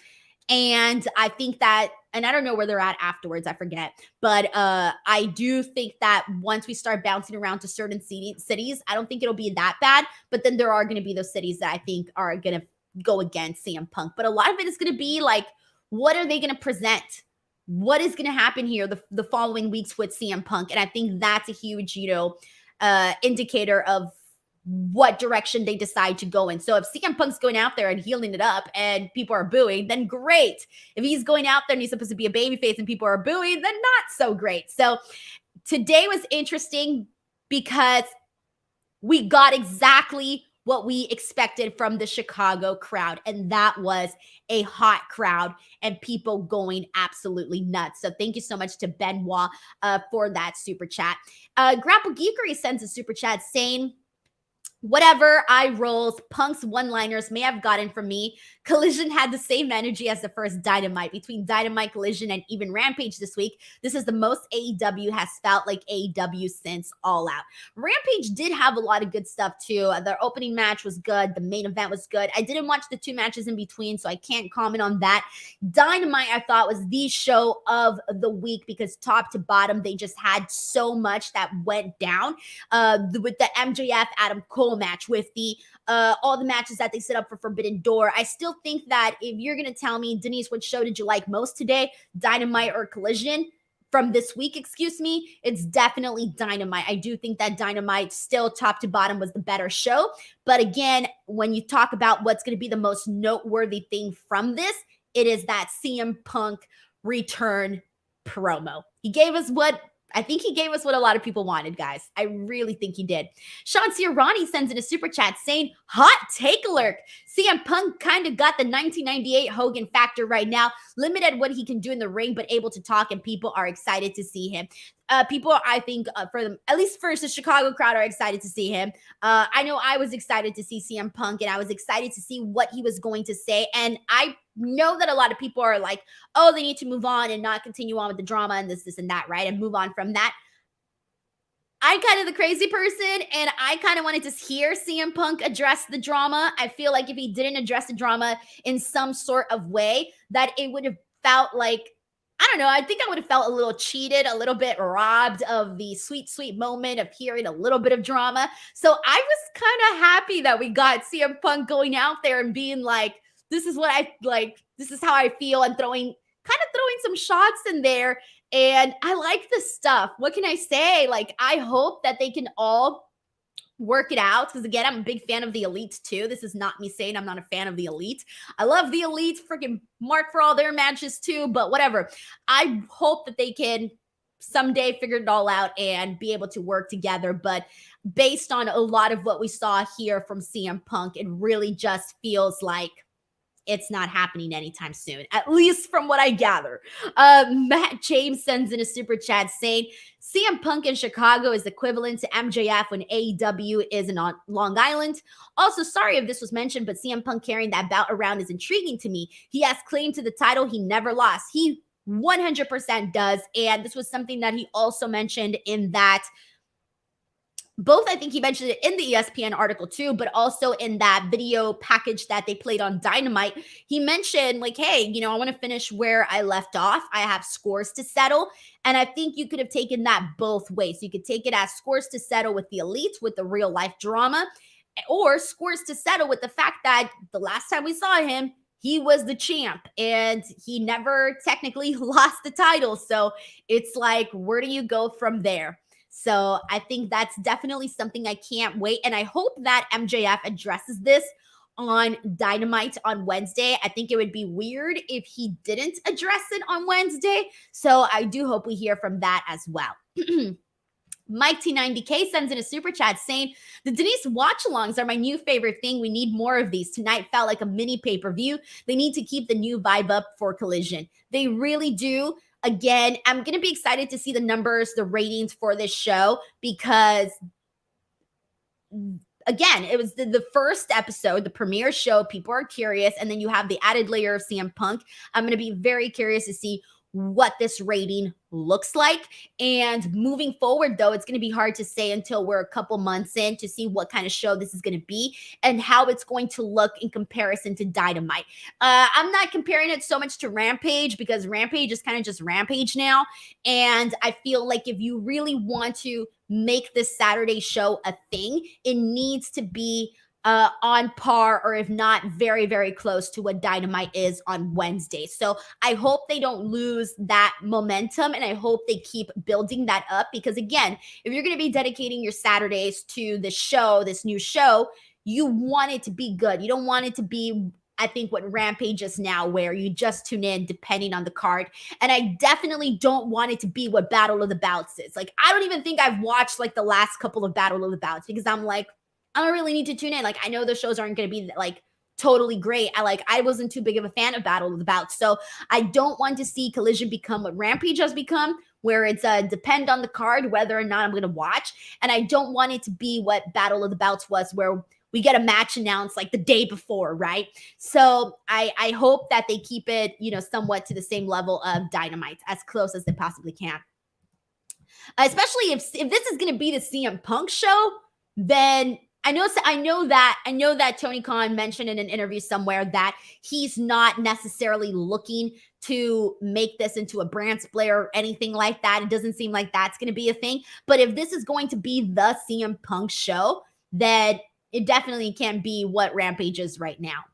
And I think that, and I don't know where they're at afterwards, I forget. But I do think that once we start bouncing around to certain cities, I don't think it'll be that bad. But then there are going to be those cities that I think are going to go against CM Punk. But a lot of it is going to be like, what are they going to present? What is going to happen here the following weeks with CM Punk? And I think that's a huge, indicator of what direction they decide to go in. So if CM Punk's going out there and healing it up and people are booing, then great. If he's going out there and he's supposed to be a babyface and people are booing, then not so great. So today was interesting because we got exactly what we expected from the Chicago crowd, and that was a hot crowd and people going absolutely nuts. So thank you so much to Benoit for that super chat. Grapple Geekery sends a super chat saying, "Whatever eye rolls Punk's one-liners may have gotten from me, Collision had the same energy as the first Dynamite. Between Dynamite, Collision, and even Rampage this week, this is the most AEW has felt like AEW since All Out." Rampage did have a lot of good stuff too. Their opening match was good. The main event was good. I didn't watch the two matches in between, so I can't comment on that. Dynamite, I thought, was the show of the week because top to bottom, they just had so much that went down with the MJF Adam Cole match, with the all the matches that they set up for Forbidden Door. I still think that if you're going to tell me, Denise, what show did you like most today, Dynamite or Collision from this week, it's definitely Dynamite. I do think that Dynamite still top to bottom was the better show. But again, when you talk about what's going to be the most noteworthy thing from this, it is that CM Punk return promo. I think he gave us what a lot of people wanted, guys. I really think he did. Sean Ciarani sends in a super chat saying, "Hot take alert. CM Punk kind of got the 1998 Hogan factor right now. Limited what he can do in the ring, but able to talk, and people are excited to see him." People, I think, for them, at least first, the Chicago crowd are excited to see him. I know I was excited to see CM Punk, and I was excited to see what he was going to say. And I know that a lot of people are like, oh, they need to move on and not continue on with the drama and this, and that, right? And move on from that. I'm kind of the crazy person, and I kind of wanted to hear CM Punk address the drama. I feel like if he didn't address the drama in some sort of way, that it would have felt like, I don't know, I think I would have felt a little cheated, a little bit robbed of the sweet, sweet moment of hearing a little bit of drama. So I was kind of happy that we got CM Punk going out there and being like, this is what I like, this is how I feel, and throwing some shots in there. And I like this stuff. What can I say? Like, I hope that they can all work it out, because again, I'm a big fan of the Elite too. This is not me saying I'm not a fan of the Elite. I love the Elite, freaking mark for all their matches too, but whatever. I hope that they can someday figure it all out and be able to work together. But based on a lot of what we saw here from CM Punk, it really just feels like it's not happening anytime soon, at least from what I gather. Matt James sends in a super chat saying, "CM Punk in Chicago is equivalent to MJF when AEW is in Long Island. Also, sorry if this was mentioned, but CM Punk carrying that belt around is intriguing to me. He has claim to the title he never lost. He 100% does." And this was something that he also mentioned in that both, I think he mentioned it in the ESPN article too, but also in that video package that they played on Dynamite, he mentioned like, hey, I want to finish where I left off. I have scores to settle. And I think you could have taken that both ways. You could take it as scores to settle with the Elite, with the real life drama, or scores to settle with the fact that the last time we saw him, he was the champ and he never technically lost the title. So it's like, where do you go from there? So I think that's definitely something I can't wait. And I hope that MJF addresses this on Dynamite on Wednesday. I think it would be weird if he didn't address it on Wednesday. So I do hope we hear from that as well. Mike T90K sends in a super chat saying, the Denise watch-alongs are my new favorite thing. We need more of these. Tonight felt like a mini pay-per-view. They need to keep the new vibe up for Collision. They really do. Again, I'm going to be excited to see the numbers, the ratings for this show, because again, it was the first episode, the premiere show. People are curious. And then you have the added layer of CM Punk. I'm going to be very curious to see what this rating looks like. And moving forward, though, it's going to be hard to say until we're a couple months in to see what kind of show this is going to be and how it's going to look in comparison to Dynamite. I'm not comparing it so much to Rampage because Rampage is kind of just Rampage now. And I feel like if you really want to make this Saturday show a thing, it needs to be on par, or if not very, very close to what Dynamite is on Wednesday. So I hope they don't lose that momentum, and I hope they keep building that up, because again, if you're going to be dedicating your Saturdays to the show, this new show, you want it to be good. You don't want it to be, I think, what Rampage is now, where you just tune in depending on the card. And I definitely don't want it to be what Battle of the Bouts is. Like, I don't even think I've watched like the last couple of Battle of the Bouts, because I'm like, I don't really need to tune in. Like, I know the shows aren't going to be like totally great. I wasn't too big of a fan of Battle of the Bouts. So I don't want to see Collision become what Rampage has become, where it's depend on the card whether or not I'm going to watch. And I don't want it to be what Battle of the Bouts was, where we get a match announced like the day before, right? So I hope that they keep it, somewhat to the same level of Dynamite, as close as they possibly can. Especially if this is going to be the CM Punk show, then I know that Tony Khan mentioned in an interview somewhere that he's not necessarily looking to make this into a brand split or anything like that. It doesn't seem like that's going to be a thing. But if this is going to be the CM Punk show, then it definitely can't be what Rampage is right now.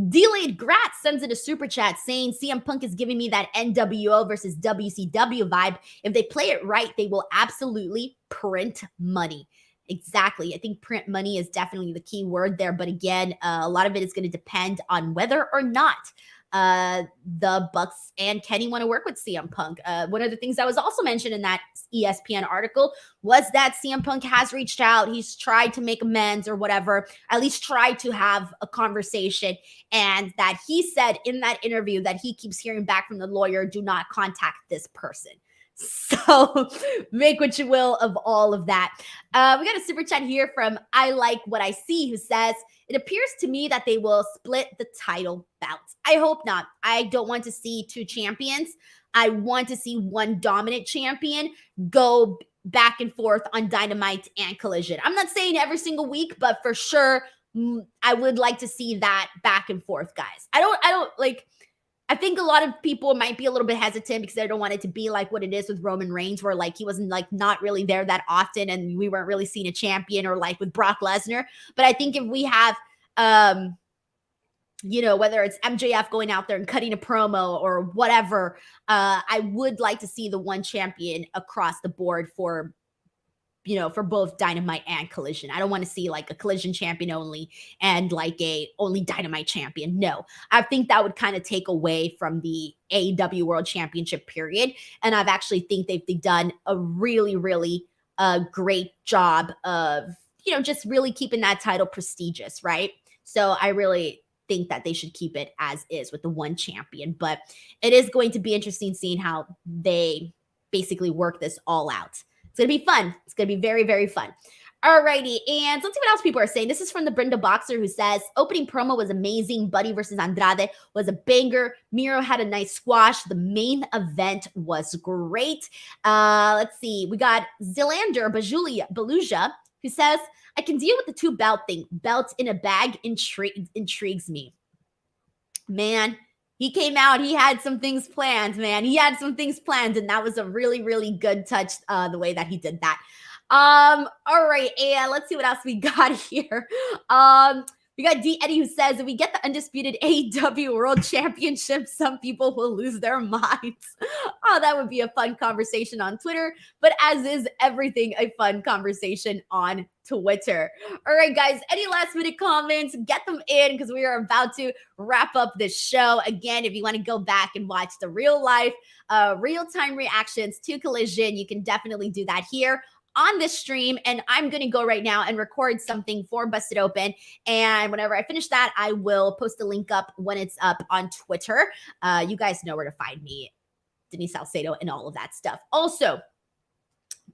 Delayed Grat sends in a super chat saying CM Punk is giving me that NWO versus WCW vibe. If they play it right, they will absolutely print money. Exactly. I think print money is definitely the key word there. But again, a lot of it is going to depend on whether or not the Bucks and Kenny want to work with CM Punk. One of the things that was also mentioned in that ESPN article was that CM Punk has reached out. He's tried to make amends or whatever, at least tried to have a conversation. And that he said in that interview that he keeps hearing back from the lawyer, do not contact this person. So make what you will of all of that. We got a super chat here from I Like What I See, who says, it appears to me that they will split the title bouts. I hope not. I don't want to see two champions. I want to see one dominant champion go back and forth on Dynamite and Collision. I'm not saying every single week, but for sure, I would like to see that back and forth, guys. I think a lot of people might be a little bit hesitant because they don't want it to be like what it is with Roman Reigns, where like he wasn't like not really there that often and we weren't really seeing a champion, or like with Brock Lesnar. But I think if we have, whether it's MJF going out there and cutting a promo or whatever, I would like to see the one champion across the board for both Dynamite and Collision. I don't want to see like a Collision champion only and like a only Dynamite champion. No, I think that would kind of take away from the AEW World Championship period. And I've actually think they've done a really, really great job of, just really keeping that title prestigious, right? So I really think that they should keep it as is with the one champion. But it is going to be interesting seeing how they basically work this all out. It's going to be fun. It's going to be very, very fun. Alrighty, and let's see what else people are saying. This is from the Brenda Boxer, who says, opening promo was amazing. Buddy versus Andrade was a banger. Miro had a nice squash. The main event was great. Let's see. We got Zilander Beluja who says, I can deal with the 2 belt thing. Belt in a bag intrigues me. Man, he came out. He had some things planned, man. He had some things planned, and that was a really, really good touch, the way that he did that. All right, and let's see what else we got here. We got D. Eddie who says, if we get the undisputed AEW World Championship, some people will lose their minds. Oh, that would be a fun conversation on Twitter, but as is everything, a fun conversation on Twitter. All right, guys, any last minute comments, get them in because we are about to wrap up this show. Again, if you want to go back and watch the real life, real-time reactions to Collision, you can definitely do that here on this stream. And I'm going to go right now and record something for Busted Open. And whenever I finish that, I will post the link up when it's up on Twitter. You guys know where to find me, Denise Salcedo, and all of that stuff. Also,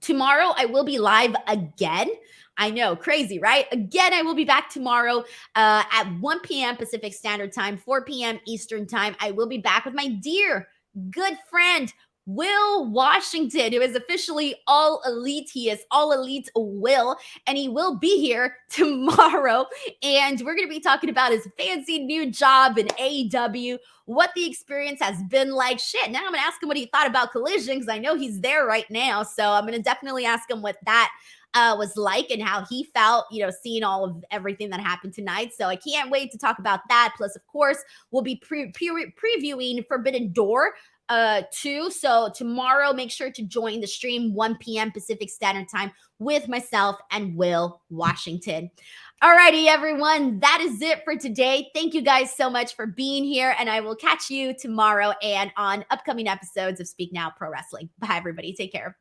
tomorrow I will be live again. I know, crazy, right? Again, I will be back tomorrow at 1 p.m. Pacific Standard Time, 4 p.m. Eastern Time. I will be back with my dear, good friend, Will Washington, who is officially All Elite. He is All Elite Will, and he will be here tomorrow. And we're going to be talking about his fancy new job in AEW, what the experience has been like. Shit, now I'm going to ask him what he thought about Collision because I know he's there right now. So I'm going to definitely ask him what that was like and how he felt, seeing all of everything that happened tonight. So I can't wait to talk about that. Plus, of course, we'll be previewing Forbidden Door too. So tomorrow, make sure to join the stream 1 p.m. Pacific Standard Time with myself and Will Washington. Alrighty, everyone, that is it for today. Thank you guys so much for being here, and I will catch you tomorrow and on upcoming episodes of Speak Now Pro Wrestling. Bye, everybody. Take care.